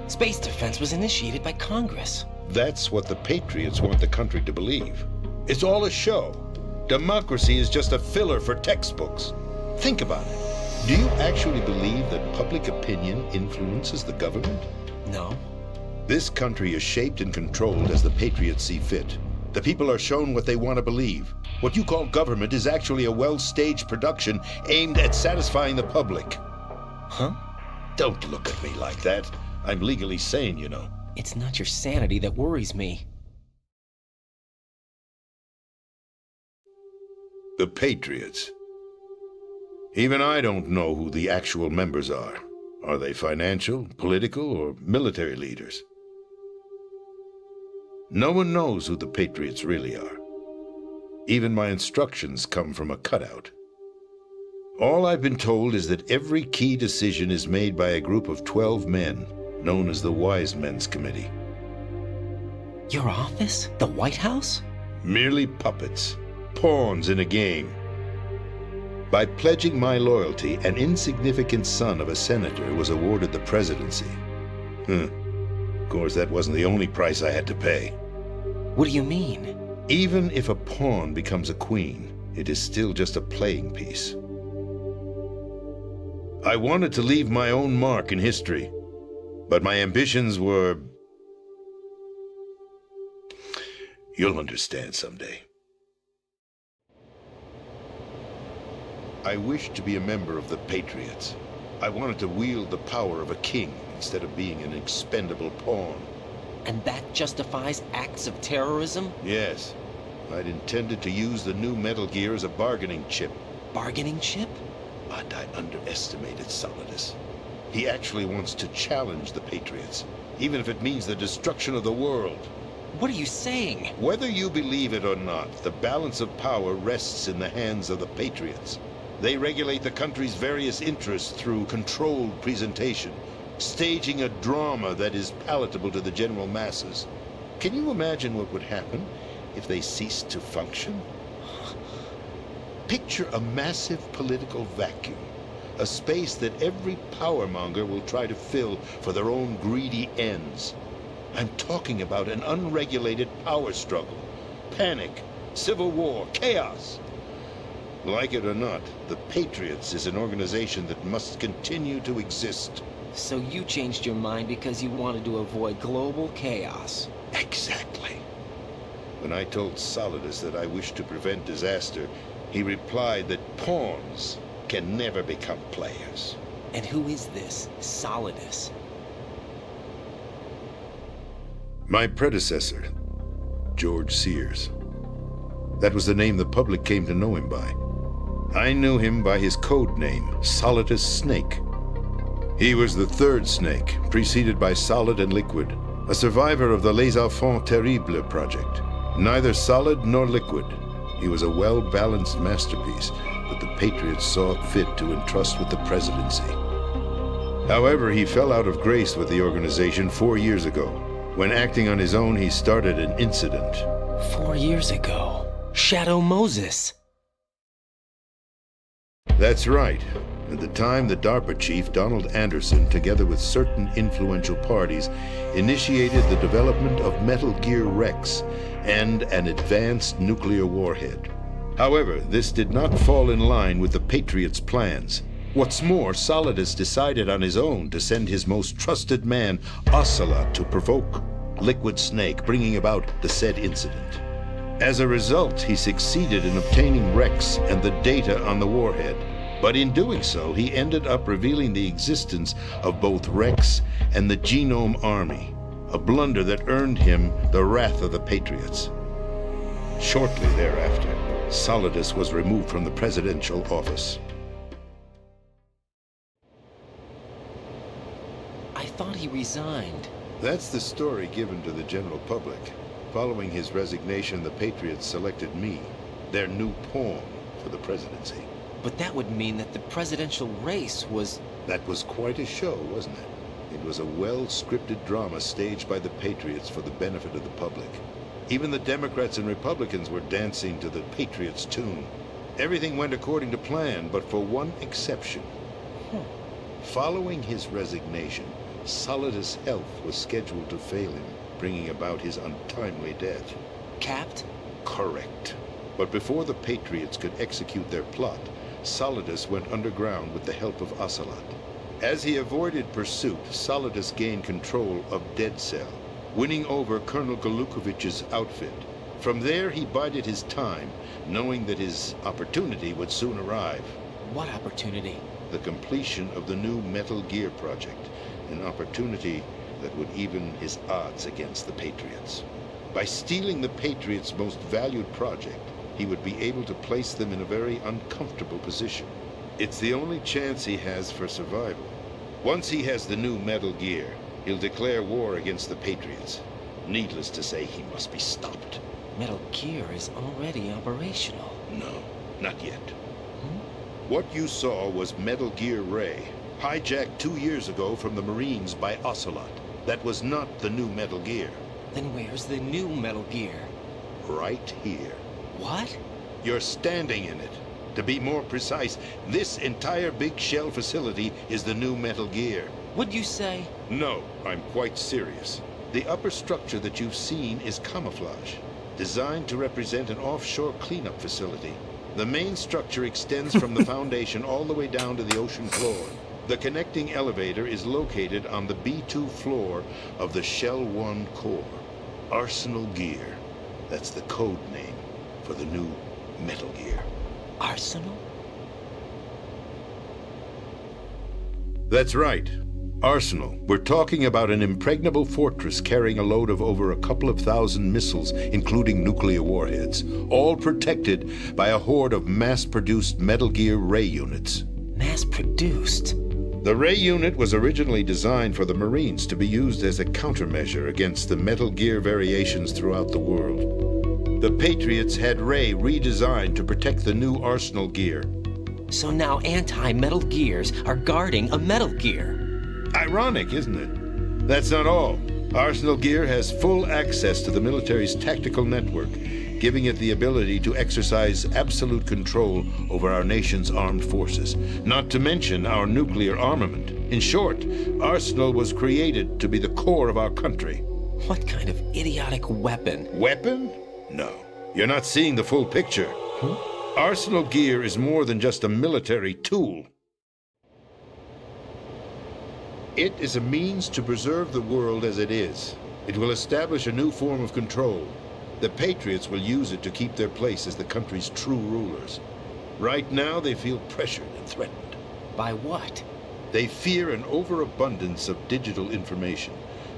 Space defense was initiated by Congress. That's what the Patriots want the country to believe. It's all a show. Democracy is just a filler for textbooks. Think about it. Do you actually believe that public opinion influences the government? No. This country is shaped and controlled as the Patriots see fit. The people are shown what they want to believe. What you call government is actually a well-staged production aimed at satisfying the public. Huh? Don't look at me like that. I'm legally sane, you know. It's not your sanity that worries me. The Patriots. Even I don't know who the actual members are. Are they financial, political, or military leaders? No one knows who the Patriots really are. Even my instructions come from a cutout. All I've been told is that every key decision is made by a group of 12 men, known as the Wise Men's Committee. Your office? The White House? Merely puppets, pawns in a game. By pledging my loyalty, an insignificant son of a senator was awarded the presidency. Of course, that wasn't the only price I had to pay. What do you mean? Even if a pawn becomes a queen, it is still just a playing piece. I wanted to leave my own mark in history, but my ambitions were... You'll understand someday. I wished to be a member of the Patriots. I wanted to wield the power of a king instead of being an expendable pawn. And that justifies acts of terrorism? Yes. I'd intended to use the new Metal Gear as a bargaining chip. Bargaining chip? But I underestimated Solidus. He actually wants to challenge the Patriots, even if it means the destruction of the world. What are you saying? Whether you believe it or not, the balance of power rests in the hands of the Patriots. They regulate the country's various interests through controlled presentation, staging a drama that is palatable to the general masses. Can you imagine what would happen if they ceased to function? Picture a massive political vacuum, a space that every powermonger will try to fill for their own greedy ends. I'm talking about an unregulated power struggle, panic, civil war, chaos. Like it or not, the Patriots is an organization that must continue to exist. So you changed your mind because you wanted to avoid global chaos. Exactly. When I told Solidus that I wished to prevent disaster, he replied that pawns can never become players. And who is this Solidus? My predecessor, George Sears. That was the name the public came to know him by. I knew him by his code name, Solidus Snake. He was the third Snake, preceded by Solid and Liquid, a survivor of the Les Enfants Terribles project. Neither solid nor liquid, he was a well-balanced masterpiece that the Patriots saw fit to entrust with the presidency. However, he fell out of grace with the organization 4 years ago. When acting on his own, he started an incident. 4 years ago? Shadow Moses! That's right. At the time, the DARPA chief, Donald Anderson, together with certain influential parties, initiated the development of Metal Gear Rex and an advanced nuclear warhead. However, this did not fall in line with the Patriots' plans. What's more, Solidus decided on his own to send his most trusted man, Ocelot, to provoke Liquid Snake, bringing about the said incident. As a result, he succeeded in obtaining Rex and the data on the warhead. But in doing so, he ended up revealing the existence of both Rex and the Genome Army, a blunder that earned him the wrath of the Patriots. Shortly thereafter, Solidus was removed from the presidential office. I thought he resigned. That's the story given to the general public. Following his resignation, the Patriots selected me, their new pawn, for the presidency. But that would mean that the presidential race was... That was quite a show, wasn't it? It was a well-scripted drama staged by the Patriots for the benefit of the public. Even the Democrats and Republicans were dancing to the Patriots' tune. Everything went according to plan, but for one exception. Following his resignation, Solidus' health was scheduled to fail him, bringing about his untimely death. Capped? Correct. But before the Patriots could execute their plot, Solidus went underground with the help of Ocelot. As he avoided pursuit, Solidus gained control of Dead Cell, winning over Colonel Golukovich's outfit. From there, he bided his time, knowing that his opportunity would soon arrive. What opportunity? The completion of the new Metal Gear project, an opportunity that would even his odds against the Patriots. By stealing the Patriots' most valued project, he would be able to place them in a very uncomfortable position. It's the only chance he has for survival. Once he has the new Metal Gear, he'll declare war against the Patriots. Needless to say, he must be stopped. Metal Gear is already operational. No, not yet. What you saw was Metal Gear Ray, hijacked 2 years ago from the Marines by Ocelot. That was not the new Metal Gear. Then where's the new Metal Gear? Right here. What? You're standing in it. To be more precise, this entire big shell facility is the new Metal Gear. What'd you say? No, I'm quite serious. The upper structure that you've seen is camouflage, designed to represent an offshore cleanup facility. The main structure extends from the foundation all the way down to the ocean floor. The connecting elevator is located on the B2 floor of the Shell 1 core. Arsenal Gear. That's the code name for the new Metal Gear. Arsenal? That's right. Arsenal. We're talking about an impregnable fortress carrying a load of over a couple of thousand missiles, including nuclear warheads, all protected by a horde of mass-produced Metal Gear Ray units. Mass-produced? The Ray unit was originally designed for the Marines to be used as a countermeasure against the Metal Gear variations throughout the world. The Patriots had Ray redesigned to protect the new Arsenal Gear. So now anti-Metal Gears are guarding a Metal Gear. Ironic, isn't it? That's not all. Arsenal Gear has full access to the military's tactical network, giving it the ability to exercise absolute control over our nation's armed forces, not to mention our nuclear armament. In short, Arsenal was created to be the core of our country. What kind of idiotic weapon? Weapon? No. You're not seeing the full picture. Arsenal Gear is more than just a military tool. It is a means to preserve the world as it is. It will establish a new form of control. The Patriots will use it to keep their place as the country's true rulers. Right now, they feel pressured and threatened. By what? They fear an overabundance of digital information.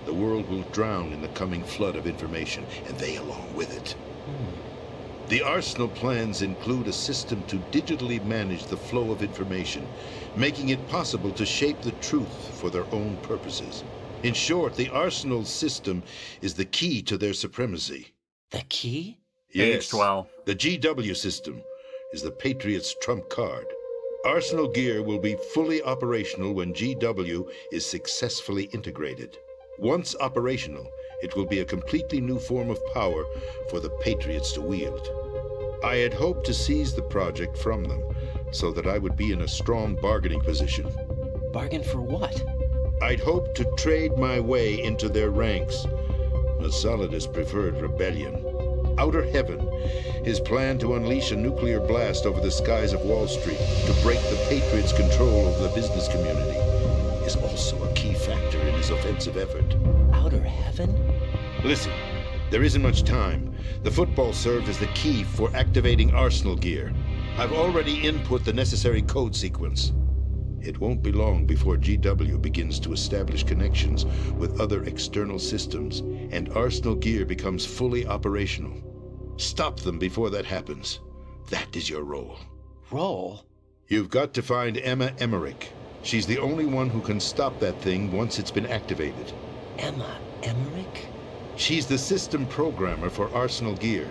The world will drown in the coming flood of information, and they along with it. The Arsenal plans include a system to digitally manage the flow of information, making it possible to shape the truth for their own purposes. In short, the Arsenal system is the key to their supremacy. The key? Yes. Aged well. The GW system is the Patriots' trump card. Arsenal Gear will be fully operational when GW is successfully integrated. Once operational, it will be a completely new form of power for the Patriots to wield. I had hoped to seize the project from them, so that I would be in a strong bargaining position. Bargain for what? I'd hoped to trade my way into their ranks, but Solidus preferred rebellion. Outer Heaven, his plan to unleash a nuclear blast over the skies of Wall Street to break the Patriots' control over the business community, is also a key factor in his offensive effort. Outer Heaven? Listen, there isn't much time. The football served as the key for activating Arsenal Gear. I've already input the necessary code sequence. It won't be long before GW begins to establish connections with other external systems, and Arsenal Gear becomes fully operational. Stop them before that happens. That is your role. Role? You've got to find Emma Emmerich. She's the only one who can stop that thing once it's been activated. Emma Emmerich? She's the system programmer for Arsenal Gear.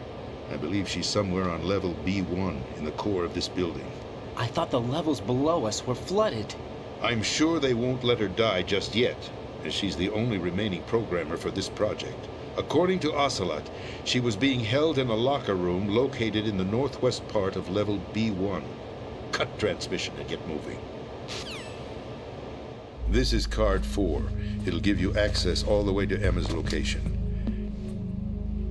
I believe she's somewhere on level B1 in the core of this building. I thought the levels below us were flooded. I'm sure they won't let her die just yet, as she's the only remaining programmer for this project. According to Ocelot, she was being held in a locker room located in the northwest part of level B1. Cut transmission and get moving. This is card 4. It'll give you access all the way to Emma's location.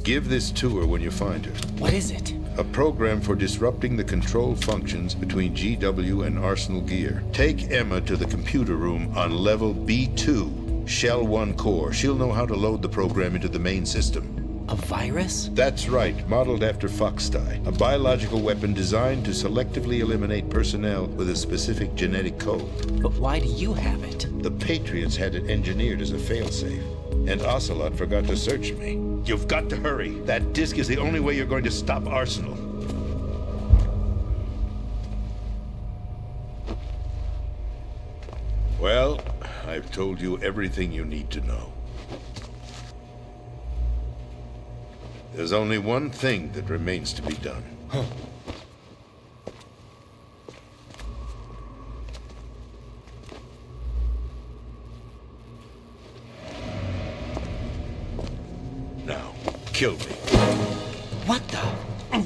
Give this to her when you find her. What is it? A program for disrupting the control functions between GW and Arsenal Gear. Take Emma to the computer room on level B2, Shell 1 core. She'll know how to load the program into the main system. A virus? That's right, modeled after Foxdie, a biological weapon designed to selectively eliminate personnel with a specific genetic code. But why do you have it? The Patriots had it engineered as a failsafe, and Ocelot forgot to search me. You've got to hurry. That disk is the only way you're going to stop Arsenal. Well, I've told you everything you need to know. There's only one thing that remains to be done. Now, kill me. What the?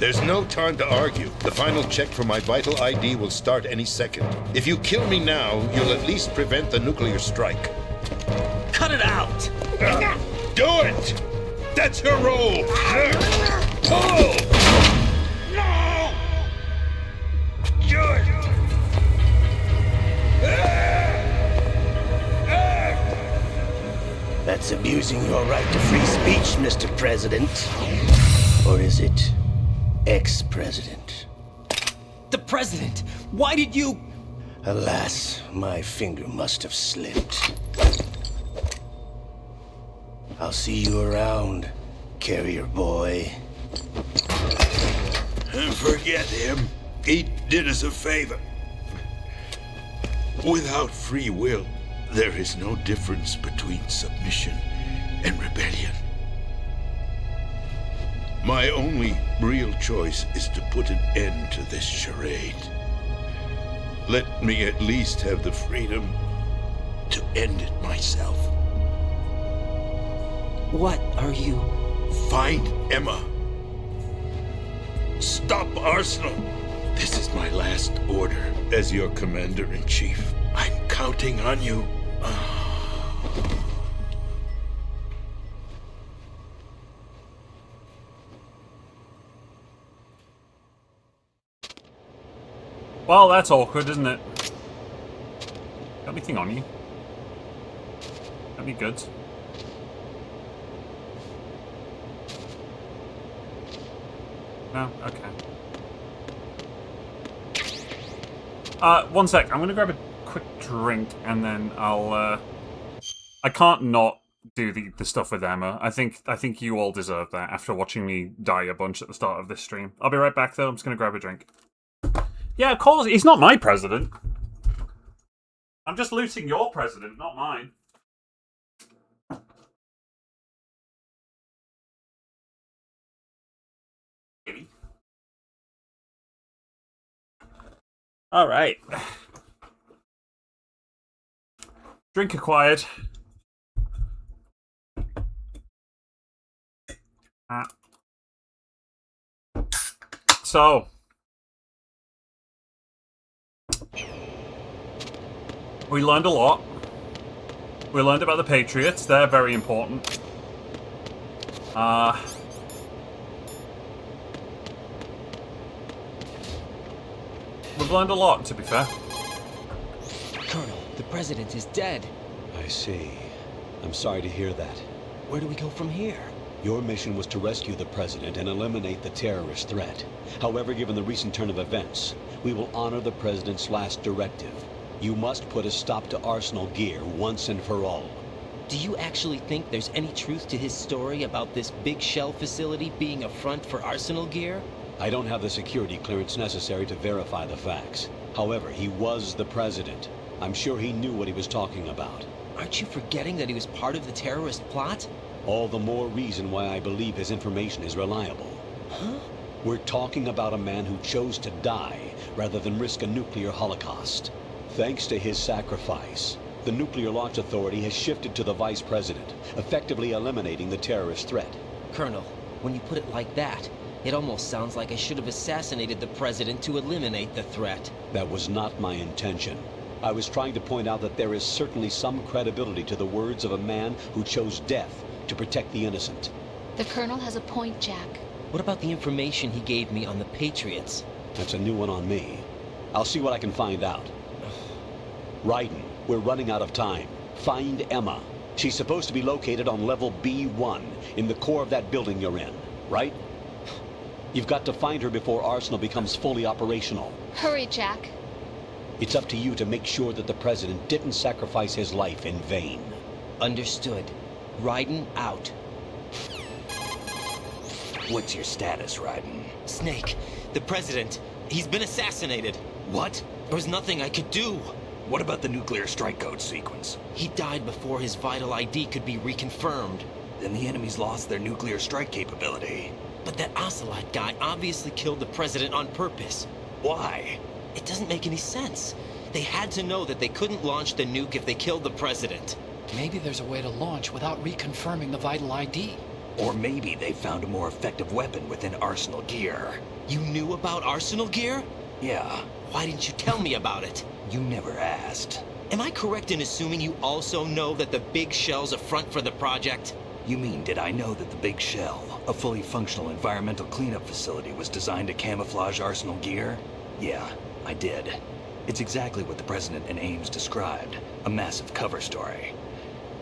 There's no time to argue. The final check for my vital ID will start any second. If you kill me now, you'll at least prevent the nuclear strike. Cut it out! Do it! That's her role! Pull! No! Good! That's abusing your right to free speech, Mr. President. Or is it ex-president? The president! Why did you... Alas, my finger must have slipped. I'll see you around, carrier boy. Forget him. He did us a favor. Without free will, there is no difference between submission and rebellion. My only real choice is to put an end to this charade. Let me at least have the freedom to end it myself. What are you... Find Emma. Stop Arsenal. This is my last order as your commander-in-chief. I'm counting on you. Well, that's awkward, isn't it? Got anything on you? Got any goods? No? Okay. One sec. I'm gonna grab a quick drink and then I'll, I can't not do the stuff with Emma. I think you all deserve that after watching me die a bunch at the start of this stream. I'll be right back though. I'm just gonna grab a drink. Yeah, of course. He's not my president. I'm just looting your president, not mine. All right. Drink acquired. So, we learned a lot. We learned about the Patriots. They're very important. We've learned a lot, to be fair. Colonel, the president is dead. I see. I'm sorry to hear that. Where do we go from here? Your mission was to rescue the president and eliminate the terrorist threat. However, given the recent turn of events, we will honor the president's last directive. You must put a stop to Arsenal Gear once and for all. Do you actually think there's any truth to his story about this big shell facility being a front for Arsenal Gear? I don't have the security clearance necessary to verify the facts. However, he was the president. I'm sure he knew what he was talking about. Aren't you forgetting that he was part of the terrorist plot? All the more reason why I believe his information is reliable. Huh? We're talking about a man who chose to die rather than risk a nuclear holocaust. Thanks to his sacrifice, the Nuclear Launch Authority has shifted to the Vice President, effectively eliminating the terrorist threat. Colonel, when you put it like that, it almost sounds like I should have assassinated the President to eliminate the threat. That was not my intention. I was trying to point out that there is certainly some credibility to the words of a man who chose death to protect the innocent. The Colonel has a point, Jack. What about the information he gave me on the Patriots? That's a new one on me. I'll see what I can find out. Raiden, we're running out of time. Find Emma. She's supposed to be located on level B1, in the core of that building you're in, right? You've got to find her before Arsenal becomes fully operational. Hurry, Jack. It's up to you to make sure that the President didn't sacrifice his life in vain. Understood. Raiden out. What's your status, Raiden? Snake, the President, he's been assassinated. What? There was nothing I could do. What about the nuclear strike code sequence? He died before his vital ID could be reconfirmed. Then the enemy's lost their nuclear strike capability. But that Ocelot guy obviously killed the President on purpose. Why? It doesn't make any sense. They had to know that they couldn't launch the nuke if they killed the President. Maybe there's a way to launch without reconfirming the vital ID. Or maybe they found a more effective weapon within Arsenal Gear. You knew about Arsenal Gear? Yeah. Why didn't you tell me about it? You never asked. Am I correct in assuming you also know that the Big Shell's a front for the project? You mean, did I know that the Big Shell, a fully functional environmental cleanup facility, was designed to camouflage Arsenal Gear? Yeah, I did. It's exactly what the President and Ames described, a massive cover story.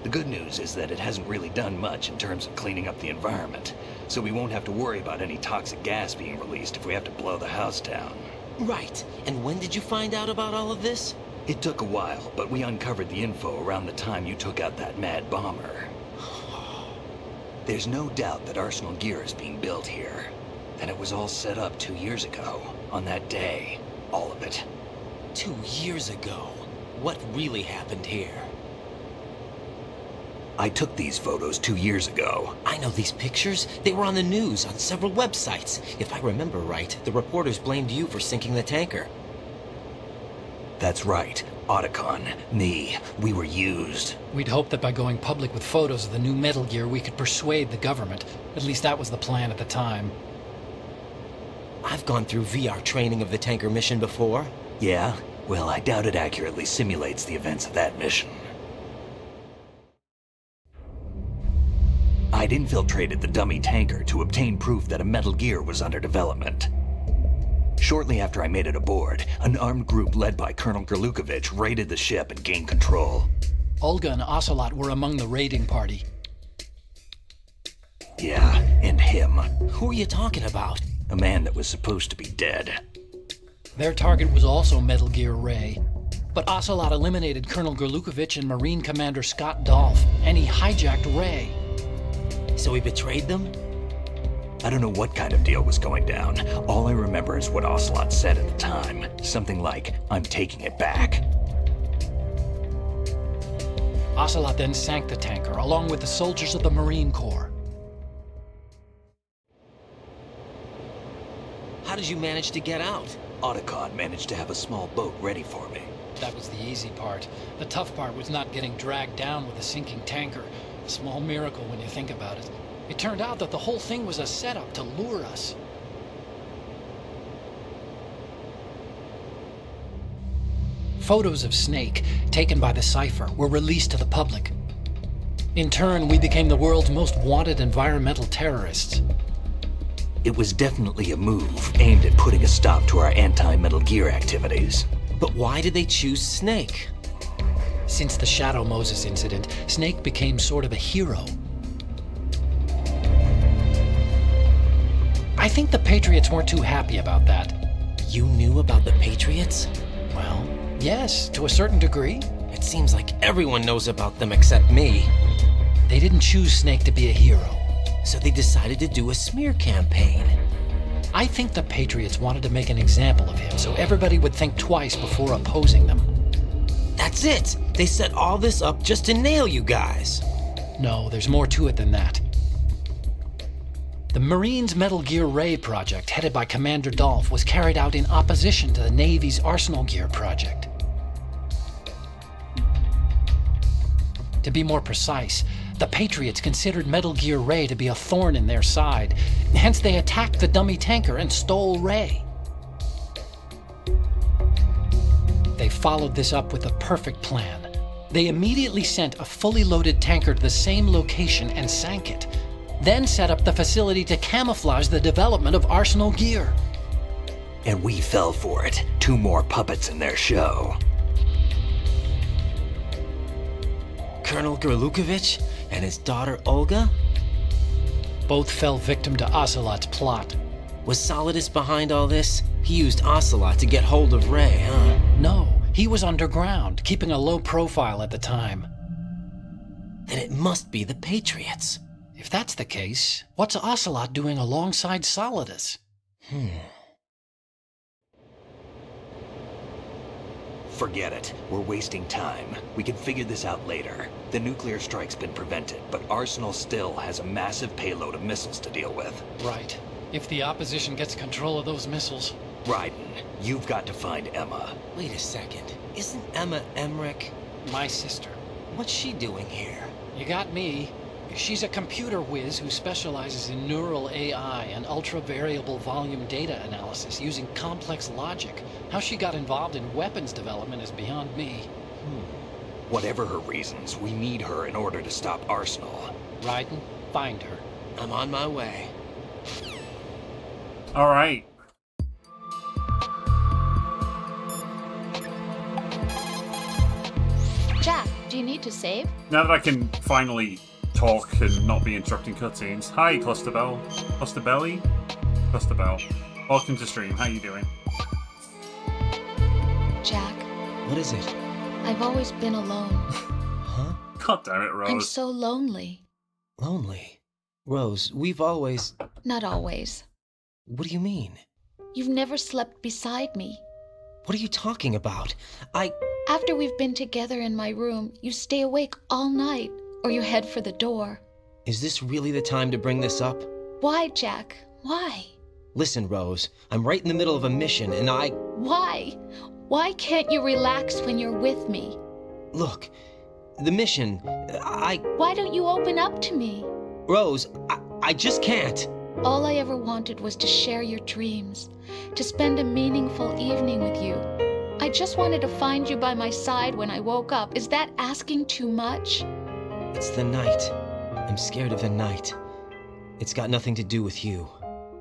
The good news is that it hasn't really done much in terms of cleaning up the environment, so we won't have to worry about any toxic gas being released if we have to blow the house down. Right. And when did you find out about all of this? It took a while, but we uncovered the info around the time you took out that mad bomber. There's no doubt that Arsenal Gear is being built here. And it was all set up 2 years ago, on that day. All of it. 2 years ago? What really happened here? I took these photos 2 years ago. I know these pictures. They were on the news, on several websites. If I remember right, the reporters blamed you for sinking the tanker. That's right. Otacon, me, we were used. We'd hoped that by going public with photos of the new Metal Gear, we could persuade the government. At least that was the plan at the time. I've gone through VR training of the tanker mission before. Yeah? Well, I doubt it accurately simulates the events of that mission. I'd infiltrated the dummy tanker to obtain proof that a Metal Gear was under development. Shortly after I made it aboard, an armed group led by Colonel Gerlukovich raided the ship and gained control. Olga and Ocelot were among the raiding party. Yeah, and him. Who are you talking about? A man that was supposed to be dead. Their target was also Metal Gear Ray. But Ocelot eliminated Colonel Gerlukovich and Marine Commander Scott Dolph, and he hijacked Ray. So he betrayed them? I don't know what kind of deal was going down. All I remember is what Ocelot said at the time. Something like, "I'm taking it back." Ocelot then sank the tanker, along with the soldiers of the Marine Corps. How did you manage to get out? Otacon managed to have a small boat ready for me. That was the easy part. The tough part was not getting dragged down with a sinking tanker. A small miracle when you think about it. It turned out that the whole thing was a setup to lure us. Photos of Snake, taken by the Cypher, were released to the public. In turn, we became the world's most wanted environmental terrorists. It was definitely a move aimed at putting a stop to our anti-Metal Gear activities. But why did they choose Snake? Since the Shadow Moses incident, Snake became sort of a hero. I think the Patriots weren't too happy about that. You knew about the Patriots? Well, yes, to a certain degree. It seems like everyone knows about them except me. They didn't choose Snake to be a hero. So they decided to do a smear campaign. I think the Patriots wanted to make an example of him so everybody would think twice before opposing them. That's it! They set all this up just to nail you guys. No, there's more to it than that. The Marines' Metal Gear Ray project, headed by Commander Dolph, was carried out in opposition to the Navy's Arsenal Gear project. To be more precise, the Patriots considered Metal Gear Ray to be a thorn in their side. Hence, they attacked the dummy tanker and stole Ray. They followed this up with a perfect plan. They immediately sent a fully loaded tanker to the same location and sank it. Then set up the facility to camouflage the development of Arsenal gear. And we fell for it. 2 more puppets in their show. Colonel Gerlukovich and his daughter Olga? Both fell victim to Ocelot's plot. Was Solidus behind all this? He used Ocelot to get hold of Ray, huh? No, he was underground, keeping a low profile at the time. Then it must be the Patriots. If that's the case, what's Ocelot doing alongside Solidus? Forget it. We're wasting time. We can figure this out later. The nuclear strike's been prevented, but Arsenal still has a massive payload of missiles to deal with. Right. If the opposition gets control of those missiles... Raiden, you've got to find Emma. Wait a second. Isn't Emma Emmerich my sister? What's she doing here? You got me. She's a computer whiz who specializes in neural AI and ultra-variable volume data analysis using complex logic. How she got involved in weapons development is beyond me. Whatever her reasons, we need her in order to stop Arsenal. Raiden, find her. I'm on my way. All right. Jack, do you need to save? Now that I can finally talk and not be interrupting cutscenes. Hi, Clusterbell. Clusterbelly? Clusterbell. Welcome to stream. How you doing? Jack. What is it? I've always been alone. Huh? God damn it, Rose. I'm so lonely. Lonely? Rose, we've always... Not always. What do you mean? You've never slept beside me. What are you talking about? After we've been together in my room, you stay awake all night, or you head for the door. Is this really the time to bring this up? Why, Jack? Why? Listen, Rose, I'm right in the middle of a mission, and Why? Why can't you relax when you're with me? Look, the mission, Why don't you open up to me? Rose, I just can't. All I ever wanted was to share your dreams, to spend a meaningful evening with you. I just wanted to find you by my side when I woke up. Is that asking too much? It's the night. I'm scared of the night. It's got nothing to do with you.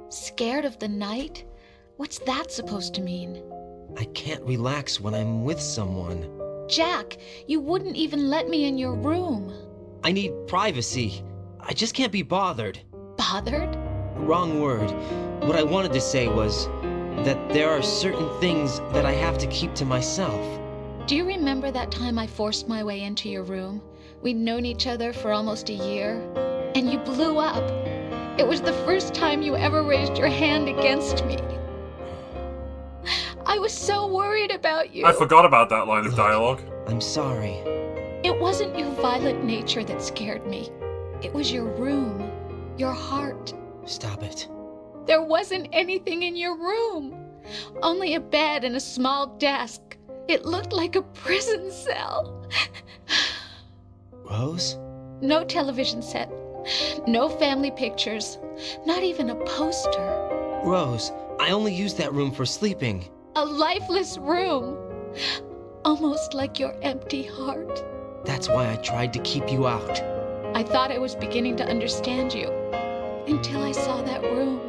Scared of the night? What's that supposed to mean? I can't relax when I'm with someone. Jack, you wouldn't even let me in your room. I need privacy. I just can't be bothered. Bothered? Wrong word. What I wanted to say was that there are certain things that I have to keep to myself. Do you remember that time I forced my way into your room? We'd known each other for almost a year, and you blew up. It was the first time you ever raised your hand against me. I was so worried about you. I forgot about that line of dialogue. I'm sorry. It wasn't your violent nature that scared me. It was your room, your heart. Stop it. There wasn't anything in your room. Only a bed and a small desk. It looked like a prison cell. Rose? No television set. No family pictures. Not even a poster. Rose, I only use that room for sleeping. A lifeless room. Almost like your empty heart. That's why I tried to keep you out. I thought I was beginning to understand you. Until I saw that room.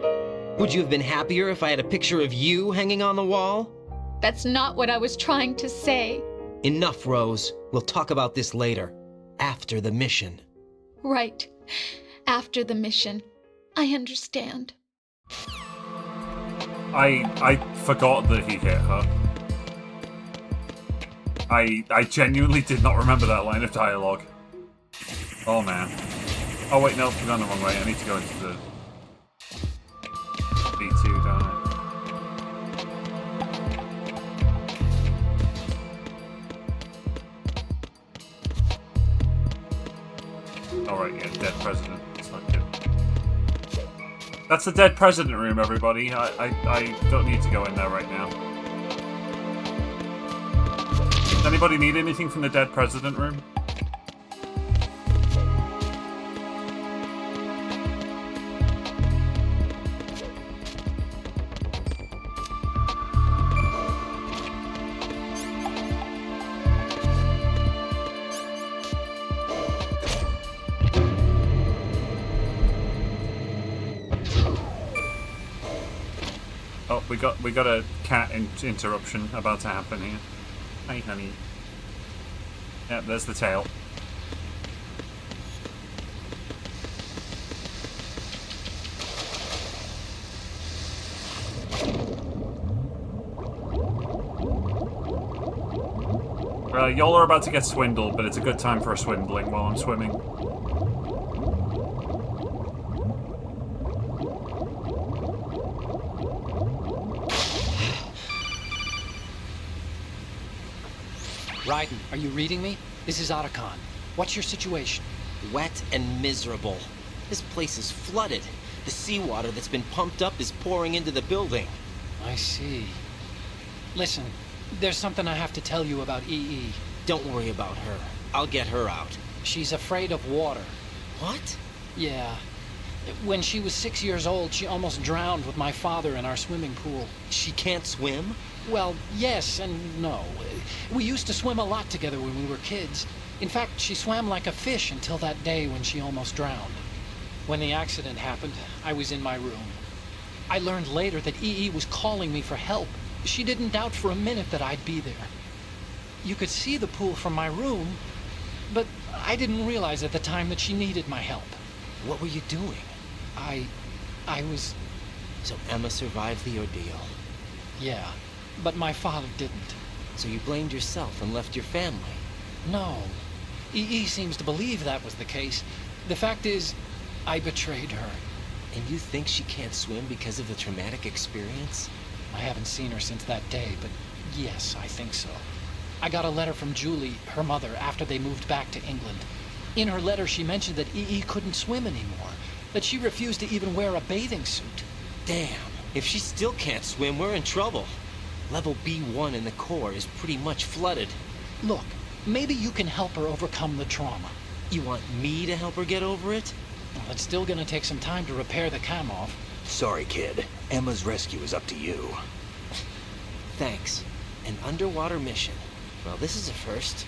Would you have been happier if I had a picture of you hanging on the wall? That's not what I was trying to say. Enough, Rose. We'll talk about this later. After the mission. Right. After the mission. I understand. I forgot that he hit her. I genuinely did not remember that line of dialogue. Oh man. Oh wait, no, I'm going the wrong way. I need to go into the B2, don't I? Alright, yeah, dead president. That's not good. That's the dead president room, everybody. I don't need to go in there right now. Does anybody need anything from the dead president room? Oh, we got a cat interruption about to happen here. Hey, honey. Yeah, there's the tail. Y'all are about to get swindled, but it's a good time for a swindling while I'm swimming. Raiden, are you reading me? This is Otacon. What's your situation? Wet and miserable. This place is flooded. The seawater that's been pumped up is pouring into the building. I see. Listen, there's something I have to tell you about EE. Don't worry about her. I'll get her out. She's afraid of water. What? Yeah. When she was 6 years old, she almost drowned with my father in our swimming pool. She can't swim? Well, yes and no. We used to swim a lot together when we were kids. In fact, she swam like a fish until that day when she almost drowned. When the accident happened, I was in my room. I learned later that EE was calling me for help. She didn't doubt for a minute that I'd be there. You could see the pool from my room, but I didn't realize at the time that she needed my help. What were you doing? I was... So Emma survived the ordeal? Yeah, but my father didn't. So you blamed yourself and left your family? No. EE seems to believe that was the case. The fact is, I betrayed her. And you think she can't swim because of the traumatic experience? I haven't seen her since that day, but yes, I think so. I got a letter from Julie, her mother, after they moved back to England. In her letter, she mentioned that EE couldn't swim anymore, that she refused to even wear a bathing suit. Damn, if she still can't swim, we're in trouble. Level B1 in the core is pretty much flooded. Look, maybe you can help her overcome the trauma. You want me to help her get over it? Well, it's still gonna take some time to repair the Kamov. Sorry, kid. Emma's rescue is up to you. Thanks. An underwater mission. Well, this is a first.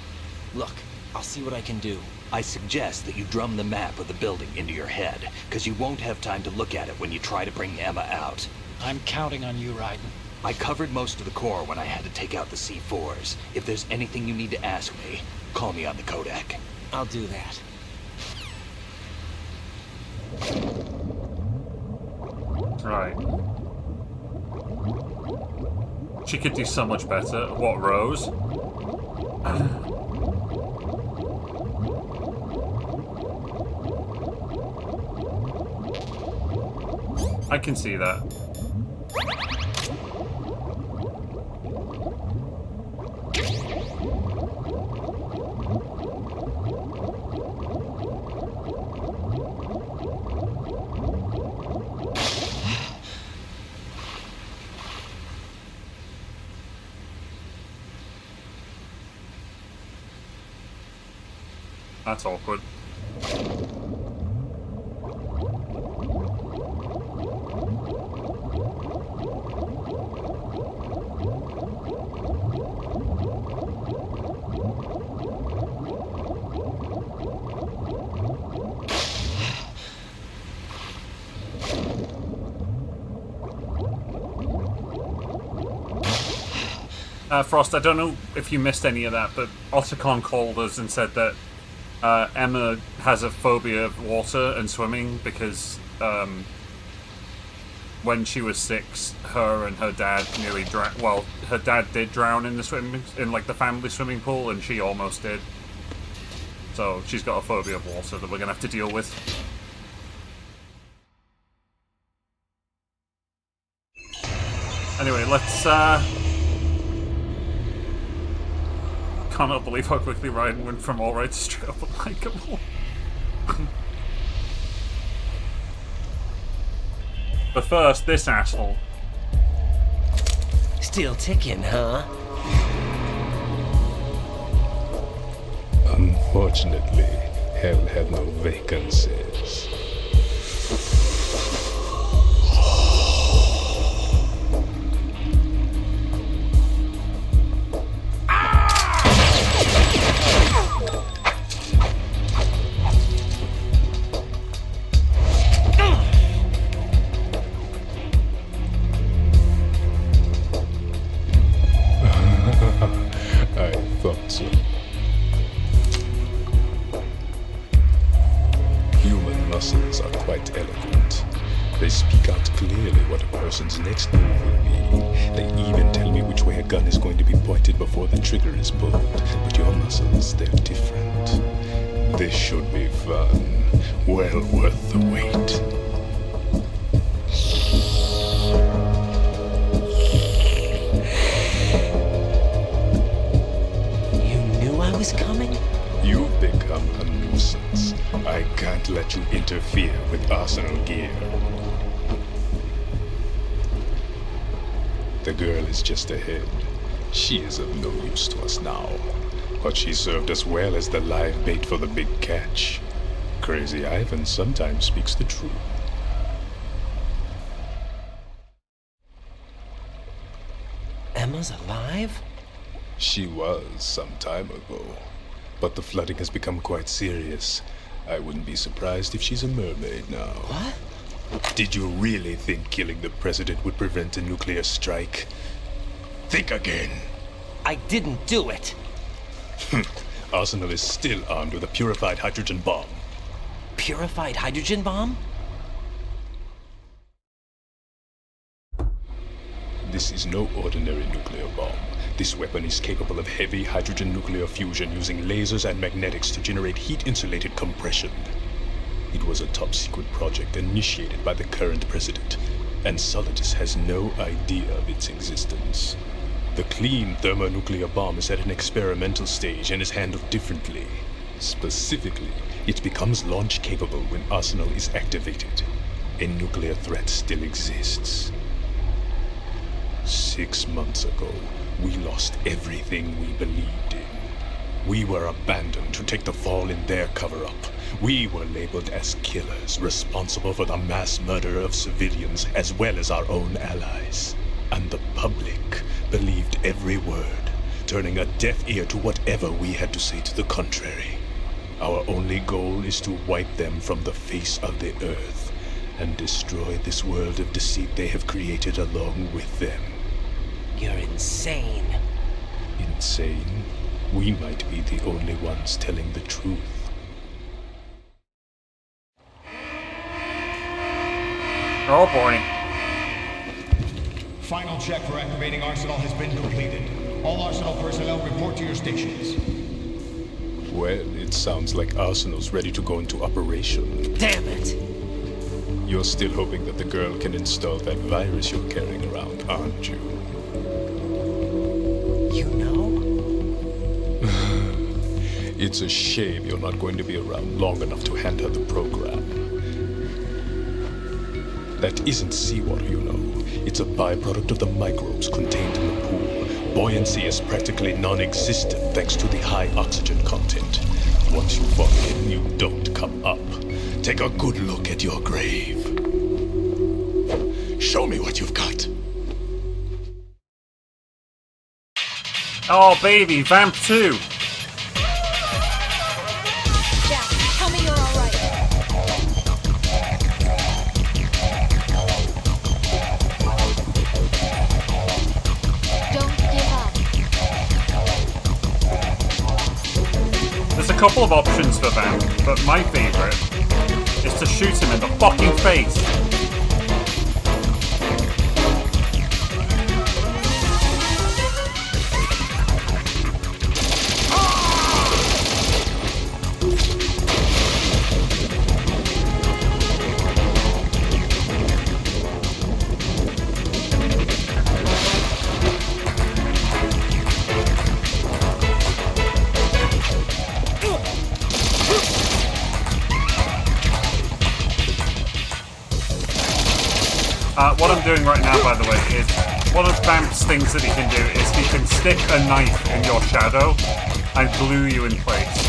Look, I'll see what I can do. I suggest that you drum the map of the building into your head, because you won't have time to look at it when you try to bring Emma out. I'm counting on you, Raiden. I covered most of the core when I had to take out the C4s. If there's anything you need to ask me, call me on the Kodak. I'll do that. Right. She could do so much better. What, Rose? I can see that. That's awkward. Frost, I don't know if you missed any of that, but Otacon called us and said that Emma has a phobia of water and swimming because when she was 6, her and her dad nearly drowned. Well, her dad did drown in the family swimming pool, and she almost did. So she's got a phobia of water that we're gonna have to deal with. Anyway, let's cannot believe how quickly Raiden went from alright to straight up unlikable. But first, this asshole. Still ticking, huh? Unfortunately, hell had no vacancies. person's next move will be. They even tell me which way a gun is going to be pointed before the trigger is pulled. But your muscles, they're different. This should be fun. Well worth the wait. You knew I was coming? You've become a nuisance. I can't let you interfere with Arsenal gear. The girl is just ahead. She is of no use to us now. But she served us well as the live bait for the big catch. Crazy Ivan sometimes speaks the truth. Emma's alive? She was some time ago. But the flooding has become quite serious. I wouldn't be surprised if she's a mermaid now. What? Did you really think killing the president would prevent a nuclear strike? Think again. I didn't do it. Arsenal is still armed with a purified hydrogen bomb. Purified hydrogen bomb? This is no ordinary nuclear bomb. This weapon is capable of heavy hydrogen nuclear fusion using lasers and magnetics to generate heat-insulated compression. It was a top-secret project initiated by the current president, and Solidus has no idea of its existence. The clean thermonuclear bomb is at an experimental stage and is handled differently. Specifically, it becomes launch-capable when Arsenal is activated. A nuclear threat still exists. 6 months ago, we lost everything we believed in. We were abandoned to take the fall in their cover-up. We were labeled as killers, responsible for the mass murder of civilians as well as our own allies. And the public believed every word, turning a deaf ear to whatever we had to say to the contrary. Our only goal is to wipe them from the face of the earth and destroy this world of deceit they have created along with them. You're insane. Insane? We might be the only ones telling the truth. Oh boy. Final check for activating Arsenal has been completed. All Arsenal personnel report to your stations. Well, it sounds like Arsenal's ready to go into operation. Damn it! You're still hoping that the girl can install that virus you're carrying around, aren't you? You know? It's a shame you're not going to be around long enough to hand her the program. That isn't seawater, you know. It's a byproduct of the microbes contained in the pool. Buoyancy is practically non-existent thanks to the high oxygen content. Once you fall in, you don't come up. Take a good look at your grave. Show me what you've got. Oh, baby, Vamp 2. Jack, tell me you're all right. Don't give up. There's a couple of options for Vamp, but my favorite is to shoot him in the fucking face. What I'm doing right now, by the way, is one of Vamp's things that he can do is he can stick a knife in your shadow and glue you in place.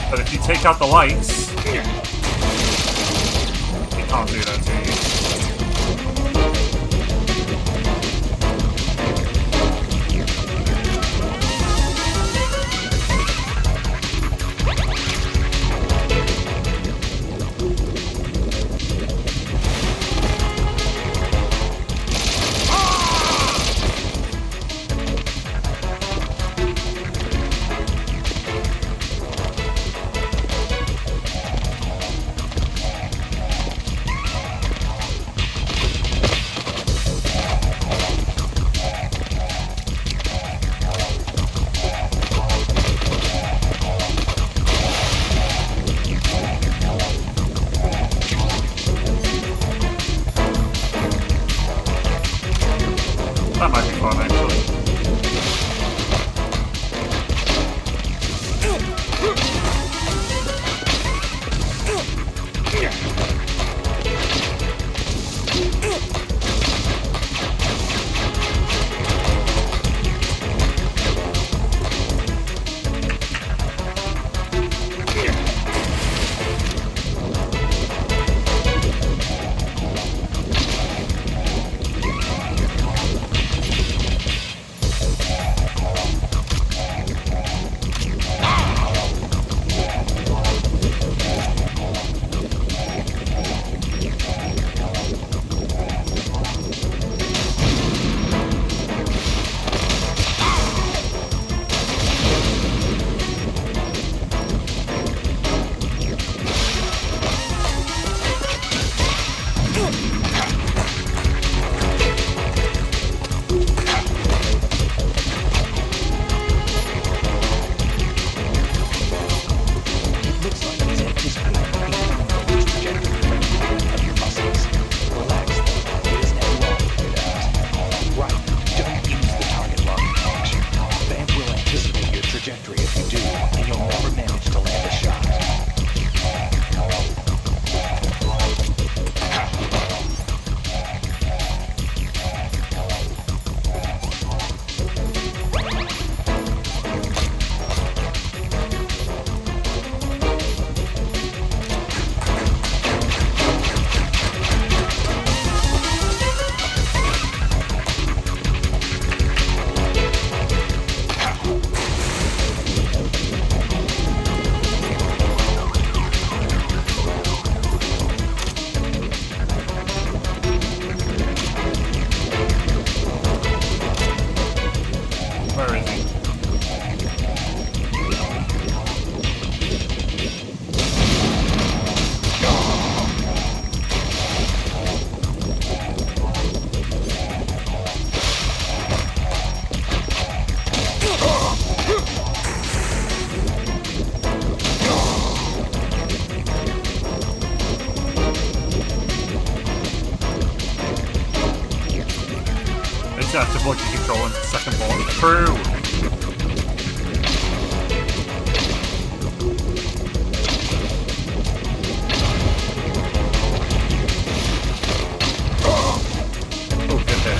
But if you take out the lights, he can't do that to you. That might be fun, actually. Adaptive logic control and second ball. True! Oh, good there.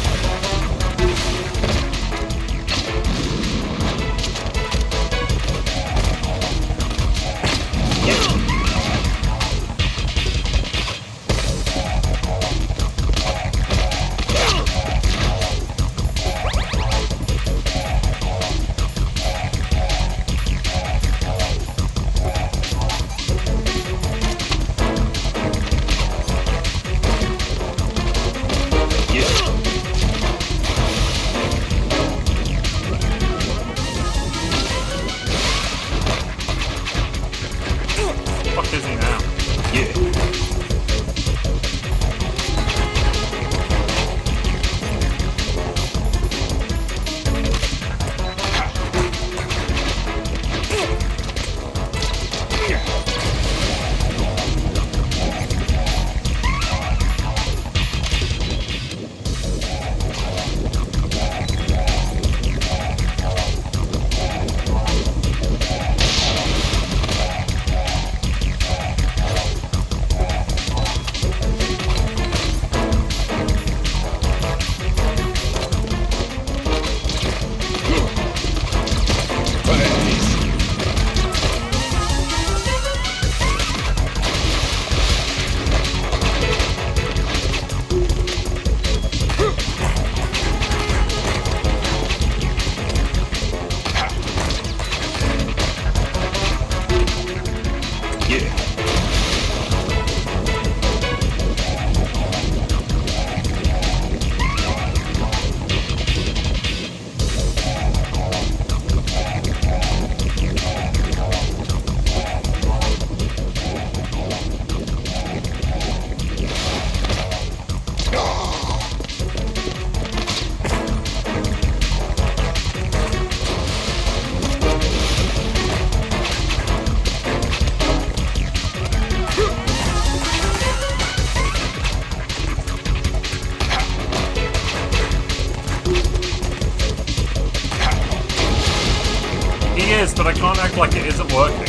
is, but I can't act like it isn't working.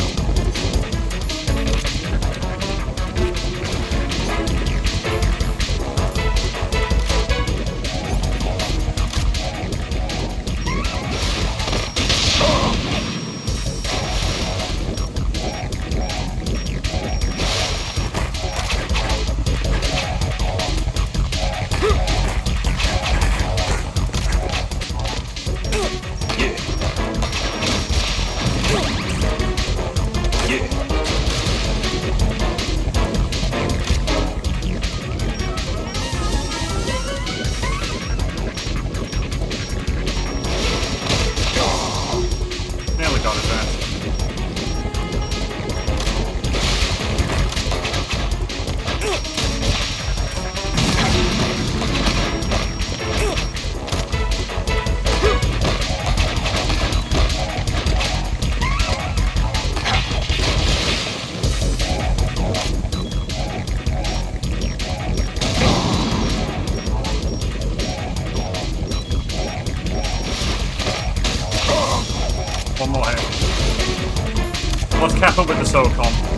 One more hit. What's Kappa with the SOCOM?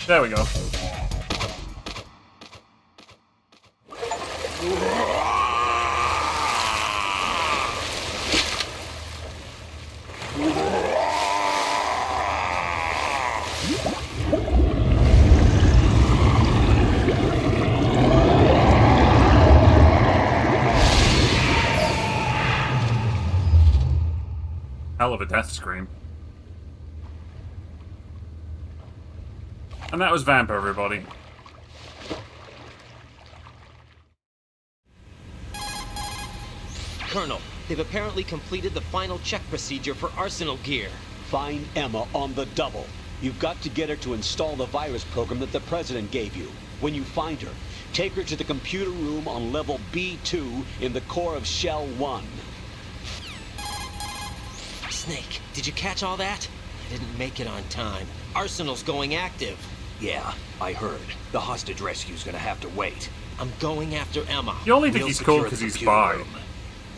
There we go. Hell of a death scream. And that was Vamp, everybody. Colonel, they've apparently completed the final check procedure for arsenal gear. Find Emma on the double. You've got to get her to install the virus program that the President gave you. When you find her, take her to the computer room on level B2 in the core of Shell 1. Snake, did you catch all that? I didn't make it on time. Arsenal's going active. Yeah, I heard. The hostage rescue's gonna have to wait. I'm going after Emma. You only think he's cool because he's bi.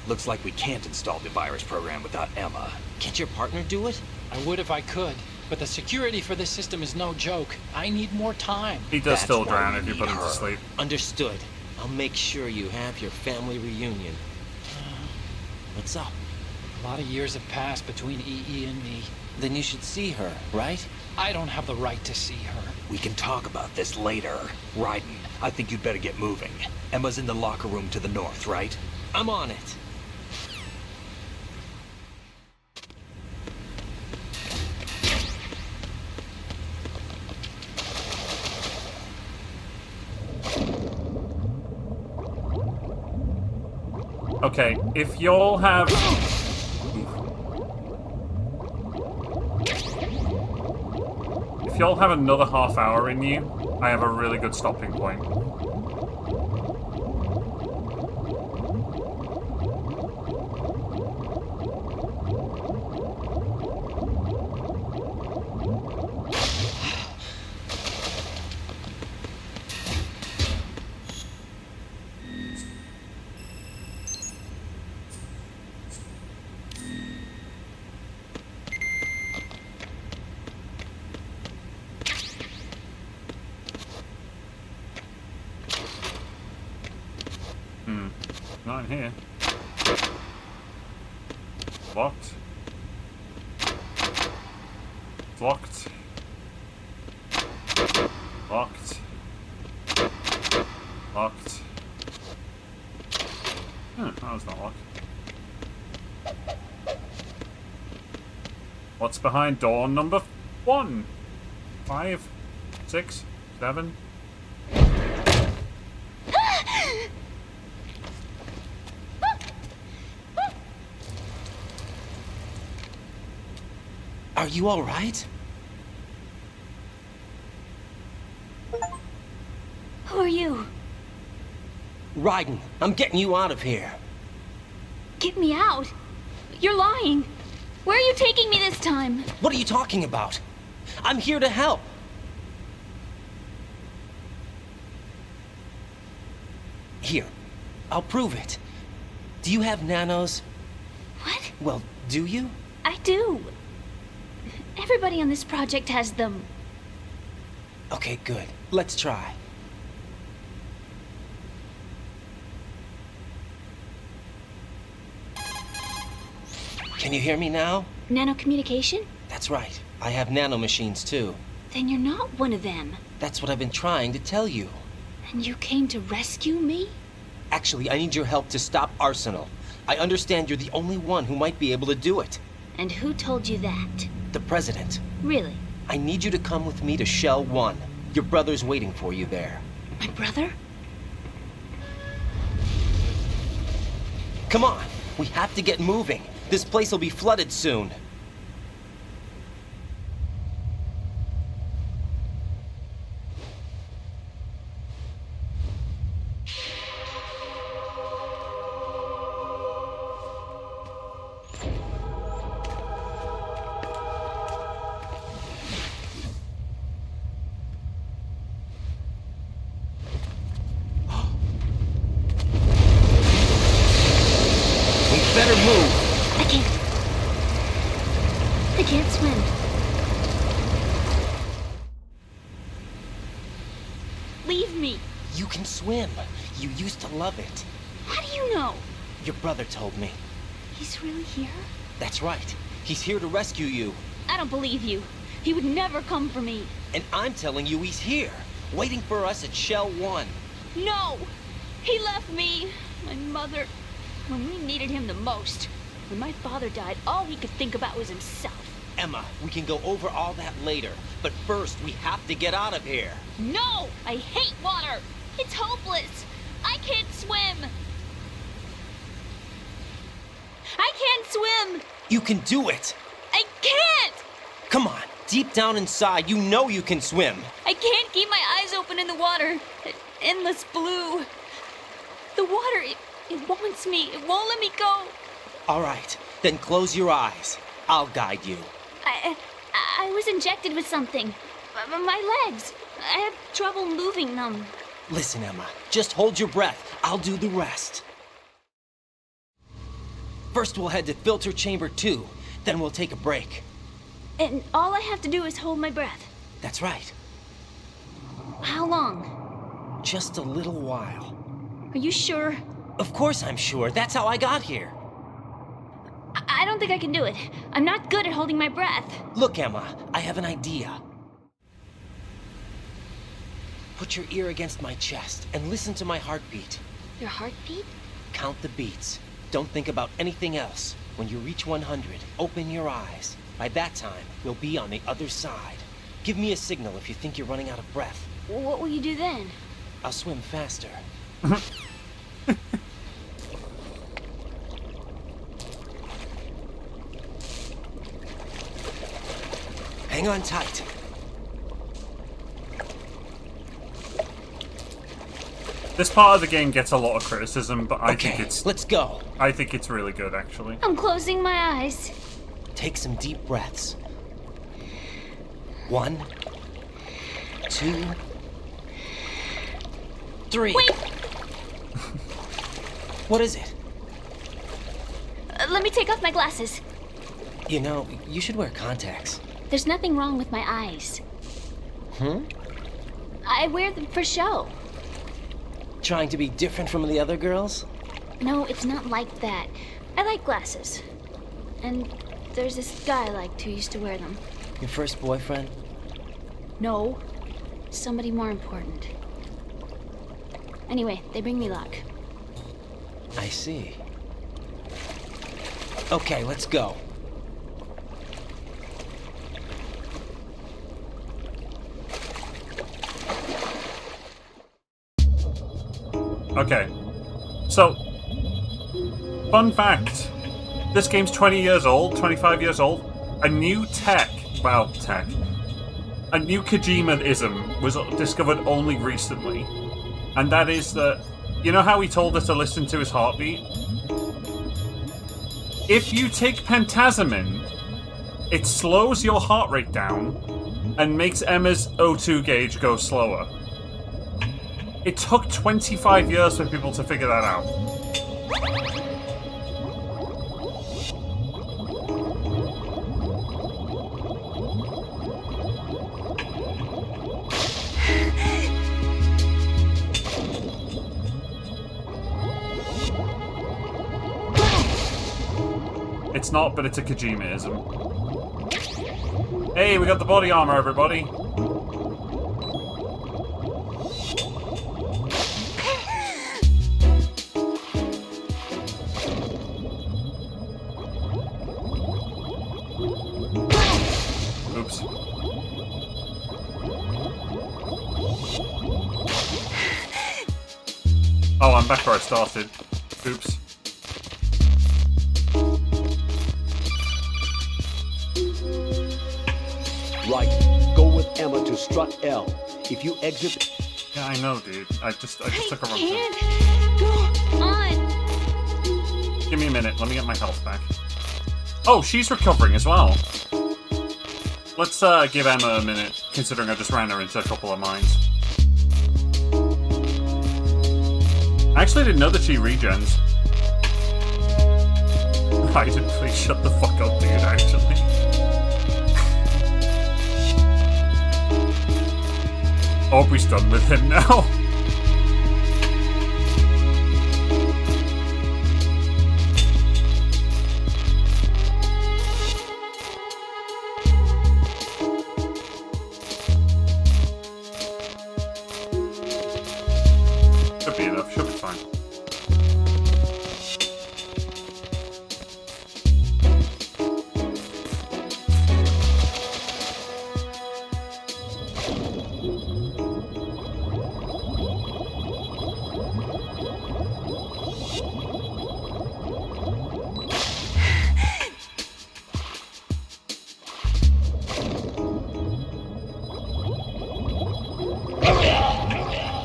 Looks like we can't install the virus program without Emma. Can't your partner do it? I would if I could, but the security for this system is no joke. I need more time. He does still drown if you put him to sleep. Understood. I'll make sure you have your family reunion. What's up? A lot of years have passed between EE and me. Then you should see her, right? I don't have the right to see her. We can talk about this later. Raiden, I think you'd better get moving. Emma's in the locker room to the north, right? I'm on it. Okay, if y'all have... If y'all have another half hour in you, I have a really good stopping point. Not in here. Locked. Locked. Locked. Locked. That was not locked. What's behind door number 1? 5? 6? 7? Are you all right? Who are you? Raiden, I'm getting you out of here. Get me out. You're lying. Where are you taking me this time? What are you talking about? I'm here to help. Here, I'll prove it. Do you have nanos? What? Well, do you? I do. Everybody on this project has them. Okay, good. Let's try. Can you hear me now? Nanocommunication? That's right. I have nanomachines too. Then you're not one of them. That's what I've been trying to tell you. And you came to rescue me? Actually, I need your help to stop Arsenal. I understand you're the only one who might be able to do it. And who told you that? The President. Really? I need you to come with me to Shell 1. Your brother's waiting for you there. My brother? Come on! We have to get moving. This place will be flooded soon. Better move. I can't swim. Leave me. You can swim. You used to love it. How do you know? Your brother told me. He's really here? That's right. He's here to rescue you. I don't believe you. He would never come for me. And I'm telling you he's here, waiting for us at Shell 1. No! He left me. My mother. When we needed him the most. When my father died, all he could think about was himself. Emma, we can go over all that later. But first, we have to get out of here. No! I hate water! It's hopeless! I can't swim! I can't swim! You can do it! I can't! Come on, deep down inside, you know you can swim. I can't keep my eyes open in the water. Endless blue. The water, it wants me. It won't let me go. All right, then close your eyes. I'll guide you. I was injected with something. My legs. I have trouble moving them. Listen, Emma, just hold your breath. I'll do the rest. First, we'll head to filter chamber 2. Then we'll take a break. And all I have to do is hold my breath. That's right. How long? Just a little while. Are you sure? Of course I'm sure. That's how I got here. I don't think I can do it. I'm not good at holding my breath. Look, Emma, I have an idea. Put your ear against my chest and listen to my heartbeat. Your heartbeat? Count the beats. Don't think about anything else. When you reach 100, open your eyes. By that time, we'll be on the other side. Give me a signal if you think you're running out of breath. What will you do then? I'll swim faster. Hang on tight. This part of the game gets a lot of criticism, but I think it's... let's go. I think it's really good, actually. I'm closing my eyes. Take some deep breaths. 1, 2, 3. Wait! What is it? Let me take off my glasses. You know, you should wear contacts. There's nothing wrong with my eyes. I wear them for show. Trying to be different from the other girls? No, it's not like that. I like glasses. And there's this guy I liked who used to wear them. Your first boyfriend? No. Somebody more important. Anyway, they bring me luck. I see. Okay, let's go. Okay. So, fun fact. This game's 20 years old, 25 years old. A new a new Kojima-ism was discovered only recently. And that is that, you know how he told us to listen to his heartbeat? If you take Pentazamin, it slows your heart rate down and makes Emma's O2 gauge go slower. It took 25 years for people to figure that out. It's not, but it's a Kojima-ism. Hey, we got the body armor, everybody. Oops. Oh, I'm back where I started. Oops. Right. Go with Emma to strut L. If you exit... Yeah, I know, dude. I just took a wrong Can't turn. go on. Give me a minute. Let me get my health back. Oh, she's recovering as well. Let's give Emma a minute, considering I just ran her into a couple of mines. I actually didn't know that she regens. Raiden, please shut the fuck up, dude, actually. Aubrey's done with him now. Should be enough, should be fine.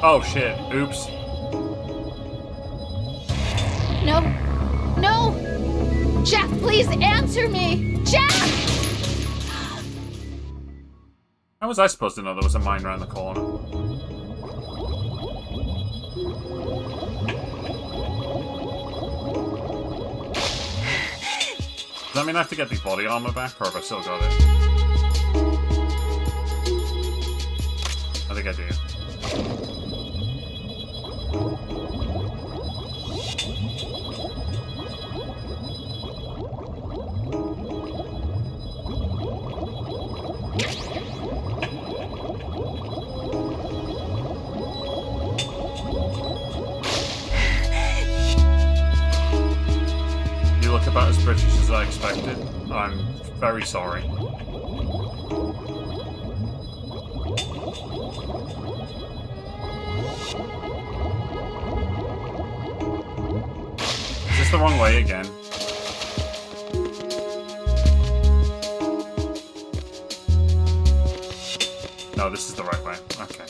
Oh shit, oops. No. No! Jack, please answer me! Jack! How was I supposed to know there was a mine around the corner? Does that mean I have to get the body armor back, or have I still got it? I think I do. You look about as British as I expected. I'm very sorry. Is this the wrong way again? No, this is the right way. Okay.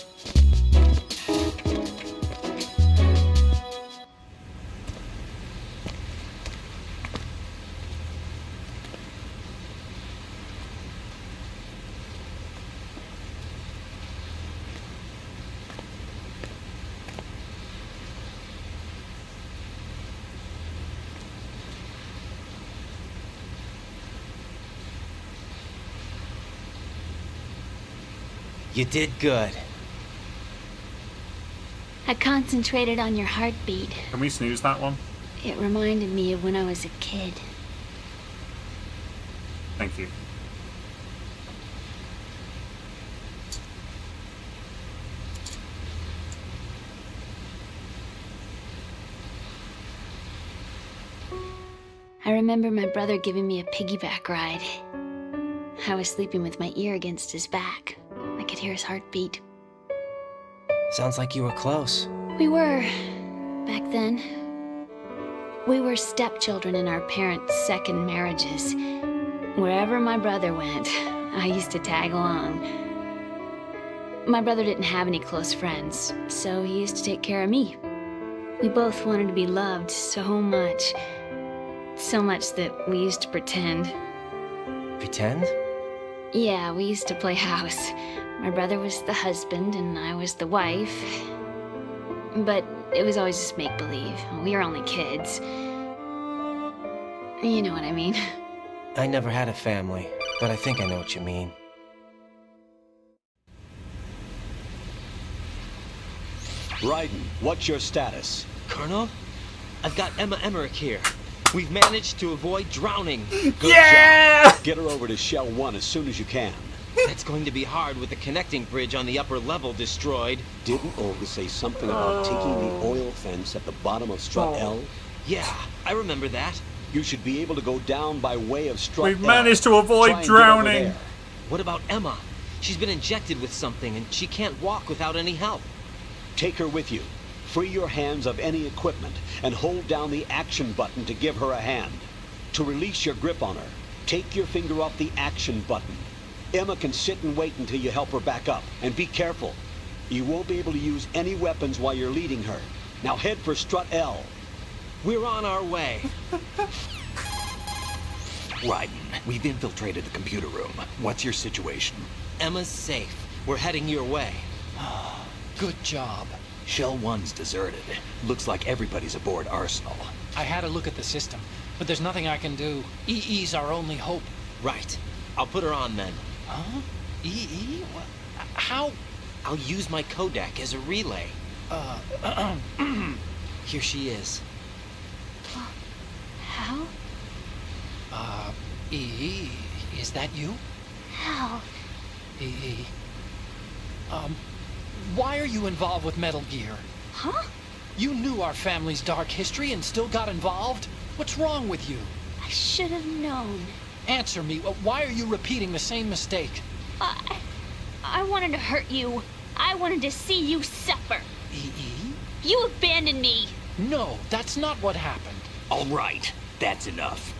You did good. I concentrated on your heartbeat. Can we snooze that one? It reminded me of when I was a kid. Thank you. I remember my brother giving me a piggyback ride. I was sleeping with my ear against his back. I could hear his heartbeat. Sounds like you were close. We were, back then. We were stepchildren in our parents' second marriages. Wherever my brother went, I used to tag along. My brother didn't have any close friends, so he used to take care of me. We both wanted to be loved so much. So much that we used to pretend. Pretend? Yeah, we used to play house. My brother was the husband and I was the wife. But it was always just make-believe. We were only kids. You know what I mean. I never had a family, but I think I know what you mean. Raiden, what's your status? Colonel, I've got Emma Emmerich here. We've managed to avoid drowning. Good job. Get her over to Shell 1 as soon as you can. That's going to be hard with the connecting bridge on the upper level destroyed. Didn't Olga say something about taking the oil fence at the bottom of Strut L? Yeah, I remember that. You should be able to go down by way of Strut We've L. managed to avoid drowning. What about Emma? She's been injected with something and she can't walk without any help. Take her with you. Free your hands of any equipment and hold down the action button to give her a hand. To release your grip on her, take your finger off the action button. Emma can sit and wait until you help her back up. And be careful. You won't be able to use any weapons while you're leading her. Now head for Strut L. We're on our way. Raiden, we've infiltrated the computer room. What's your situation? Emma's safe. We're heading your way. Good job. Shell 1's deserted. Looks like everybody's aboard Arsenal. I had a look at the system, but there's nothing I can do. EE's our only hope. Right. I'll put her on then. Huh? EE? What? How? I'll use my Kodak as a relay. Here she is. How? EE, is that you? How? EE. Why are you involved with Metal Gear? Huh? You knew our family's dark history and still got involved? What's wrong with you? I should have known. Answer me. Why are you repeating the same mistake? I wanted to hurt you. I wanted to see you suffer. EE? You abandoned me. No, that's not what happened. All right, that's enough.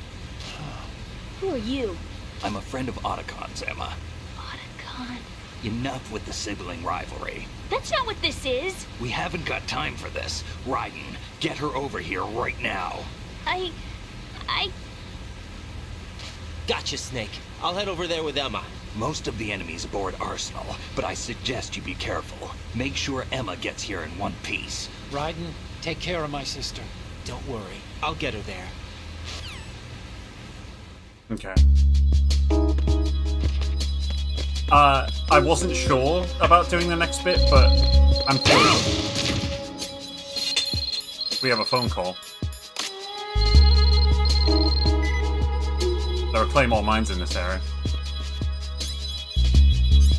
Who are you? I'm a friend of Otacon's, Emma. Otacon? Enough with the sibling rivalry. That's not what this is. We haven't got time for this. Raiden, get her over here right now. I... Gotcha, Snake. I'll head over there with Emma. Most of the enemy's aboard Arsenal, but I suggest you be careful. Make sure Emma gets here in one piece. Raiden, take care of my sister. Don't worry. I'll get her there. Okay. I wasn't sure about doing the next bit, but I'm thinking. We have a phone call. There are Claymore mines in this area.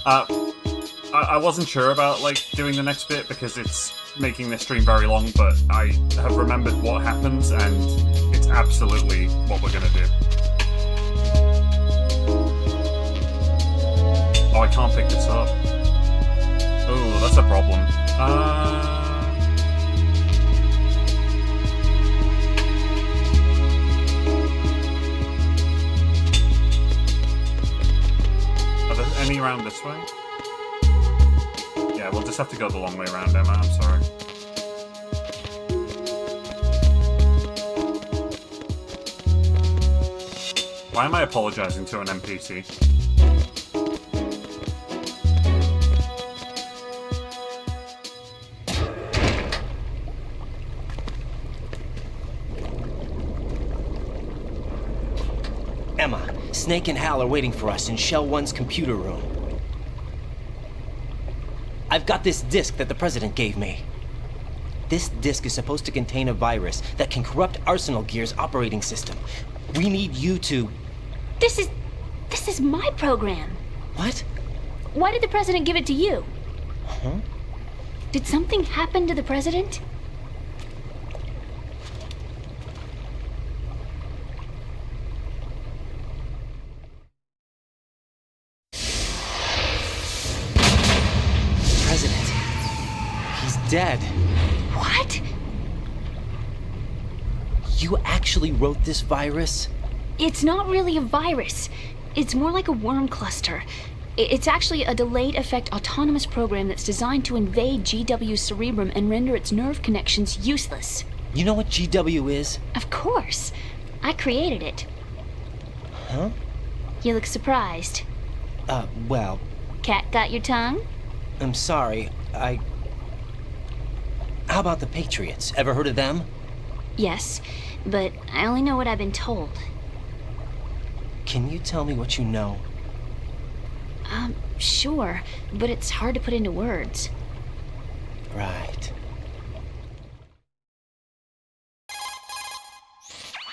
I wasn't sure about, like, doing the next bit because it's making this stream very long, but I have remembered what happens, and it's absolutely what we're gonna do. Oh, I can't pick this up. Oh, that's a problem. Are there any around this way? Yeah, we'll just have to go the long way around, Emma. I'm sorry. Why am I apologizing to an NPC? Emma, Snake and Hal are waiting for us in Shell 1's computer room. I've got this disk that the President gave me. This disk is supposed to contain a virus that can corrupt Arsenal Gear's operating system. We need you to... This is my program. What? Why did the President give it to you? Huh? Did something happen to the President? Dead. What? You actually wrote this virus? It's not really a virus. It's more like a worm cluster. It's actually a delayed effect autonomous program that's designed to invade GW's cerebrum and render its nerve connections useless. You know what GW is? Of course. I created it. Huh? You look surprised. Well... Cat got your tongue? I'm sorry, How about the Patriots? Ever heard of them? Yes, but I only know what I've been told. Can you tell me what you know? Sure, but it's hard to put into words. Right.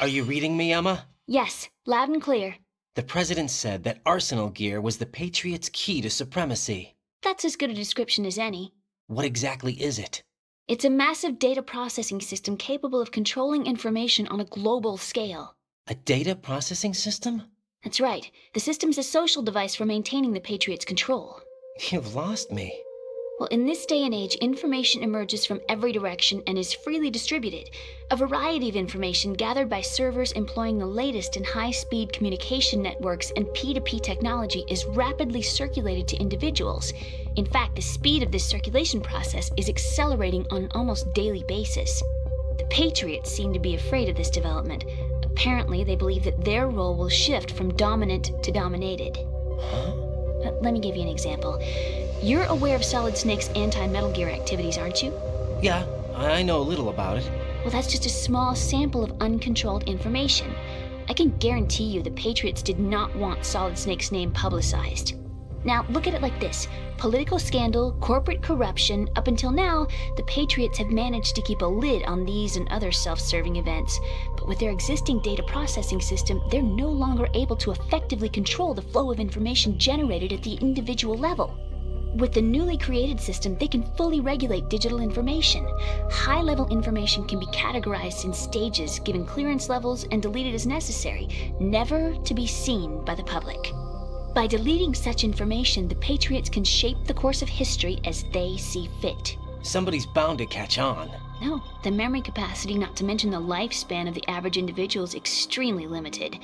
Are you reading me, Emma? Yes, loud and clear. The President said that Arsenal gear was the Patriots' key to supremacy. That's as good a description as any. What exactly is it? It's a massive data processing system capable of controlling information on a global scale. A data processing system? That's right. The system's a social device for maintaining the Patriots' control. You've lost me. Well, in this day and age, information emerges from every direction and is freely distributed. A variety of information gathered by servers employing the latest in high-speed communication networks and P2P technology is rapidly circulated to individuals. In fact, the speed of this circulation process is accelerating on an almost daily basis. The Patriots seem to be afraid of this development. Apparently, they believe that their role will shift from dominant to dominated. Huh? Let me give you an example. You're aware of Solid Snake's anti-Metal Gear activities, aren't you? Yeah, I know a little about it. Well, that's just a small sample of uncontrolled information. I can guarantee you the Patriots did not want Solid Snake's name publicized. Now, look at it like this. Political scandal, corporate corruption, up until now, the Patriots have managed to keep a lid on these and other self-serving events. But with their existing data processing system, they're no longer able to effectively control the flow of information generated at the individual level. With the newly created system, they can fully regulate digital information. High-level information can be categorized in stages, given clearance levels, and deleted as necessary, never to be seen by the public. By deleting such information, the Patriots can shape the course of history as they see fit. Somebody's bound to catch on. No, the memory capacity, not to mention the lifespan of the average individual, is extremely limited.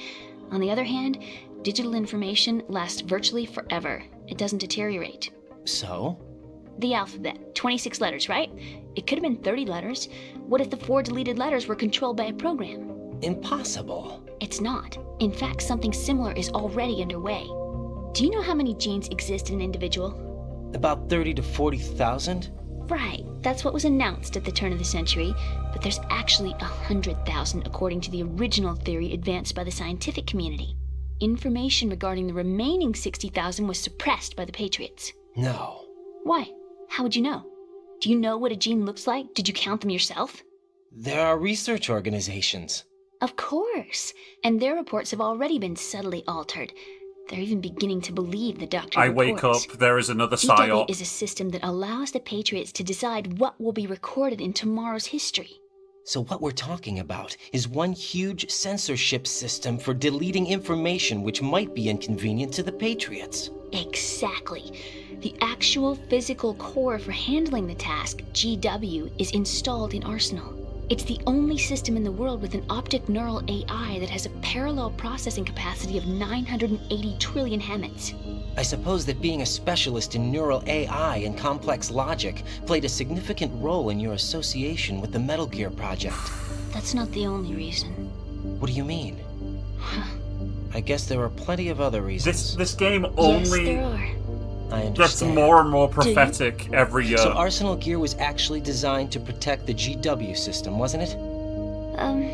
On the other hand, digital information lasts virtually forever. It doesn't deteriorate. So? The alphabet, 26 letters, right? It could have been 30 letters. What if the 4 deleted letters were controlled by a program? Impossible. It's not. In fact, something similar is already underway. Do you know how many genes exist in an individual? About 30 to 40,000? Right, that's what was announced at the turn of the century, but there's actually 100,000 according to the original theory advanced by the scientific community. Information regarding the remaining 60,000 was suppressed by the Patriots. No. Why? How would you know? Do you know what a gene looks like? Did you count them yourself? There are research organizations. Of course, and their reports have already been subtly altered. They're even beginning to believe the doctor I reports. wake up, there is another GW psyop. is a system that allows the Patriots to decide what will be recorded in tomorrow's history. So what we're talking about is one huge censorship system for deleting information which might be inconvenient to the Patriots. Exactly. The actual physical core for handling the task, GW, is installed in Arsenal. It's the only system in the world with an optic neural AI that has a parallel processing capacity of 980 trillion Hammets. I suppose that being a specialist in neural AI and complex logic played a significant role in your association with the Metal Gear project. That's not the only reason. What do you mean? I guess there are plenty of other reasons. This game only Yes, there are. I gets understand. more and more prophetic every year. So Arsenal Gear was actually designed to protect the GW system, wasn't it?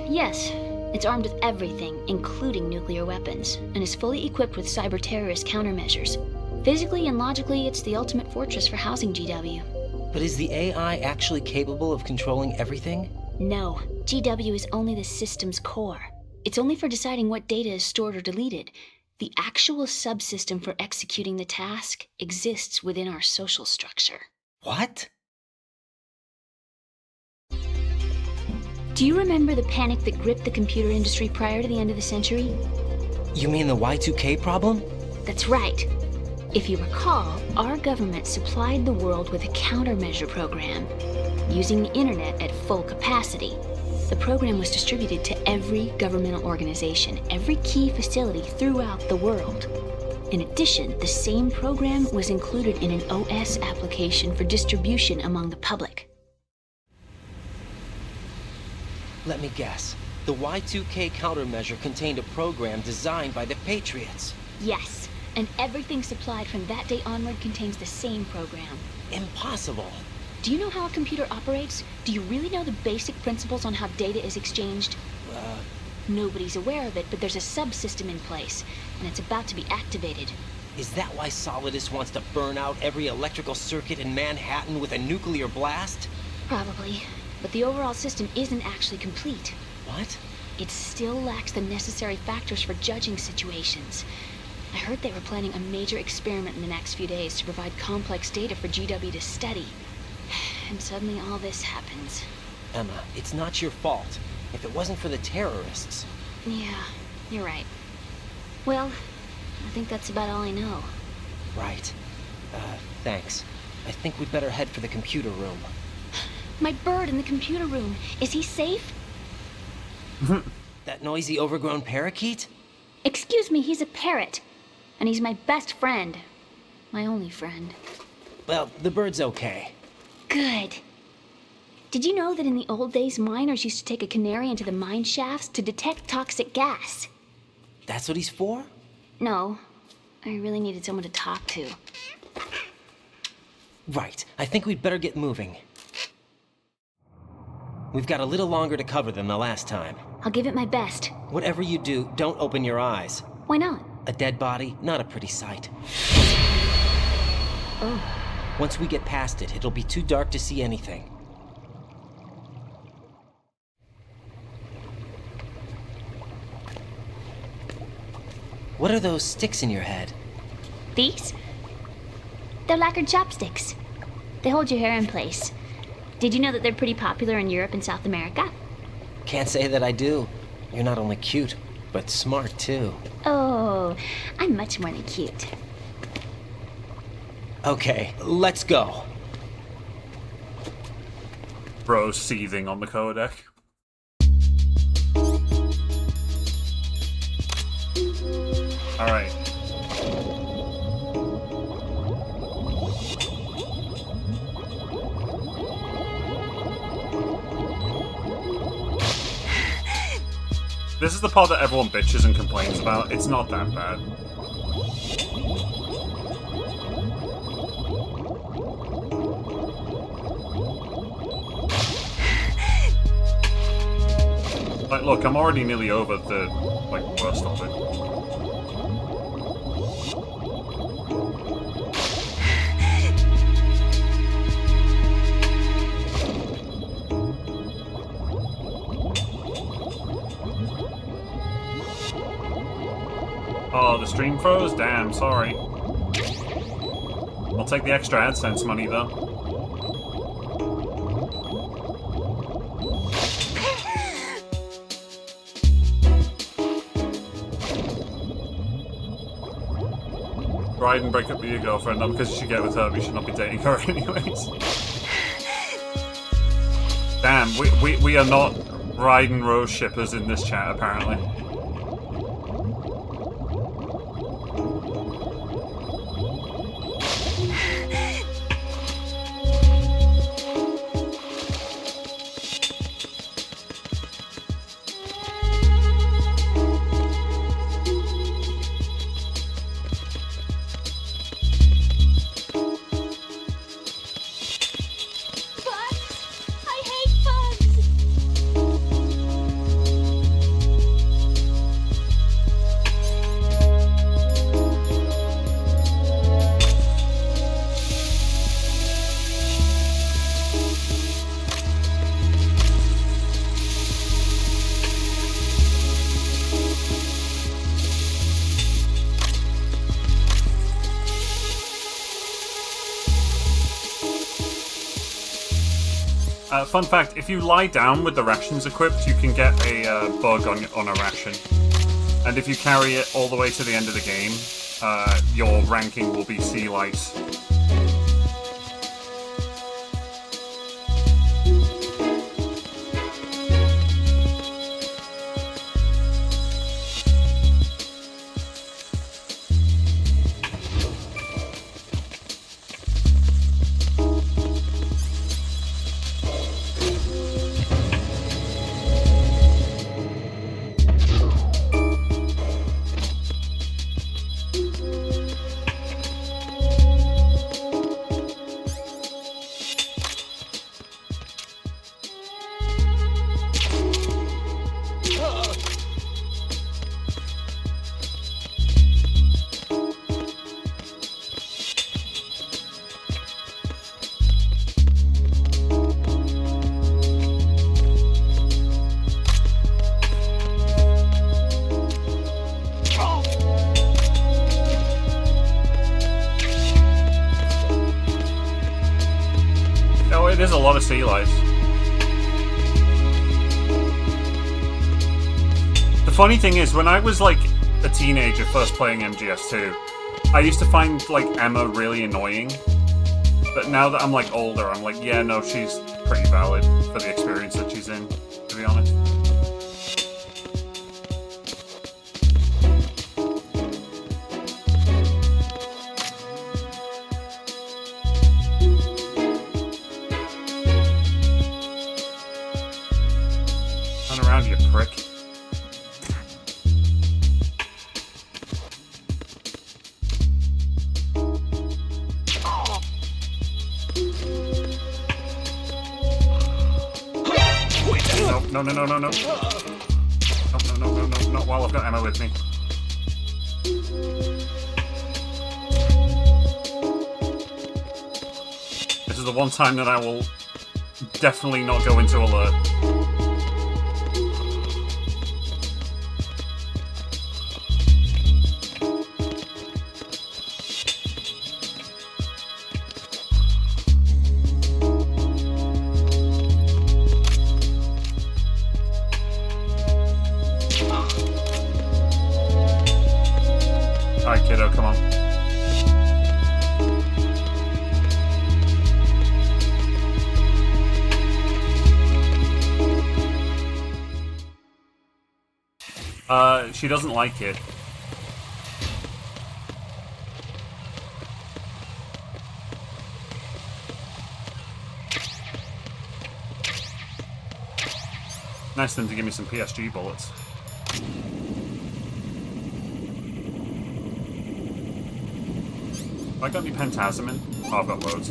Yes. It's armed with everything, including nuclear weapons, and is fully equipped with cyber-terrorist countermeasures. Physically and logically, it's the ultimate fortress for housing GW. But is the AI actually capable of controlling everything? No, GW is only the system's core. It's only for deciding what data is stored or deleted. The actual subsystem for executing the task exists within our social structure. What? Do you remember the panic that gripped the computer industry prior to the end of the century? You mean the Y2K problem? That's right. If you recall, our government supplied the world with a countermeasure program, using the internet at full capacity. the program was distributed to every governmental organization, every key facility throughout the world. In addition, the same program was included in an OS application for distribution among the public. Let me guess. The Y2K countermeasure contained a program designed by the Patriots. Yes, and everything supplied from that day onward contains the same program. Impossible. Do you know how a computer operates? Do you really know the basic principles on how data is exchanged? Nobody's aware of it, but there's a subsystem in place, and it's about to be activated. Is that why Solidus wants to burn out every electrical circuit in Manhattan with a nuclear blast? Probably, but the overall system isn't actually complete. What? It still lacks the necessary factors for judging situations. I heard they were planning a major experiment in the next few days to provide complex data for GW to study. And suddenly all this happens. Emma, it's not your fault. If it wasn't for the terrorists... Yeah, you're right. Well, I think that's about all I know. Right. Thanks. I think we'd better head for the computer room. My bird in the computer room. Is he safe? That noisy, overgrown parakeet? Excuse me, he's a parrot. And he's my best friend. My only friend. Well, the bird's okay. Good. Did you know that in the old days, miners used to take a canary into the mine shafts to detect toxic gas? That's what he's for? No. I really needed someone to talk to. Right. I think we'd better get moving. We've got a little longer to cover than the last time. I'll give it my best. Whatever you do, don't open your eyes. Why not? A dead body, not a pretty sight. Oh. Once we get past it, it'll be too dark to see anything. What are those sticks in your head? These? They're lacquered chopsticks. They hold your hair in place. Did you know that they're pretty popular in Europe and South America? Can't say that I do. You're not only cute, but smart too. Oh, I'm much more than cute. Okay, let's go. Bro seething on the codec. Alright. This is the part that everyone bitches and complains about. It's not that bad. Like, look, I'm already nearly over the, like, worst of it. Oh, the stream froze? Damn, sorry. I'll take the extra AdSense money, though. Raiden, break up with your girlfriend, not because you should get with her, but you should not be dating her anyways. Damn, we are not Raiden Rose shippers in this chat, apparently. Fun fact, if you lie down with the rations equipped, you can get a bug on a ration. And if you carry it all the way to the end of the game, your ranking will be sea light. lot of sea lice. The funny thing is, when I was like a teenager first playing MGS2, I used to find like Emma really annoying. But now that I'm like older, I'm like, yeah, no, she's pretty valid for the experience that she's in, to be honest. Turn around, you prick. No, no, no, no, no. No, no, no, no, no, not while I've got Emma with me. This is the one time that I will definitely not go into alert. Alright, kiddo, come on. She doesn't like it. Nice of them to give me some PSG bullets. Have I got any Pentasamin? Oh, I've got loads.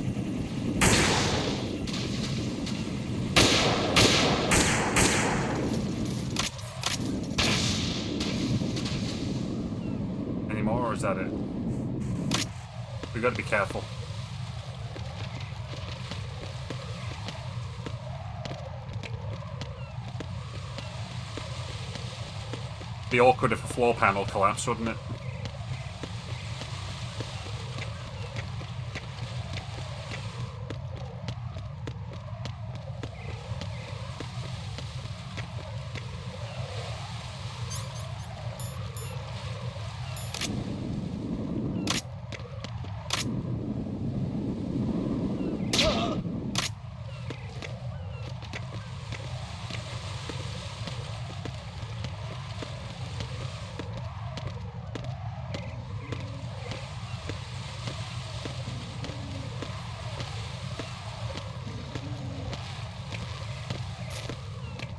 Any more, or is that it? We've got to be careful. Be awkward if a floor panel collapsed, wouldn't it?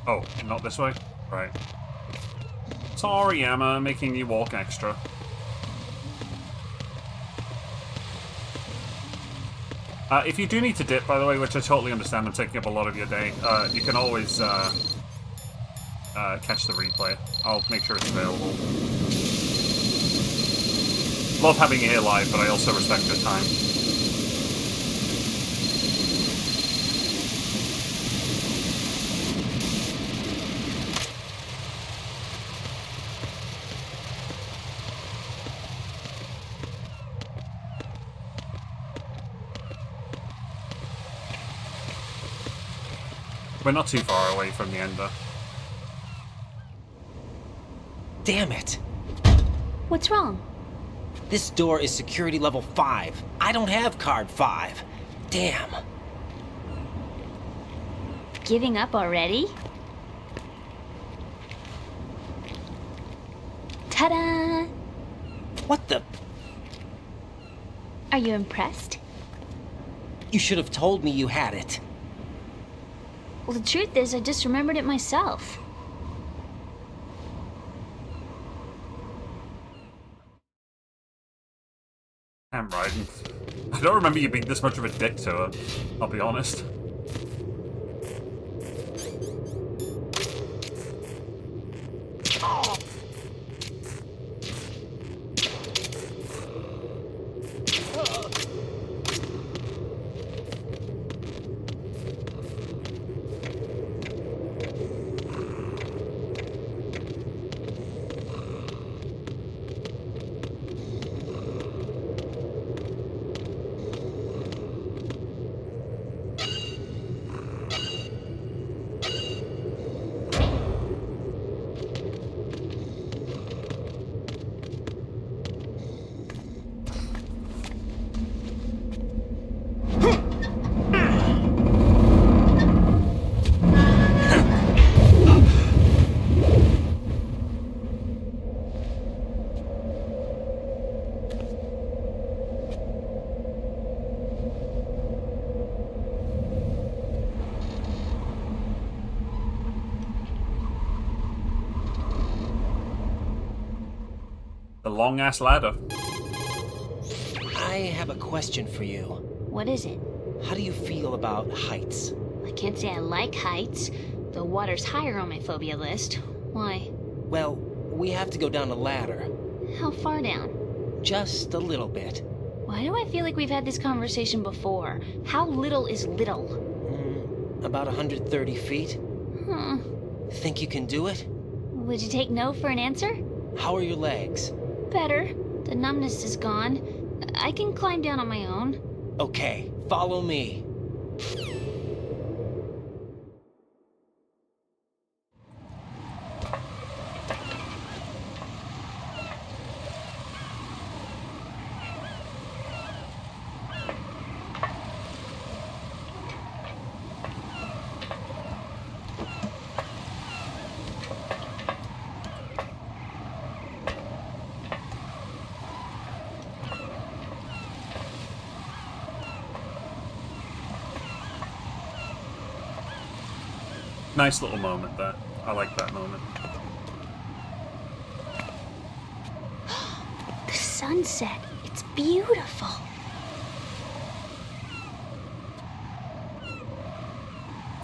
Oh, not this way? Right. Sorry, Emma, making you walk extra. If you do need to dip, by the way, which I totally understand, I'm taking up a lot of your day, you can always catch the replay. I'll make sure it's available. Love having it here live, but I also respect your time. We're not too far away from the Ender. Damn it! What's wrong? This door is security level 5. I don't have card 5. Damn. Giving up already? Ta-da! What the? Are you impressed? You should have told me you had it. Well, the truth is, I just remembered it myself. Damn, Raiden. I don't remember you being this much of a dick to her, I'll be honest. The long-ass ladder. I have a question for you. What is it? How do you feel about heights? I can't say I like heights. The water's higher on my phobia list. Why? Well, we have to go down a ladder. How far down? Just a little bit. Why do I feel like we've had this conversation before? How little is little? About 130 feet. Think you can do it? Would you take no for an answer? How are your legs? Better. The numbness is gone. I can climb down on my own. Okay, follow me. Nice little moment there. I like that moment. The sunset. It's beautiful.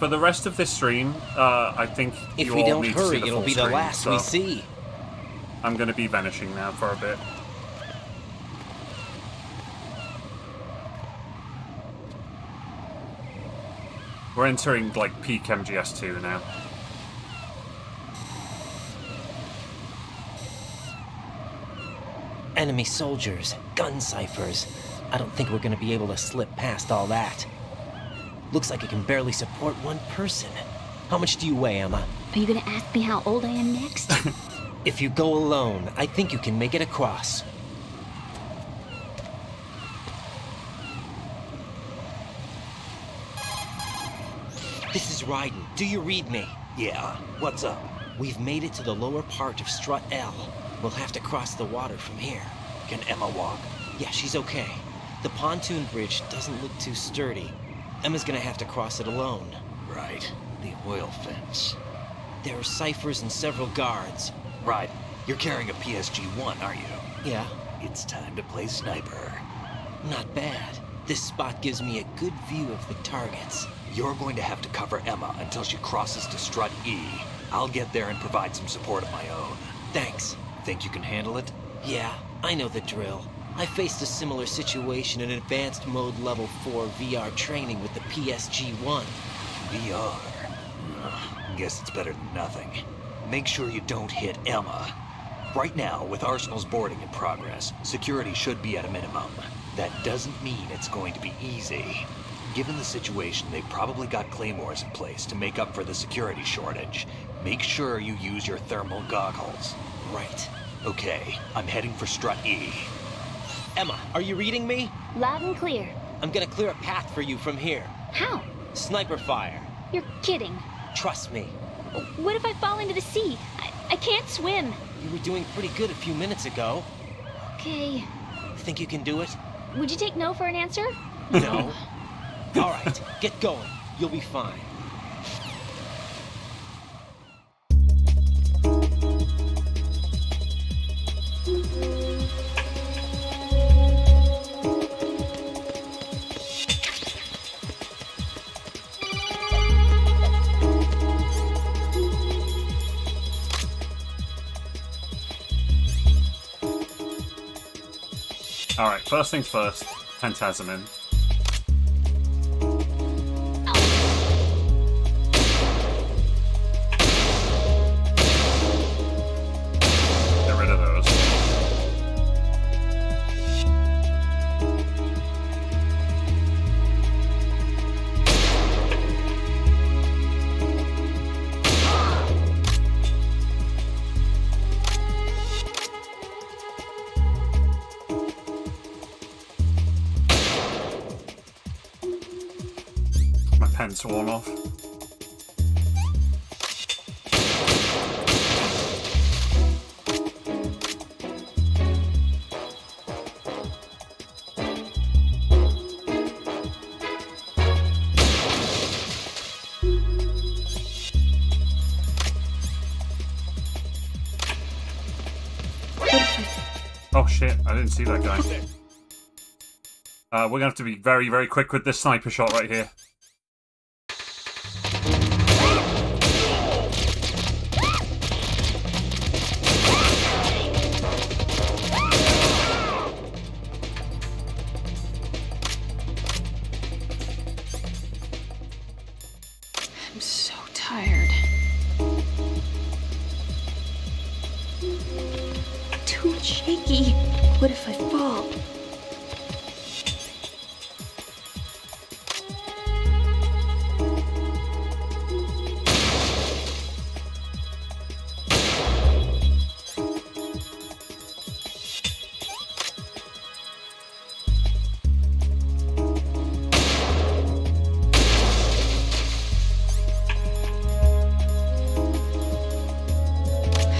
For the rest of this stream, I think If you we all don't need to hurry, see the it'll full be the screen, last we see. I'm going to be vanishing now for a bit. We're entering, like, peak MGS2 now. Enemy soldiers, gun ciphers. I don't think we're gonna be able to slip past all that. Looks like it can barely support one person. How much do you weigh, Emma? Are you gonna ask me how old I am next? If you go alone, I think you can make it across. This is Raiden. Do you read me? Yeah, what's up? We've made it to the lower part of Strut L. We'll have to cross the water from here. Can Emma walk? Yeah, she's okay. The pontoon bridge doesn't look too sturdy. Emma's gonna have to cross it alone. Right. The oil fence. There are ciphers and several guards. Right. You're carrying a PSG-1, aren't you? Yeah. It's time to play sniper. Not bad. This spot gives me a good view of the targets. You're going to have to cover Emma until she crosses to Strut E. I'll get there and provide some support of my own. Thanks. Think you can handle it? Yeah, I know the drill. I faced a similar situation in advanced mode level 4 VR training with the PSG-1. VR? Guess it's better than nothing. Make sure you don't hit Emma. Right now, with Arsenal's boarding in progress, security should be at a minimum. That doesn't mean it's going to be easy. Given the situation, they've probably got claymores in place to make up for the security shortage. Make sure you use your thermal goggles. Right. Okay, I'm heading for Strut E. Emma, are you reading me? Loud and clear. I'm gonna clear a path for you from here. How? Sniper fire. You're kidding. Trust me. What if I fall into the sea? I can't swim. You were doing pretty good a few minutes ago. Okay. Think you can do it? Would you take no for an answer? No. All right, get going. You'll be fine. Alright, first things first. Phantasm in. Get rid of those. My pen's worn off. Oh shit, I didn't see that guy. We're gonna have to be very, very quick with this sniper shot right here. I'm so tired. Too shaky. What if I fall?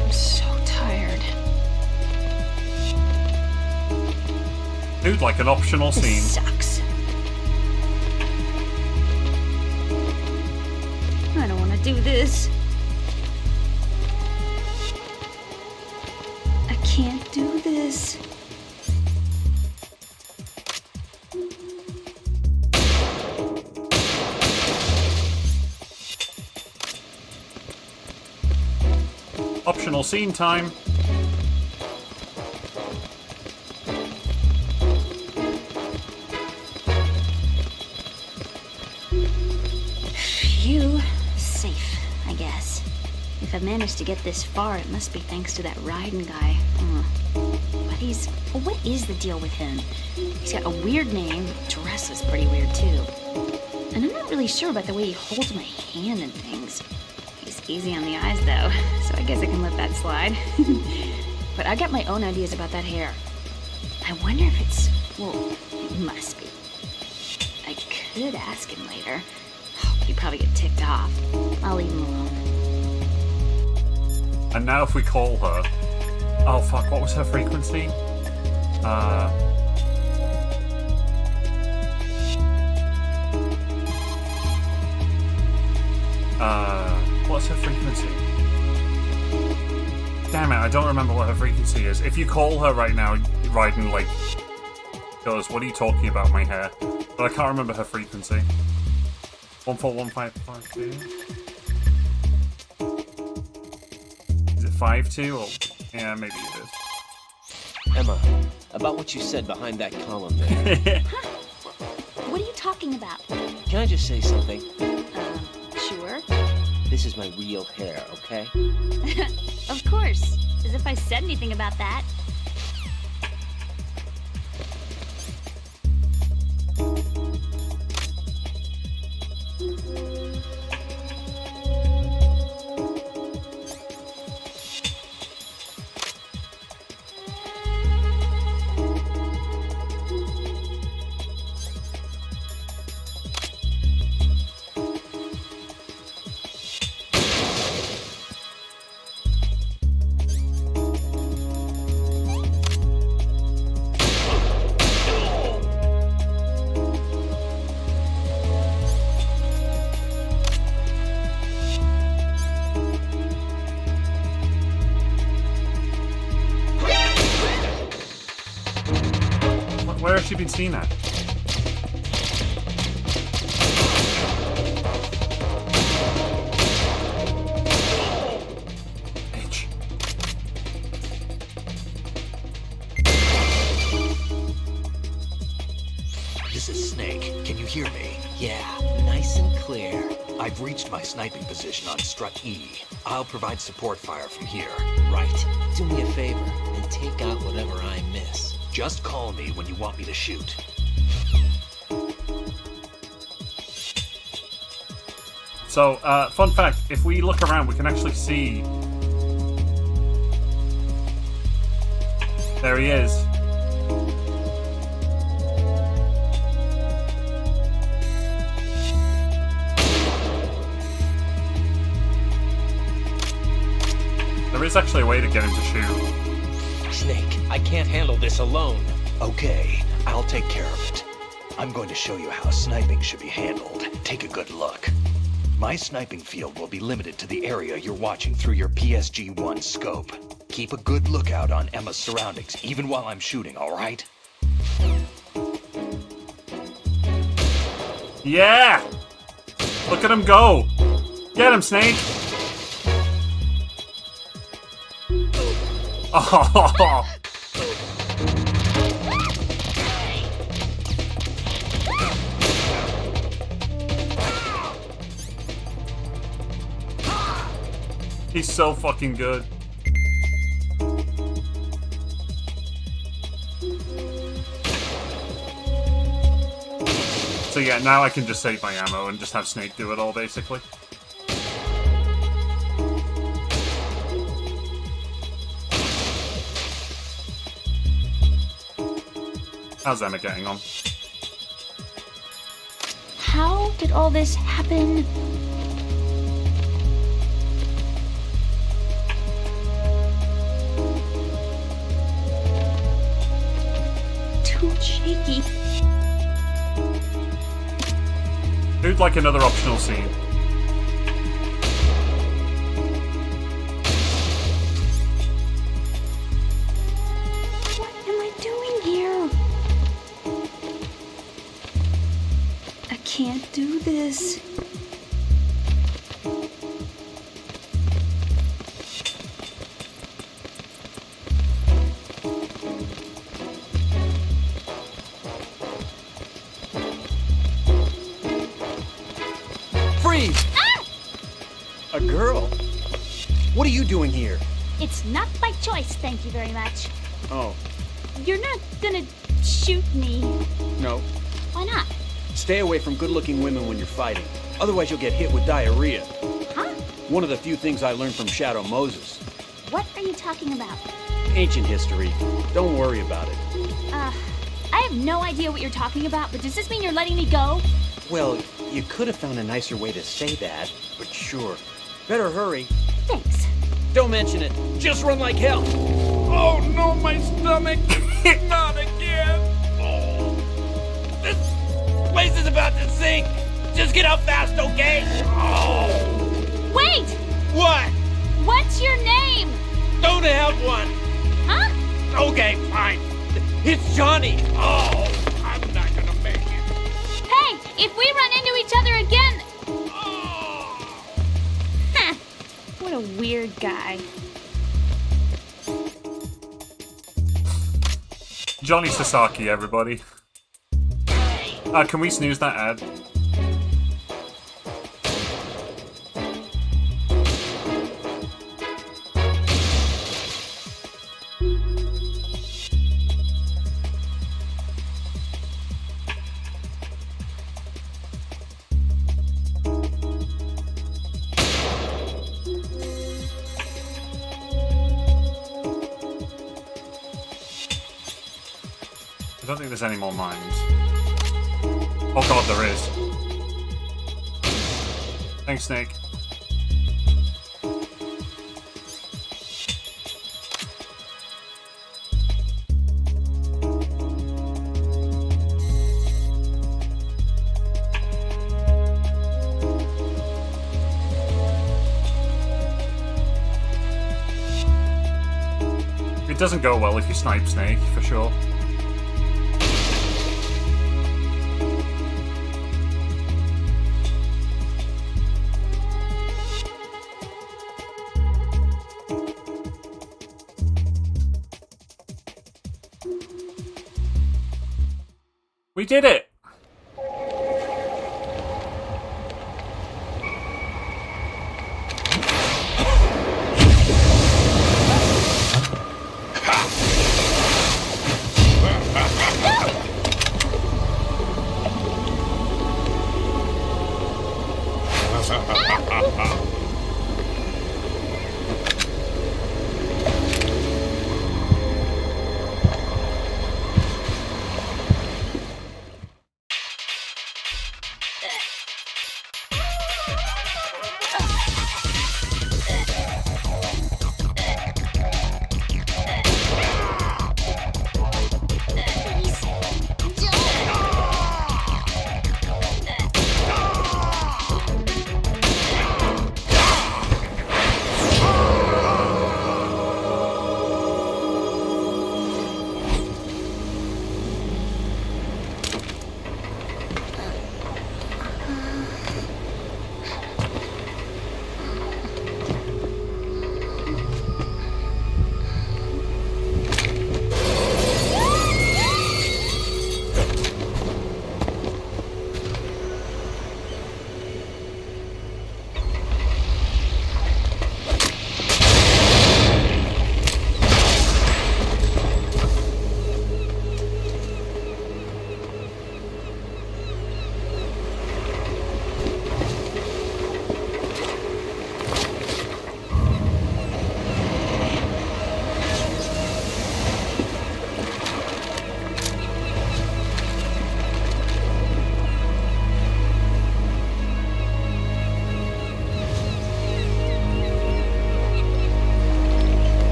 I'm so tired. Dude, like an optional scene. This sucks. I don't want to do this. I can't do this. Optional scene time. Phew. Safe, I guess. If I managed to get this far, it must be thanks to that Raiden guy. But what is the deal with him? He's got a weird name, dress is pretty weird too. And I'm not really sure about the way he holds my hand and things. He's easy on the eyes though, so I guess I can let that slide. But I got my own ideas about that hair. I wonder if it's, well, it must be. I could ask him later. He'd probably get ticked off. I'll leave him alone. And now if we call her... Oh fuck, what was her frequency? What's her frequency? Damn it, I don't remember what her frequency is. If you call her right now, Raiden, like, goes, what are you talking about, my hair? But I can't remember her frequency. 141552? Is it 52 or... Yeah, maybe it is. Emma, about what you said behind that column there. What are you talking about? Can I just say something? Sure. This is my real hair, okay? Of course. As if I said anything about that. Where has she been seen at? Bitch. This is Snake. Can you hear me? Yeah, nice and clear. I've reached my sniping position on Strut E. I'll provide support fire from here. Right. Do me a favor and take out whatever I miss. Just call me when you want me to shoot. So, fun fact, if we look around, we can actually see... There he is. There is actually a way to get him to shoot. Snake, I can't handle this alone. Okay, I'll take care of it. I'm going to show you how sniping should be handled. Take a good look. My sniping field will be limited to the area you're watching through your PSG-1 scope. Keep a good lookout on Emma's surroundings, even while I'm shooting, all right? Yeah! Look at him go! Get him, Snake! Oh! He's so fucking good. So yeah, now I can just save my ammo and just have Snake do it all, basically. How's Emma getting on? How did all this happen? Too shaky. Who'd like another optional scene? What am I doing here? I can't do this. Freeze! Ah! A girl? What are you doing here? It's not by choice, thank you very much. Oh, You're not gonna shoot me. no. Why not? Stay away from good-looking women when you're fighting. Otherwise you'll get hit with diarrhea. Huh? One of the few things I learned from Shadow Moses. What are you talking about? Ancient history. Don't worry about it. I have no idea what you're talking about, but does this mean you're letting me go? Well, you could have found a nicer way to say that, but sure. Better hurry. Thanks. Don't mention it. Just run like hell. Oh no, my stomach! Not again! Oh. This place is about to sink! Just get out fast, okay? Oh. Wait! What? What's your name? Don't have one! Huh? Okay, fine. It's Johnny! Oh, I'm not gonna make it. Hey, if we run into each other again... Huh. What a weird guy. Johnny Sasaki, everybody. Can we snooze that ad? I don't think there's any more mines. Oh god, there is. Thanks, Snake. It doesn't go well if you snipe Snake, for sure. We did it!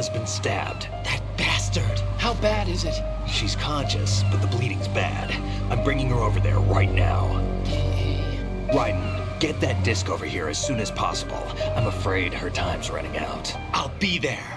Emma's been stabbed. That bastard! How bad is it? She's conscious, but the bleeding's bad. I'm bringing her over there right now. Raiden, get that disc over here as soon as possible. I'm afraid her time's running out. I'll be there.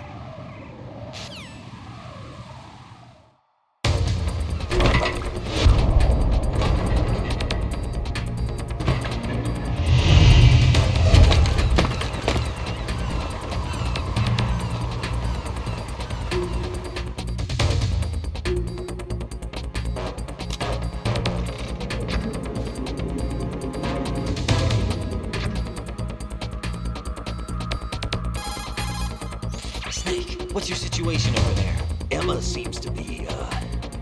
What's your situation over there? Emma seems to be,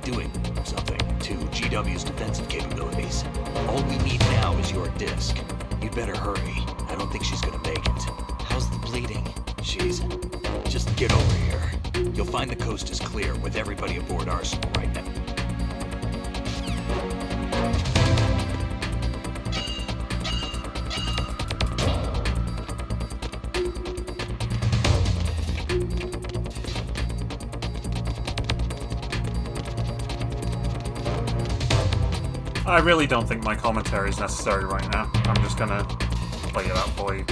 doing something to GW's defensive capabilities. All we need now is your disc. You'd better hurry. I don't think she's gonna make it. How's the bleeding? She's... Just get over here. You'll find the coast is clear with everybody aboard Arsenal right now. I really don't think my commentary is necessary right now. I'm just gonna play it out for you.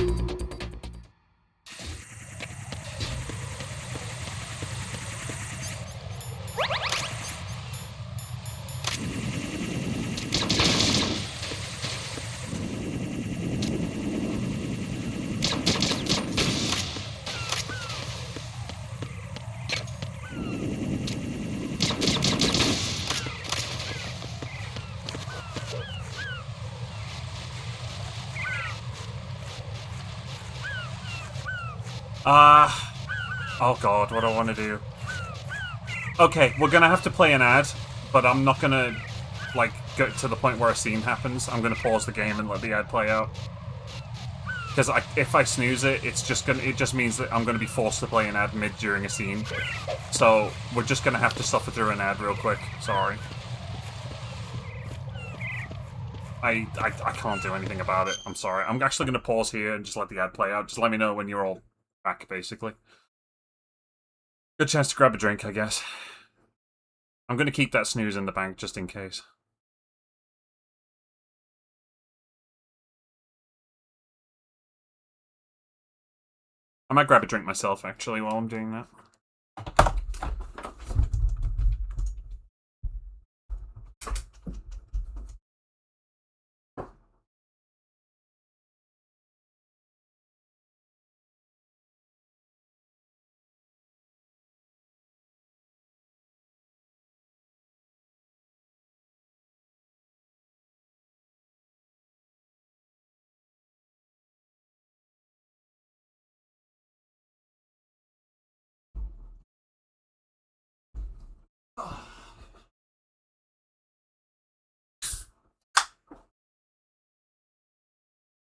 Oh god, what do I want to do? Okay, we're gonna have to play an ad, but I'm not gonna, like, get to the point where a scene happens. I'm gonna pause the game and let the ad play out. Because if I snooze it, it just means that I'm gonna be forced to play an ad mid during a scene. So, we're just gonna have to suffer through an ad real quick. Sorry. I can't do anything about it. I'm sorry. I'm actually gonna pause here and just let the ad play out. Just let me know when you're all back, basically. Good chance to grab a drink, I guess. I'm going to keep that snooze in the bank just in case. I might grab a drink myself, actually, while I'm doing that.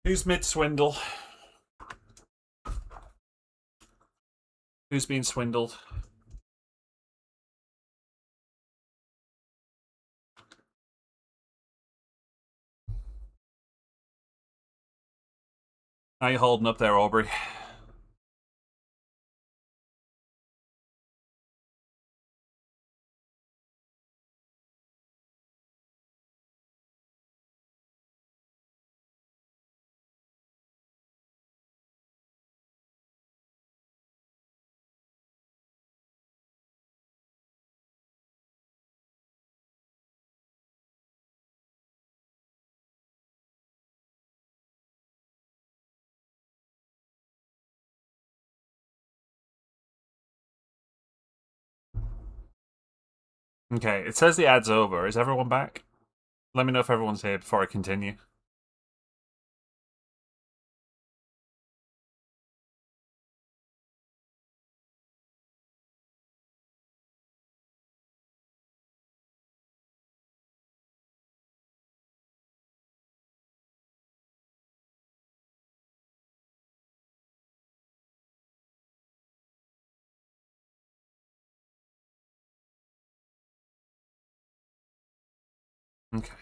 Who's mid-swindle? Who's being swindled? How you holding up there, Aubrey? Okay, it says the ad's over. Is everyone back? Let me know if everyone's here before I continue. Okay.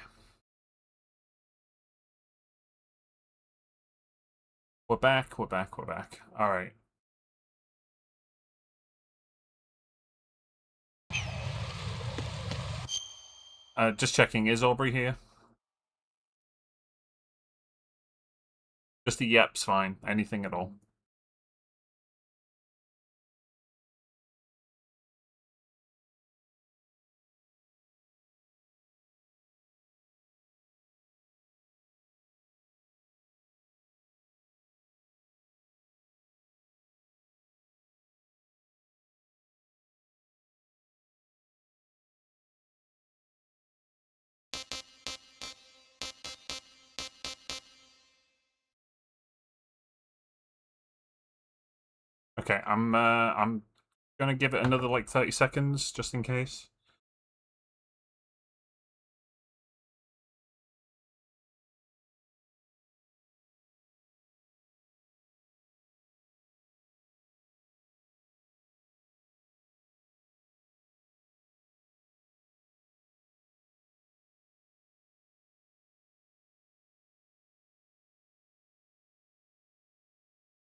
We're back, we're back, we're back. Alright. Just checking, is Aubrey here? Just the yep's fine. Anything at all. Okay, I'm gonna give it another like 30 seconds just in case.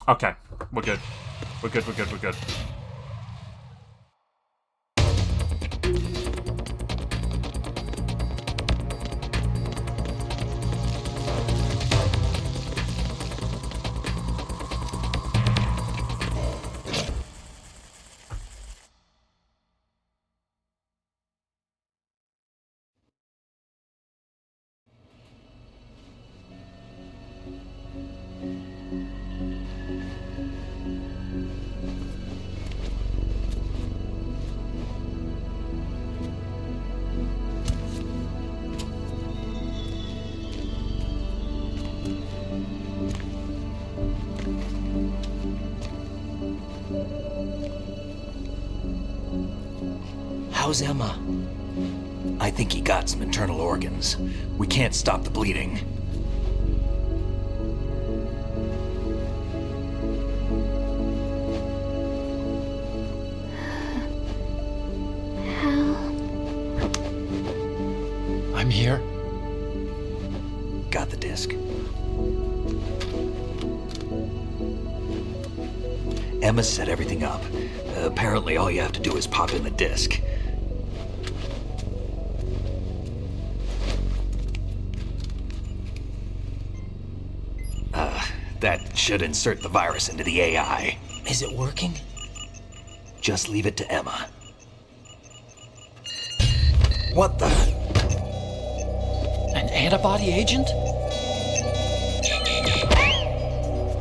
Okay, we're good. We're good, we're good, we're good. How's Emma? I think he got some internal organs. We can't stop the bleeding. I'm here. Got the disc. Emma set everything up. Apparently all you have to do is pop in the disc. That should insert the virus into the AI. Is it working? Just leave it to Emma. What the? An antibody agent?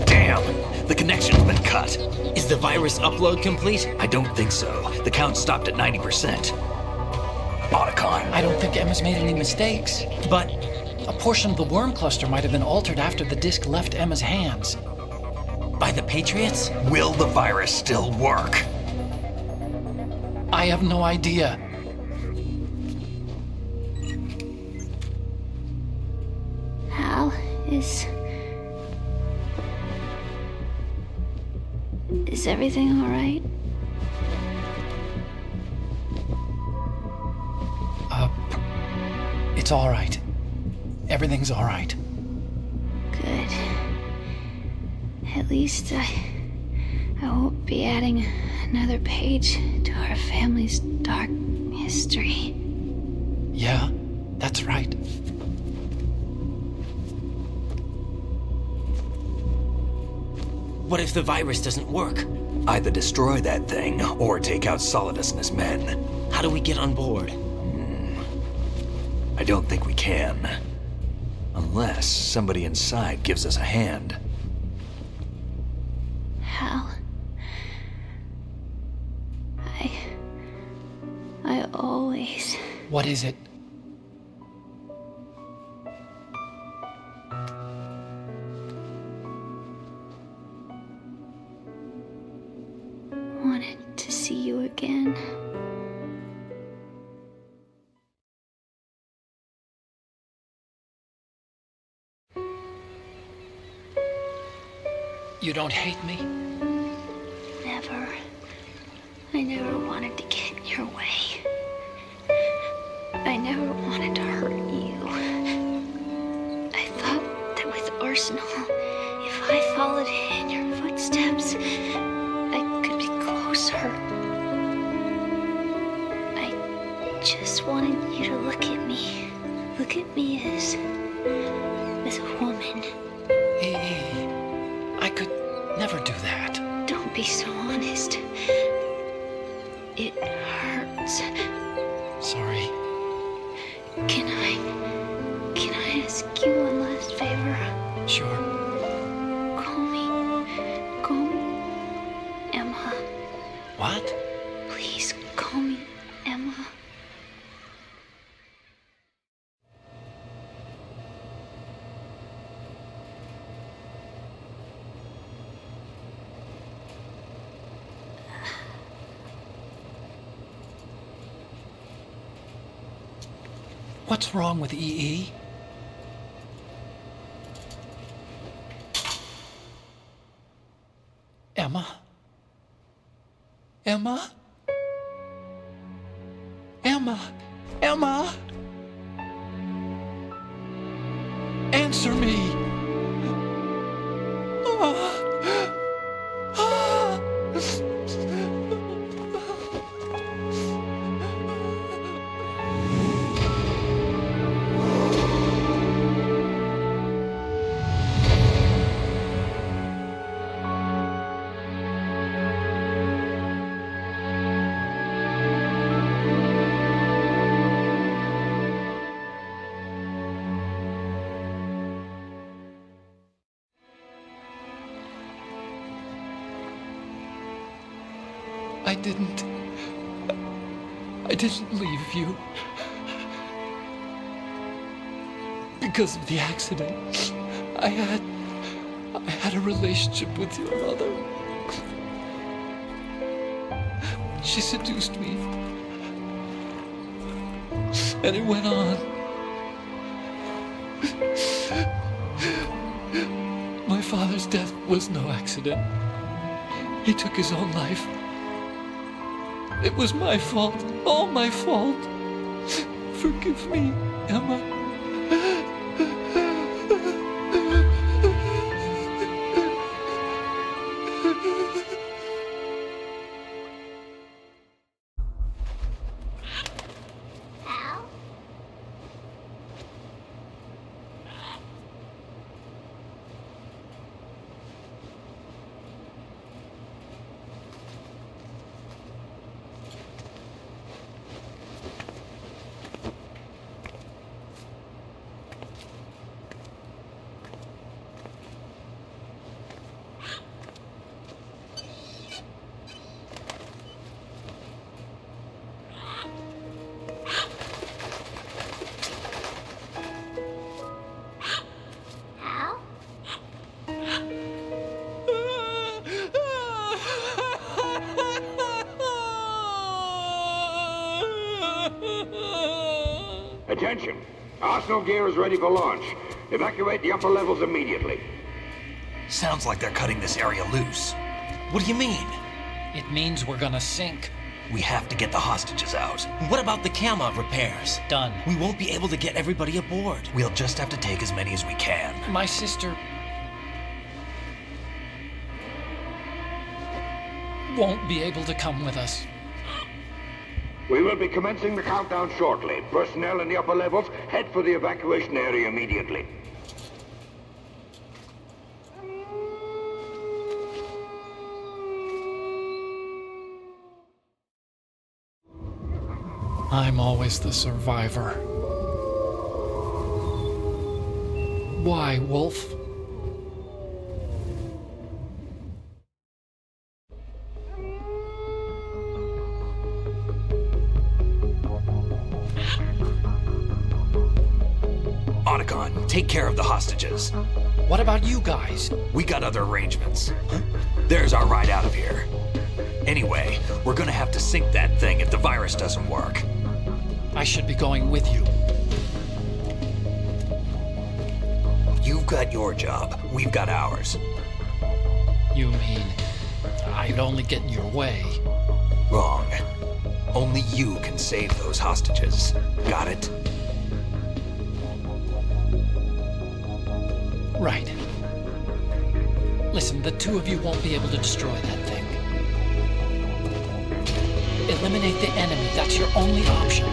Damn! The connection's been cut. Is the virus upload complete? I don't think so. The count stopped at 90%. Otacon. I don't think Emma's made any mistakes. But a portion of the worm cluster might have been altered after the disc left Emma's hands. By the Patriots? Will the virus still work? I have no idea. Hal, is everything all right? It's all right. Everything's all right. Good. At least I won't be adding another page to our family's dark history. Yeah, that's right. What if the virus doesn't work? Either destroy that thing, or take out Solidus and his men. How do we get on board? I don't think we can. Unless somebody inside gives us a hand. Hal, I always... What is it? wanted to see you again. You don't hate me? Never. I never wanted to get in your way. I never wanted to hurt you. I thought that with Arsenal, if I followed in your footsteps, I could be closer. I just wanted you to look at me. Look at me as a woman. Hey, I could never do that. Don't be so honest. It hurts. Sorry. Can I ask you one last favor? Sure. Call me Emma. What? Please call me Emma. What's wrong with EE? Emma? Emma? Emma? Emma? Answer me! I didn't leave you. Because of the accident, I had a relationship with your mother. She seduced me. And it went on. My father's death was no accident. He took his own life. It was my fault, all my fault. Forgive me, Emma. Attention! Arsenal gear is ready for launch. Evacuate the upper levels immediately. Sounds like they're cutting this area loose. What do you mean? It means we're gonna sink. We have to get the hostages out. What about the Kamov repairs? Done. We won't be able to get everybody aboard. We'll just have to take as many as we can. My sister won't be able to come with us. We will be commencing the countdown shortly. Personnel in the upper levels, head for the evacuation area immediately. I'm always the survivor. Why, Wolf? Otacon, take care of the hostages. What about you guys? We got other arrangements. There's our ride out of here. Anyway, we're gonna have to sink that thing if the virus doesn't work. I should be going with you. You've got your job. We've got ours. You mean I'd only get in your way? Wrong. Only you can save those hostages. Got it? Right. Listen, the two of you won't be able to destroy that thing. Eliminate the enemy. That's your only option.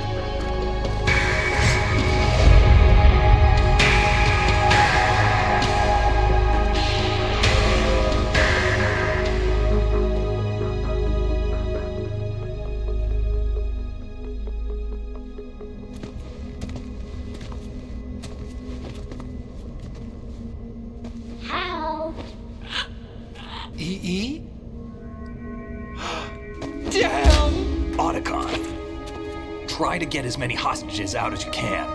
How? EE? Damn! Otacon, try to get as many hostages out as you can.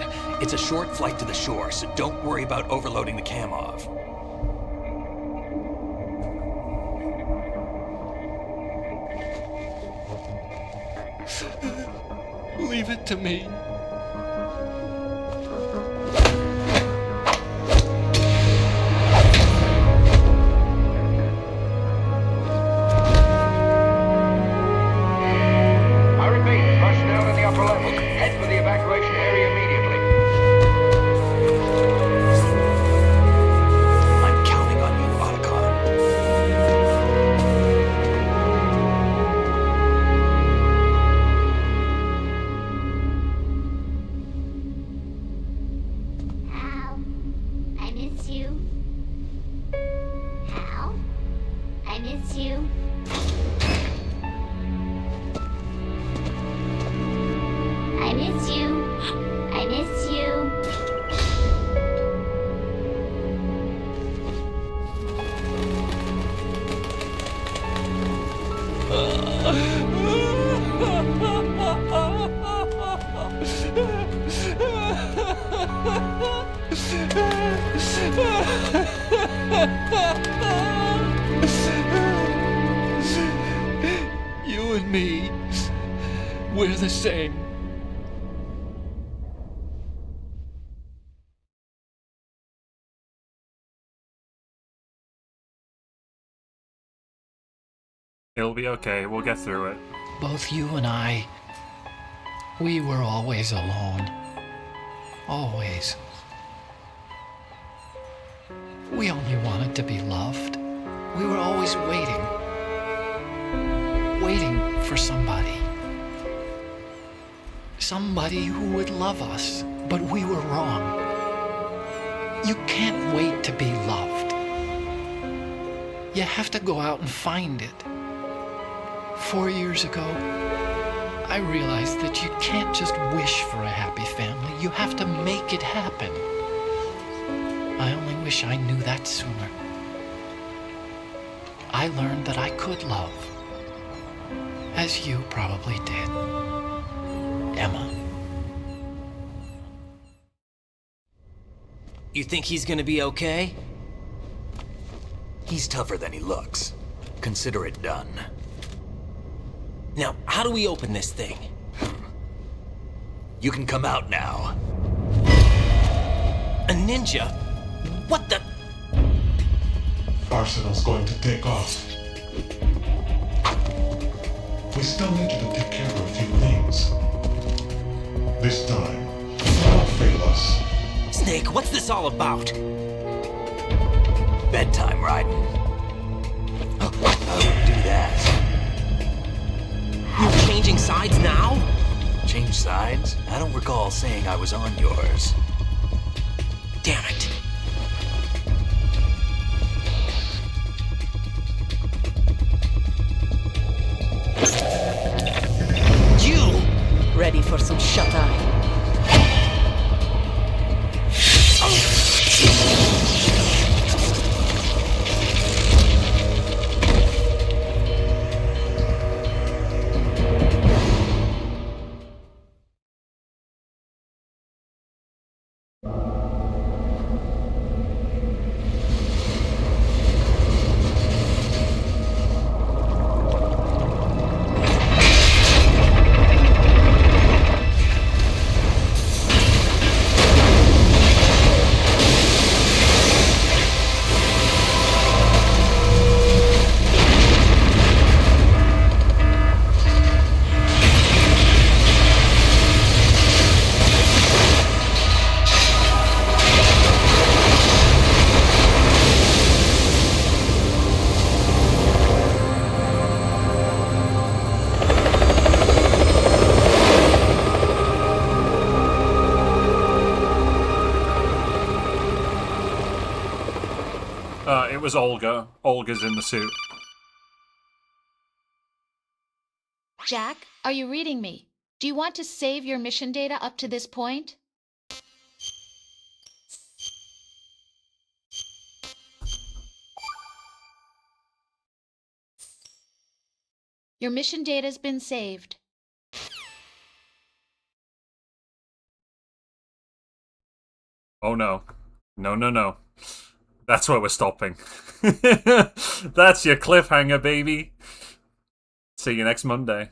It's a short flight to the shore, so don't worry about overloading the Kamov. Leave it to me. I repeat, personnel in the upper levels, head for the evacuation area immediately. I'm counting on you, Otacon. Hal, I miss you. Hal, I miss you. I miss you. I miss you. You and me, we're the same. It'll be okay. We'll get through it. Both you and I, we were always alone. Always. We only wanted to be loved. We were always waiting. Waiting for somebody. Somebody who would love us, but we were wrong. You can't wait to be loved. You have to go out and find it. 4 years ago, I realized that you can't just wish for a happy family. You have to make it happen. I only wish I knew that sooner. I learned that I could love, as you probably did. Emma. You think he's gonna be okay? He's tougher than he looks. Consider it done. Now, how do we open this thing? You can come out now. A ninja? What the? Arsenal's going to take off. We still need you to take care of a few things. This time, don't fail us. Snake, what's this all about? Bedtime, Raiden. I wouldn't do that. You're changing sides now? Change sides? I don't recall saying I was on yours. Damn it. You! Ready for some shut-eye? was Olga. Olga's in the suit. Jack, are you reading me? Do you want to save your mission data up to this point? Your mission data's been saved. Oh no. No, no, no. That's where we're stopping. That's your cliffhanger, baby. See you next Monday.